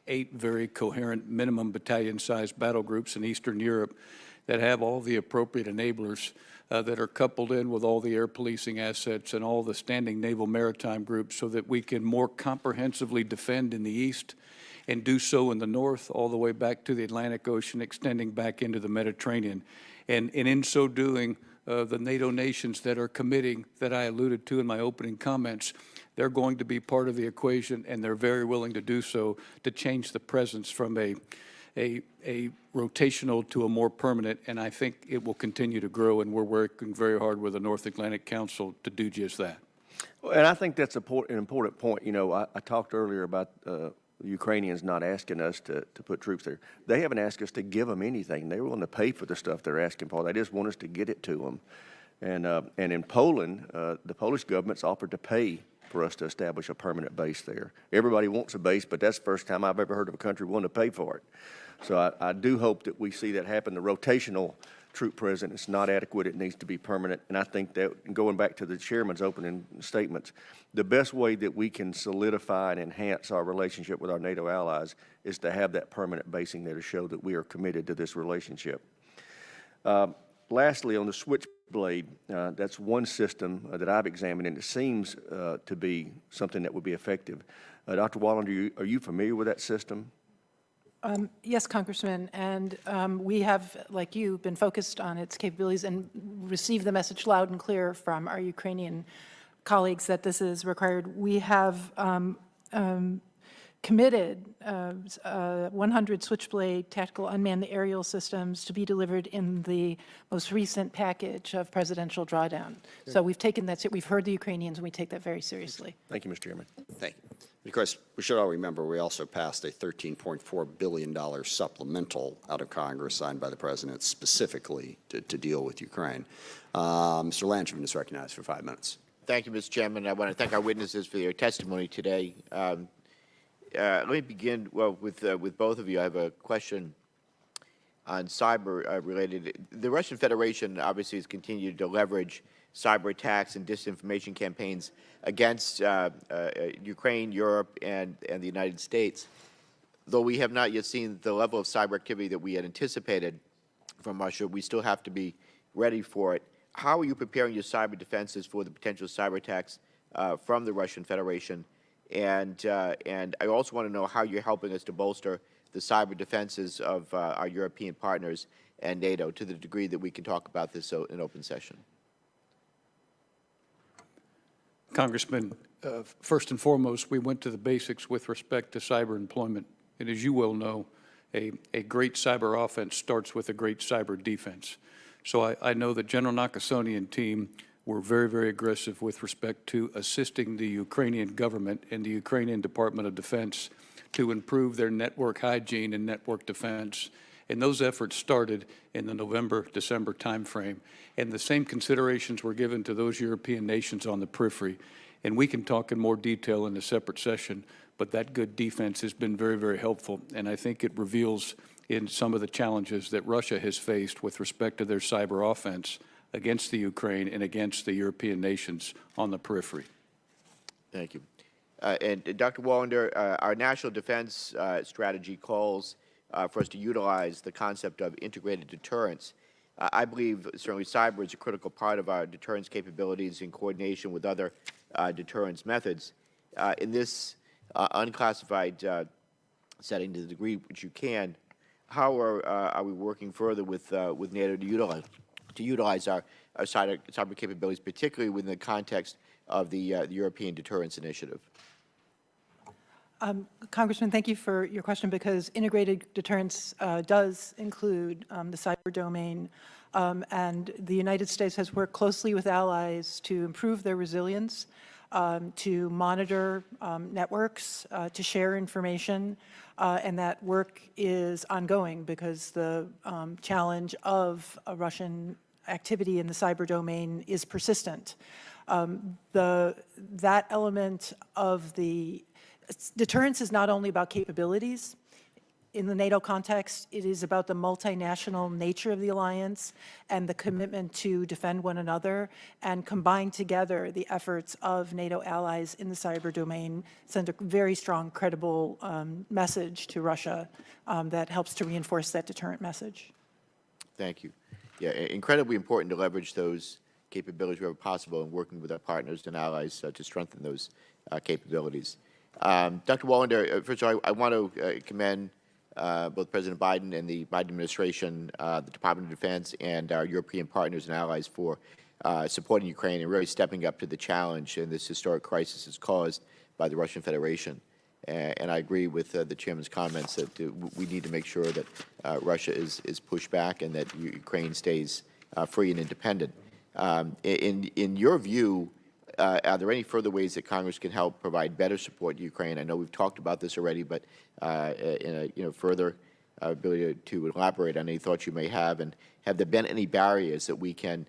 8 very coherent minimum battalion-sized battle groups in Eastern Europe that have all the appropriate enablers that are coupled in with all the air policing assets and all the standing naval maritime groups so that we can more comprehensively defend in the east and do so in the north all the way back to the Atlantic Ocean, extending back into the Mediterranean. And in so doing, the NATO nations that are committing, that I alluded to in my opening comments, they're going to be part of the equation, and they're very willing to do so to change the presence from a rotational to a more permanent, and I think it will continue to grow, and we're working very hard with the North Atlantic Council to do just that. And I think that's an important point. You know, I talked earlier about the Ukrainians not asking us to put troops there. They haven't asked us to give them anything. They're willing to pay for the stuff they're asking for. They just want us to get it to them. And in Poland, the Polish government's offered to pay for us to establish a permanent base there. Everybody wants a base, but that's the first time I've ever heard of a country willing to pay for it. So I do hope that we see that happen. The rotational troop presence is not adequate. It needs to be permanent. And I think that, going back to the chairman's opening statements, the best way that we can solidify and enhance our relationship with our NATO allies is to have that permanent basing there to show that we are committed to this relationship. Lastly, on the Switchblade, that's one system that I've examined, and it seems to be something that would be effective. Dr. Wallander, are you familiar with that system? Yes, Congressman, and we have, like you, been focused on its capabilities and received the message loud and clear from our Ukrainian colleagues that this is required. We have committed 100 Switchblade tactical unmanned aerial systems to be delivered in the most recent package of presidential drawdown. So we've taken that, we've heard the Ukrainians, and we take that very seriously. Thank you, Mr. Chairman. Thank you. Of course, we should all remember we also passed a $13.4 billion supplemental out of Congress signed by the President specifically to deal with Ukraine. Mr. Lanchman is recognized for 5 minutes. Thank you, Mr. Chairman. I want to thank our witnesses for their testimony today. Let me begin, well, with both of you. I have a question on cyber related. The Russian Federation obviously has continued to leverage cyber attacks and disinformation campaigns against Ukraine, Europe, and the United States. Though we have not yet seen the level of cyber activity that we had anticipated from Russia, we still have to be ready for it. How are you preparing your cyber defenses for the potential cyber attacks from the Russian Federation? And I also want to know how you're helping us to bolster the cyber defenses of our European partners and NATO to the degree that we can talk about this in open session. Congressman, first and foremost, we went to the basics with respect to cyber employment. And as you well know, a great cyber offense starts with a great cyber defense. So I know that General Nakasone and team were very, very aggressive with respect to assisting the Ukrainian government and the Ukrainian Department of Defense to improve their network hygiene and network defense. And those efforts started in the November-December timeframe. And the same considerations were given to those European nations on the periphery. And we can talk in more detail in a separate session, but that good defense has been very, very helpful. And I think it reveals in some of the challenges that Russia has faced with respect to their cyber offense against the Ukraine and against the European nations on the periphery. Thank you. And Dr. Wallander, our national defense strategy calls for us to utilize the concept of integrated deterrence. I believe certainly cyber is a critical part of our deterrence capabilities in coordination with other deterrence methods. In this unclassified setting, to the degree which you can, how are we working further with NATO to utilize our cyber capabilities, particularly within the context of the European Deterrence Initiative? Congressman, thank you for your question, because integrated deterrence does include the cyber domain, and the United States has worked closely with allies to improve their resilience, to monitor networks, to share information, and that work is ongoing because the challenge of Russian activity in the cyber domain is persistent. That element of the deterrence is not only about capabilities. In the NATO context, it is about the multinational nature of the alliance and the commitment to defend one another and combine together the efforts of NATO allies in the cyber domain, send a very strong, credible message to Russia that helps to reinforce that deterrent message. Thank you. Yeah, incredibly important to leverage those capabilities wherever possible and working with our partners and allies to strengthen those capabilities. Dr. Wallander, first of all, I want to commend both President Biden and the Biden administration, the Department of Defense, and our European partners and allies for supporting Ukraine and really stepping up to the challenge in this historic crisis is caused by the Russian Federation. And I agree with the Chairman's comments that we need to make sure that Russia is pushed back and that Ukraine stays free and independent. In your view, are there any further ways that Congress can help provide better support to Ukraine? I know we've talked about this already, but in a further ability to elaborate on any thoughts you may have, and have there been any barriers that we can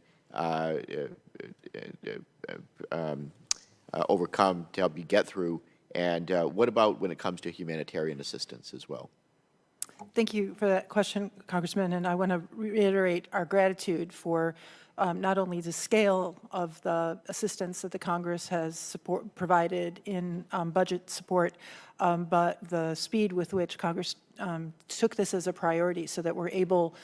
overcome to help you get through? And what about when it comes to humanitarian assistance as well? Thank you for that question, Congressman, and I want to reiterate our gratitude for not only the scale of the assistance that the Congress has provided in budget support, but the speed with which Congress took this as a priority so that we're able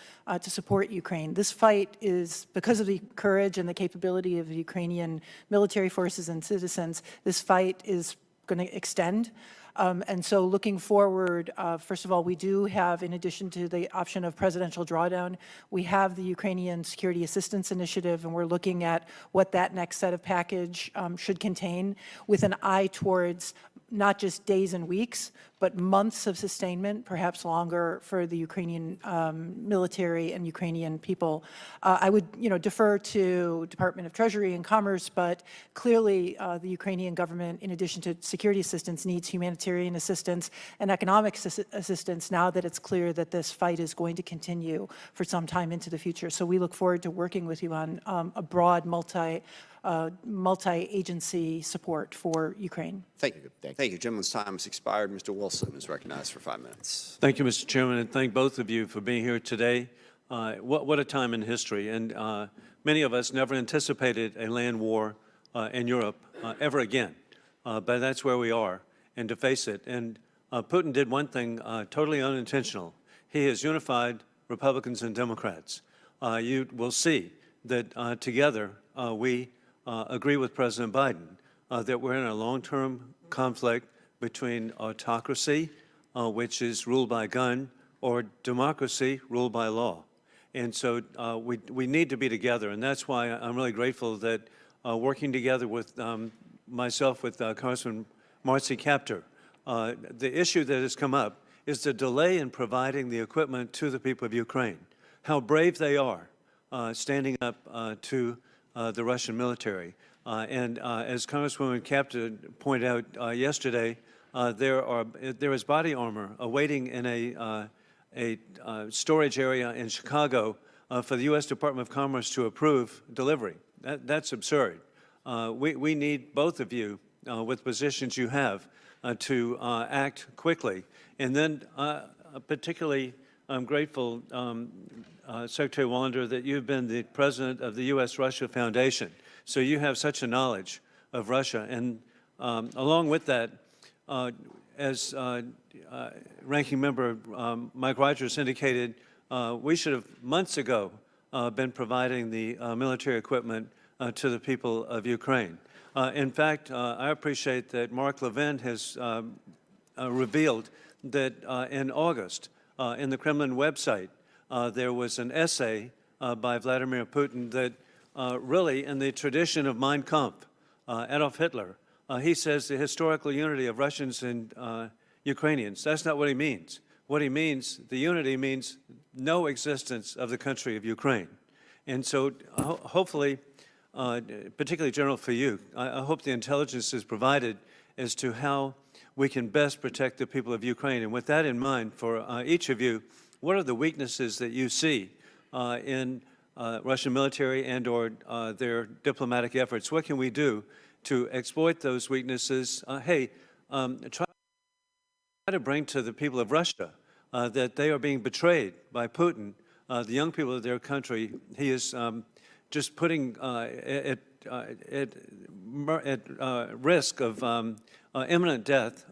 to support Ukraine. This fight is, because of the courage and the capability of the Ukrainian military forces and citizens, this fight is going to extend. And so looking forward, first of all, we do have, in addition to the option of presidential drawdown, we have the Ukrainian Security Assistance Initiative, and we're looking at what that next set of package should contain, with an eye towards not just days and weeks, but months of sustainment, perhaps longer, for the Ukrainian military and Ukrainian people. I would, defer to Department of Treasury and Commerce, but clearly the Ukrainian government, in addition to security assistance, needs humanitarian assistance and economic assistance now that it's clear that this fight is going to continue for some time into the future. So we look forward to working with you on a broad multi-agency support for Ukraine. Thank you. Thank you. Gentleman's time has expired. Mr. Wilson is recognized for 5 minutes. Thank you, Mr. Chairman, and thank both of you for being here today. What a time in history. And many of us never anticipated a land war in Europe ever again. But that's where we are, and to face it. And Putin did one thing totally unintentional. He has unified Republicans and Democrats. You will see that together we agree with President Biden that we're in a long-term conflict between autocracy, which is ruled by gun, or democracy ruled by law. And so we need to be together, and that's why I'm really grateful that working together with myself, with Congressman Marcy Kaptur, the issue that has come up is the delay in providing the equipment to the people of Ukraine. How brave they are standing up to the Russian military. And as Congresswoman Kaptur pointed out yesterday, there is body armor awaiting in a storage area in Chicago for the U.S. Department of Commerce to approve delivery. That's absurd. We need both of you with positions you have to act quickly. And then particularly, I'm grateful, Secretary Wallander, that you've been the president of the U.S.-Russia Foundation. So you have such a knowledge of Russia. And along with that, as Ranking Member Mike Rogers indicated, we should have months ago been providing the military equipment to the people of Ukraine. In fact, I appreciate that Mark Levin has revealed that in August, in the Kremlin website, there was an essay by Vladimir Putin that really, in the tradition of Mein Kampf, Adolf Hitler, he says the historical unity of Russians and Ukrainians. That's not what he means. What he means, the unity means no existence of the country of Ukraine. And so hopefully, particularly General for you, I hope the intelligence is provided as to how we can best protect the people of Ukraine. And with that in mind, for each of you, what are the weaknesses that you see in Russian military and or their diplomatic efforts? What can we do to exploit those weaknesses? Try to bring to the people of Russia that they are being betrayed by Putin, the young people of their country. He is just putting at risk of imminent death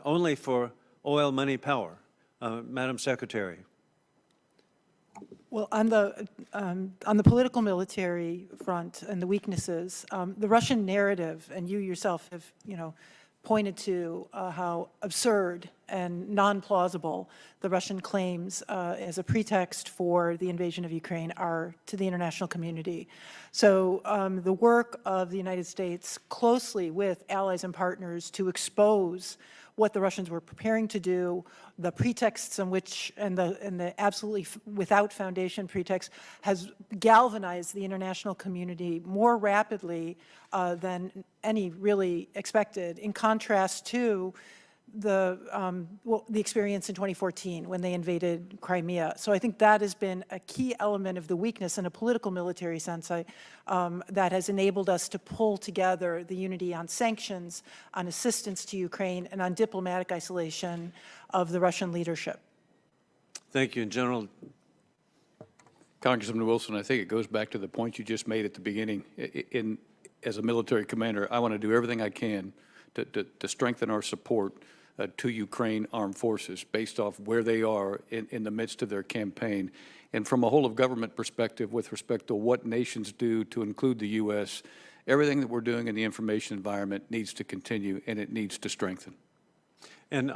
only for oil, money, power. Madam Secretary. Well, on the political military front and the weaknesses, the Russian narrative, and you yourself have, pointed to how absurd and non-plausible the Russian claims as a pretext for the invasion of Ukraine are to the international community. So the work of the United States closely with allies and partners to expose what the Russians were preparing to do, the pretexts on which, and the absolutely without foundation pretext, has galvanized the international community more rapidly than any really expected, in contrast to the experience in 2014 when they invaded Crimea. So I think that has been a key element of the weakness in a political military sense that has enabled us to pull together the unity on sanctions, on assistance to Ukraine, and on diplomatic isolation of the Russian leadership. Thank you. General. Congressman Wilson, I think it goes back to the point you just made at the beginning. As a military commander, I want to do everything I can to strengthen our support to Ukraine armed forces based off where they are in the midst of their campaign. And from a whole of government perspective, with respect to what nations do to include the U.S., everything that we're doing in the information environment needs to continue and it needs to strengthen. And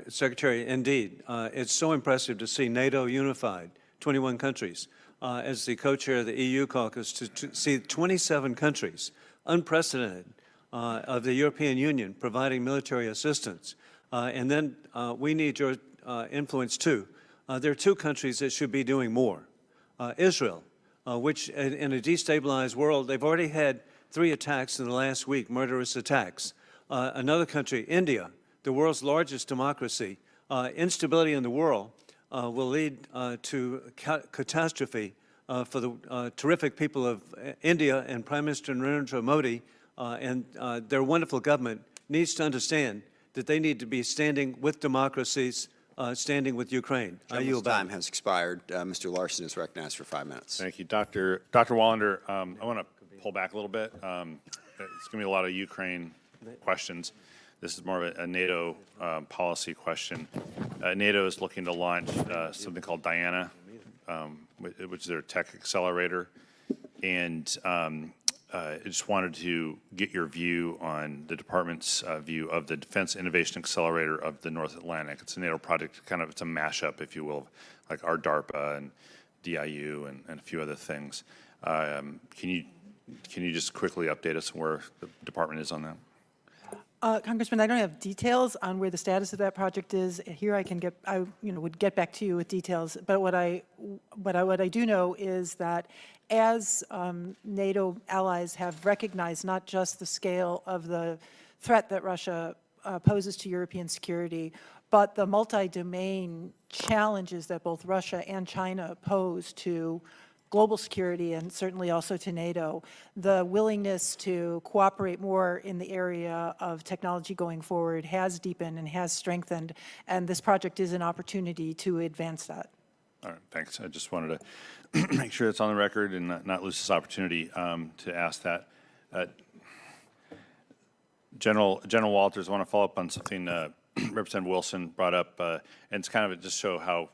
Secretary, indeed, it's so impressive to see NATO unified, 21 countries. As the co-chair of the EU caucus, to see 27 countries, unprecedented, of the European Union providing military assistance. And then we need your influence too. There are two countries that should be doing more. Israel, which in a destabilized world, they've already had 3 attacks in the last week, murderous attacks. Another country, India, the world's largest democracy. Instability in the world will lead to catastrophe for the terrific people of India, and Prime Minister Narendra Modi and their wonderful government needs to understand that they need to be standing with democracies, standing with Ukraine. Gentleman's time has expired. Mr. Larson is recognized for 5 minutes. Thank you, Dr. Wallander. I want to pull back a little bit. It's going to be a lot of Ukraine questions. This is more of a NATO policy question. NATO is looking to launch something called Diana, which is their tech accelerator. And I just wanted to get your view on the department's view of the Defense Innovation Accelerator of the North Atlantic. It's a NATO project, it's a mashup, if you will, like our DARPA and DIU and a few other things. Can you just quickly update us on where the department is on that? Congressman, I don't have details on where the status of that project is. Here I would get back to you with details. But what I do know is that as NATO allies have recognized not just the scale of the threat that Russia poses to European security, but the multi-domain challenges that both Russia and China pose to global security and certainly also to NATO, the willingness to cooperate more in the area of technology going forward has deepened and has strengthened, and this project is an opportunity to advance that. All right, thanks. I just wanted to make sure it's on the record and not lose this opportunity to ask that. General Walters, I want to follow up on something Representative Wilson brought up, and it's just show how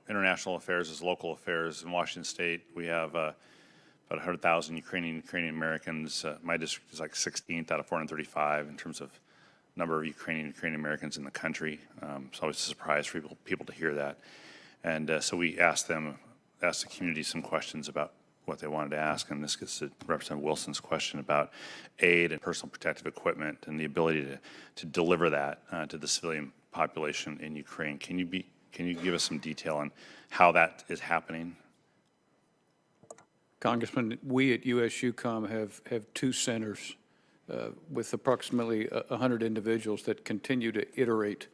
international affairs is local affairs. In Washington State, we have about 100,000 Ukrainian Americans. My district is like 16th out of 435 in terms of number of Ukrainian Americans in the country. It's always a surprise for people to hear that. And so we asked the community some questions about what they wanted to ask, and this gets to Representative Wilson's question about aid and personal protective equipment and the ability to deliver that to the civilian population in Ukraine. Can you give us some detail on how that is happening? Congressman, we at USUCOM have 2 centers with approximately 100 individuals that continue to iterate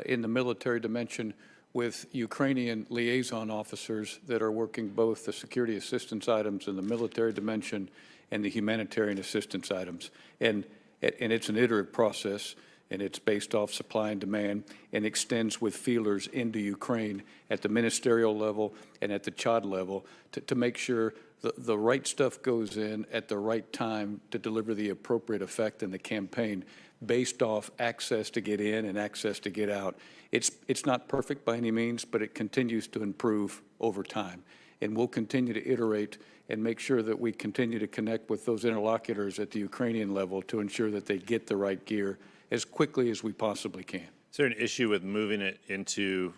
in the military dimension with Ukrainian liaison officers that are working both the security assistance items in the military dimension and the humanitarian assistance items. And it's an iterative process, and it's based off supply and demand and extends with feelers into Ukraine at the ministerial level and at the CHOD level to make sure the right stuff goes in at the right time to deliver the appropriate effect in the campaign based off access to get in and access to get out. It's not perfect by any means, but it continues to improve over time. And we'll continue to iterate and make sure that we continue to connect with those interlocutors at the Ukrainian level to ensure that they get the right gear as quickly as we possibly can. Is there an issue with moving it into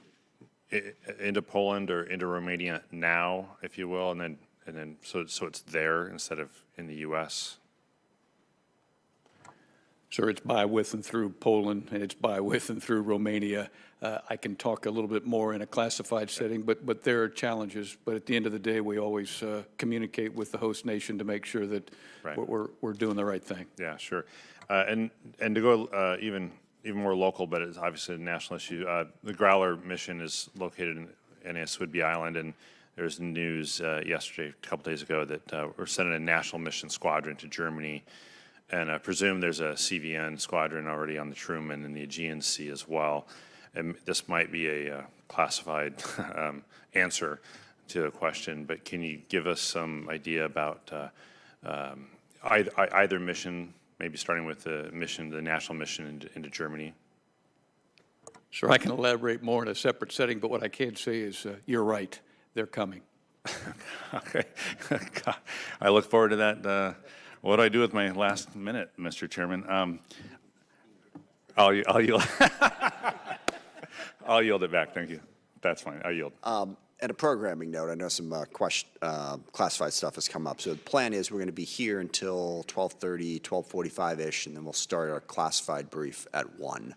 Poland or into Romania now, if you will, and then so it's there instead of in the U.S.? Sir, it's by, with, and through Poland, and it's by, with, and through Romania. I can talk a little bit more in a classified setting, but there are challenges. But at the end of the day, we always communicate with the host nation to make sure that we're doing the right thing. Yeah, sure. And to go even more local, but it's obviously a national issue. The Growler mission is located in Whidbey Island, and there's news yesterday, a couple days ago, that we're sending a national mission squadron to Germany. And I presume there's a CVN squadron already on the Truman and the Aegean Sea as well. And this might be a classified answer to the question, but can you give us some idea about either mission, maybe starting with the national mission into Germany? Sure, I can elaborate more in a separate setting, but what I can say is you're right. They're coming. Okay. I look forward to that. What do I do with my last minute, Mr. Chairman? I'll yield. I'll yield it back. Thank you. That's fine. I'll yield. And a programming note, I know some classified stuff has come up. So the plan is we're going to be here until 12:30, 12:45-ish, and then we'll start our classified brief at 1.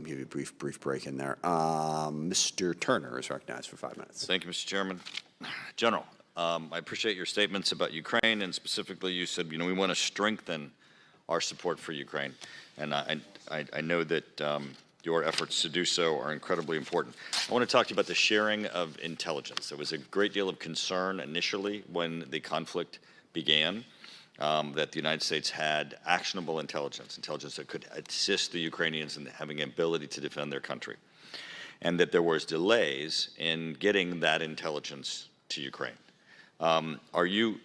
Give you a brief break in there. Mr. Turner is recognized for 5 minutes. Thank you, Mr. Chairman. General, I appreciate your statements about Ukraine, and specifically you said, we want to strengthen our support for Ukraine. And I know that your efforts to do so are incredibly important. I want to talk to you about the sharing of intelligence. There was a great deal of concern initially when the conflict began that the United States had actionable intelligence that could assist the Ukrainians in having an ability to defend their country, and that there was delays in getting that intelligence to Ukraine. Are you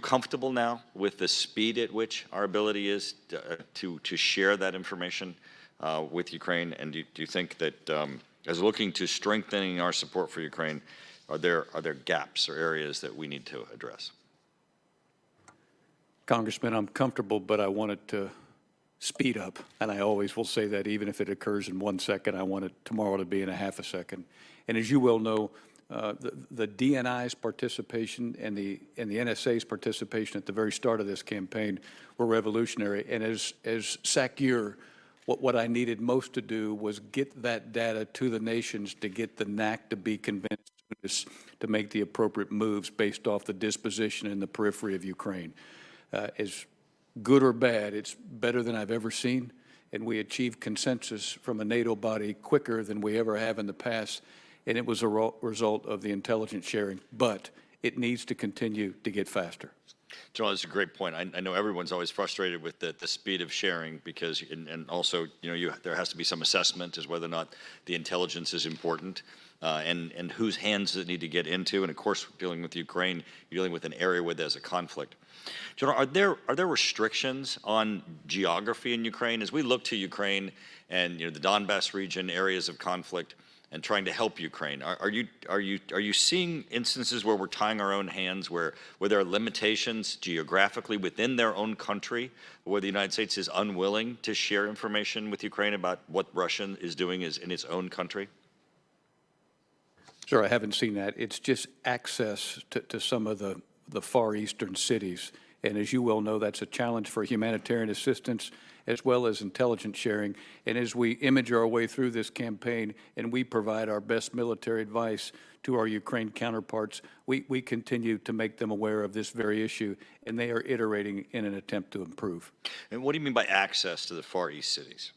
comfortable now with the speed at which our ability is to share that information with Ukraine? And do you think that as looking to strengthening our support for Ukraine, are there gaps or areas that we need to address? Congressman, I'm comfortable, but I want it to speed up. And I always will say that even if it occurs in 1 second, I want it tomorrow to be in a half a second. And as you well know, the DNI's participation and the NSA's participation at the very start of this campaign were revolutionary. And as SACEUR, what I needed most to do was get that data to the nations to get the NAC to be convinced to make the appropriate moves based off the disposition in the periphery of Ukraine. As good or bad, it's better than I've ever seen, and we achieved consensus from a NATO body quicker than we ever have in the past. And it was a result of the intelligence sharing, but it needs to continue to get faster. General, that's a great point. I know everyone's always frustrated with the speed of sharing because, and also, there has to be some assessment as whether or not the intelligence is important and whose hands does it need to get into. And of course, dealing with Ukraine, you're dealing with an area where there's a conflict. General, are there restrictions on geography in Ukraine? As we look to Ukraine and the Donbass region, areas of conflict, and trying to help Ukraine, are you seeing instances where we're tying our own hands, where there are limitations geographically within their own country, where the United States is unwilling to share information with Ukraine about what Russia is doing in its own country? Sir, I haven't seen that. It's just access to some of the far eastern cities. And as you well know, that's a challenge for humanitarian assistance as well as intelligence sharing. And as we image our way through this campaign and we provide our best military advice to our Ukraine counterparts, we continue to make them aware of this very issue, and they are iterating in an attempt to improve. And what do you mean by access to the Far East cities?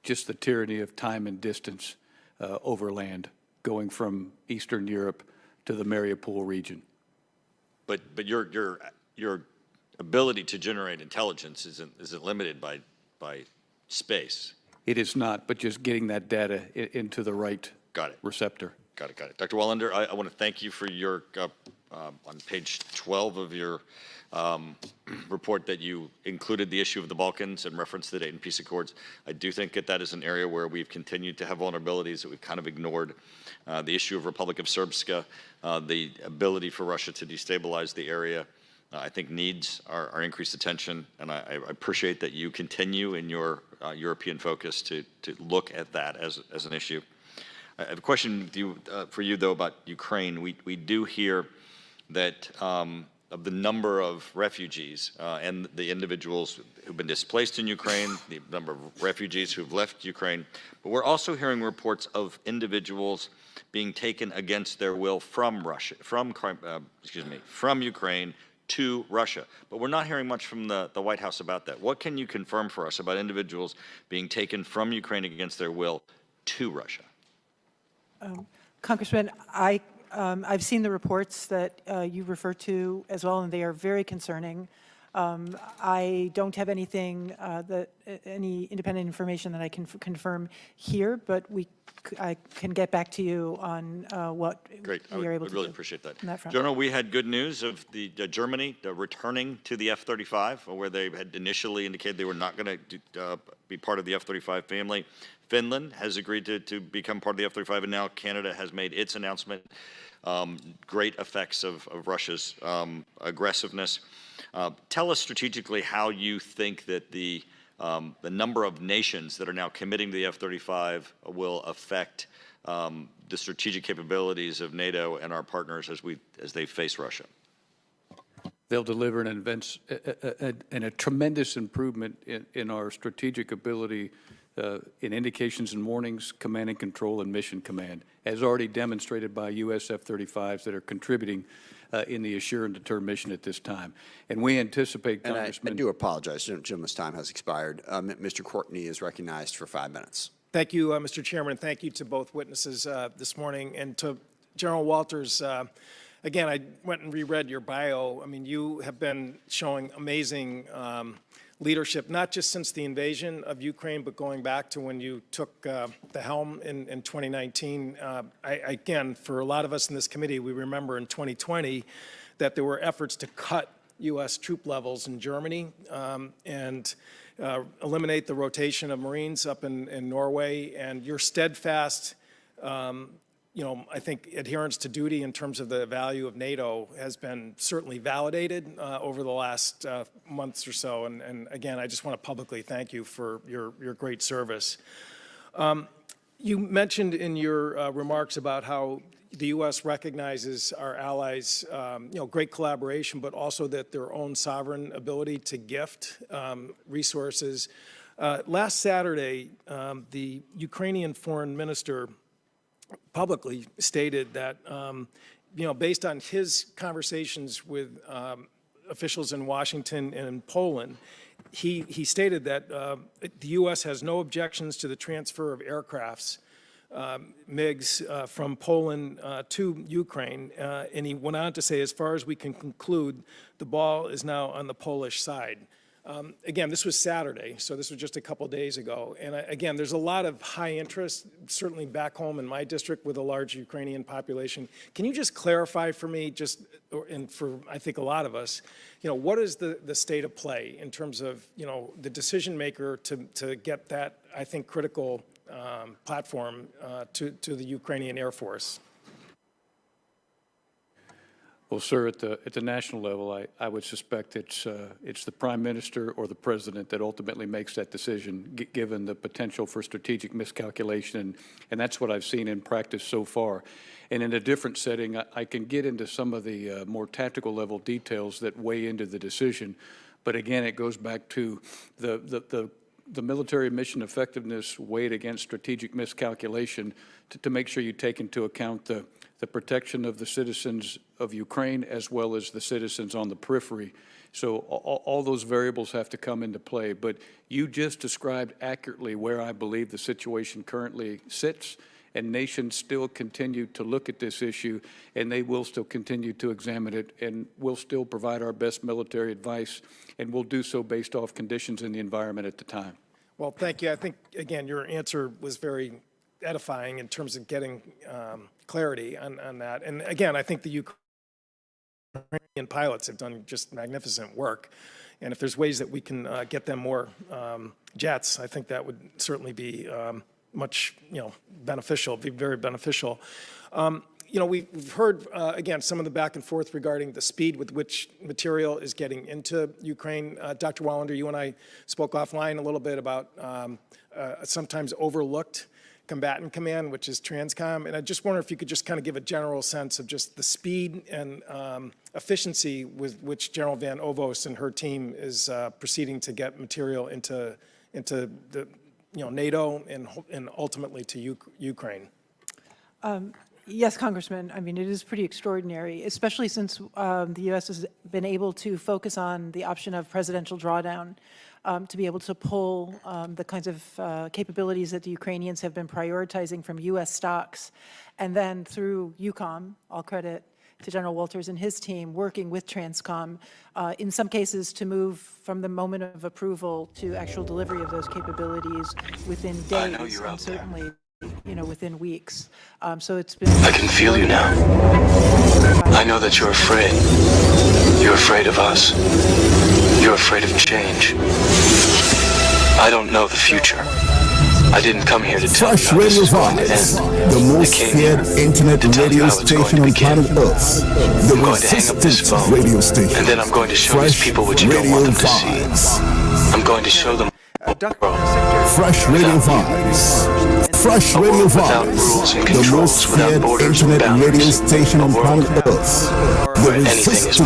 Just the tyranny of time and distance over land, going from Eastern Europe to the Mariupol region. But your ability to generate intelligence isn't limited by space. It is not, but just getting that data into the right receptor. Got it. Dr. Wallander, I want to thank you for your, on page 12 of your report that you included the issue of the Balkans and referenced the Dayton Peace Accords. I do think that is an area where we've continued to have vulnerabilities that we've kind of ignored. The issue of Republic of Srpska, the ability for Russia to destabilize the area, I think needs our increased attention, and I appreciate that you continue in your European focus to look at that as an issue. I have a question for you, though, about Ukraine. We do hear that of the number of refugees and the individuals who've been displaced in Ukraine, the number of refugees who've left Ukraine, but we're also hearing reports of individuals being taken against their will from Russia, from Ukraine to Russia. But we're not hearing much from the White House about that. What can you confirm for us about individuals being taken from Ukraine against their will to Russia? Congressman, I've seen the reports that you refer to as well, and they are very concerning. I don't have anything any independent information that I can confirm here, but I can get back to you on what we are able to do. Really appreciate that. On that front. General, we had good news of Germany returning to the F-35, where they had initially indicated they were not going to be part of the F-35 family. Finland has agreed to become part of the F-35, and now Canada has made its announcement. Great effects of Russia's aggressiveness. Tell us strategically how you think that the number of nations that are now committing to the F-35 will affect the strategic capabilities of NATO and our partners as they face Russia. They'll deliver a tremendous improvement in our strategic ability in indications and warnings, command and control, and mission command, as already demonstrated by U.S. F-35s that are contributing in the assure and deter mission at this time. And we anticipate, Congressman— I do apologize, gentleman's time has expired. Mr. Courtney is recognized for 5 minutes. Thank you, Mr. Chairman, and thank you to both witnesses this morning. And to General Walters, again, I went and reread your bio. I mean, you have been showing amazing leadership, not just since the invasion of Ukraine, but going back to when you took the helm in 2019. Again, for a lot of us in this committee, we remember in 2020 that there were efforts to cut U.S. troop levels in Germany and eliminate the rotation of Marines up in Norway. And your steadfast I think adherence to duty in terms of the value of NATO has been certainly validated over the last months or so. And again, I just want to publicly thank you for your great service. You mentioned in your remarks about how the U.S. recognizes our allies, great collaboration, but also that their own sovereign ability to gift resources. Last Saturday, the Ukrainian foreign minister publicly stated that, based on his conversations with officials in Washington and in Poland, he stated that the U.S. has no objections to the transfer of aircrafts, MiGs, from Poland to Ukraine. And he went on to say, as far as we can conclude, the ball is now on the Polish side. Again, this was Saturday, so this was just a couple days ago. And again, there's a lot of high interest, certainly back home in my district with a large Ukrainian population. Can you just clarify for me, and for I think a lot of us, what is the state of play in terms of, the decision maker to get that, I think, critical platform to the Ukrainian Air Force? Well, sir, at the national level, I would suspect it's the Prime Minister or the President that ultimately makes that decision, given the potential for strategic miscalculation, and that's what I've seen in practice so far. And in a different setting, I can get into some of the more tactical level details that weigh into the decision, but again, it goes back to the military mission effectiveness weighed against strategic miscalculation to make sure you take into account the protection of the citizens of Ukraine as well as the citizens on the periphery. So all those variables have to come into play. But you just described accurately where I believe the situation currently sits, and nations still continue to look at this issue, and they will still continue to examine it, and we'll still provide our best military advice, and we'll do so based off conditions in the environment at the time. Well, thank you. I think, again, your answer was very edifying in terms of getting clarity on that. And again, I think the Ukrainian pilots have done just magnificent work. And if there's ways that we can get them more jets, I think that would certainly be much, beneficial, be very beneficial. you know, we've heard, again, some of the back and forth regarding the speed with which material is getting into Ukraine. Dr. Wallander, you and I spoke offline a little bit about sometimes overlooked combatant command, which is Transcom. And I just wonder if you could just kind of give a general sense of just the speed and efficiency with which General Van Ovos and her team is proceeding to get material into the, you know, NATO and ultimately to Ukraine. Yes, Congressman. I mean, it is pretty extraordinary, especially since the U.S. has been able to focus on the option of presidential drawdown to be able to pull the kinds of capabilities that the Ukrainians have been prioritizing from U.S. stocks. And then through EUCOM, all credit to General Walters and his team, working with Transcom, in some cases to move from the moment of approval to actual delivery of those capabilities within days, and certainly, you know, within weeks. So it's been... I can feel you now. I know that you're afraid. You're afraid of us. You're afraid of change. I don't know the future. I didn't come here to tell you how this is going to end. The most feared internet radio station on planet Earth. The I'm going to hang up this phone, radio station. and then I'm going to show these people what you don't want them to see. I'm going to show them Fresh Radio Vybz. Fresh Radio Vybz. The most feared internet radio station on planet Earth. The resistance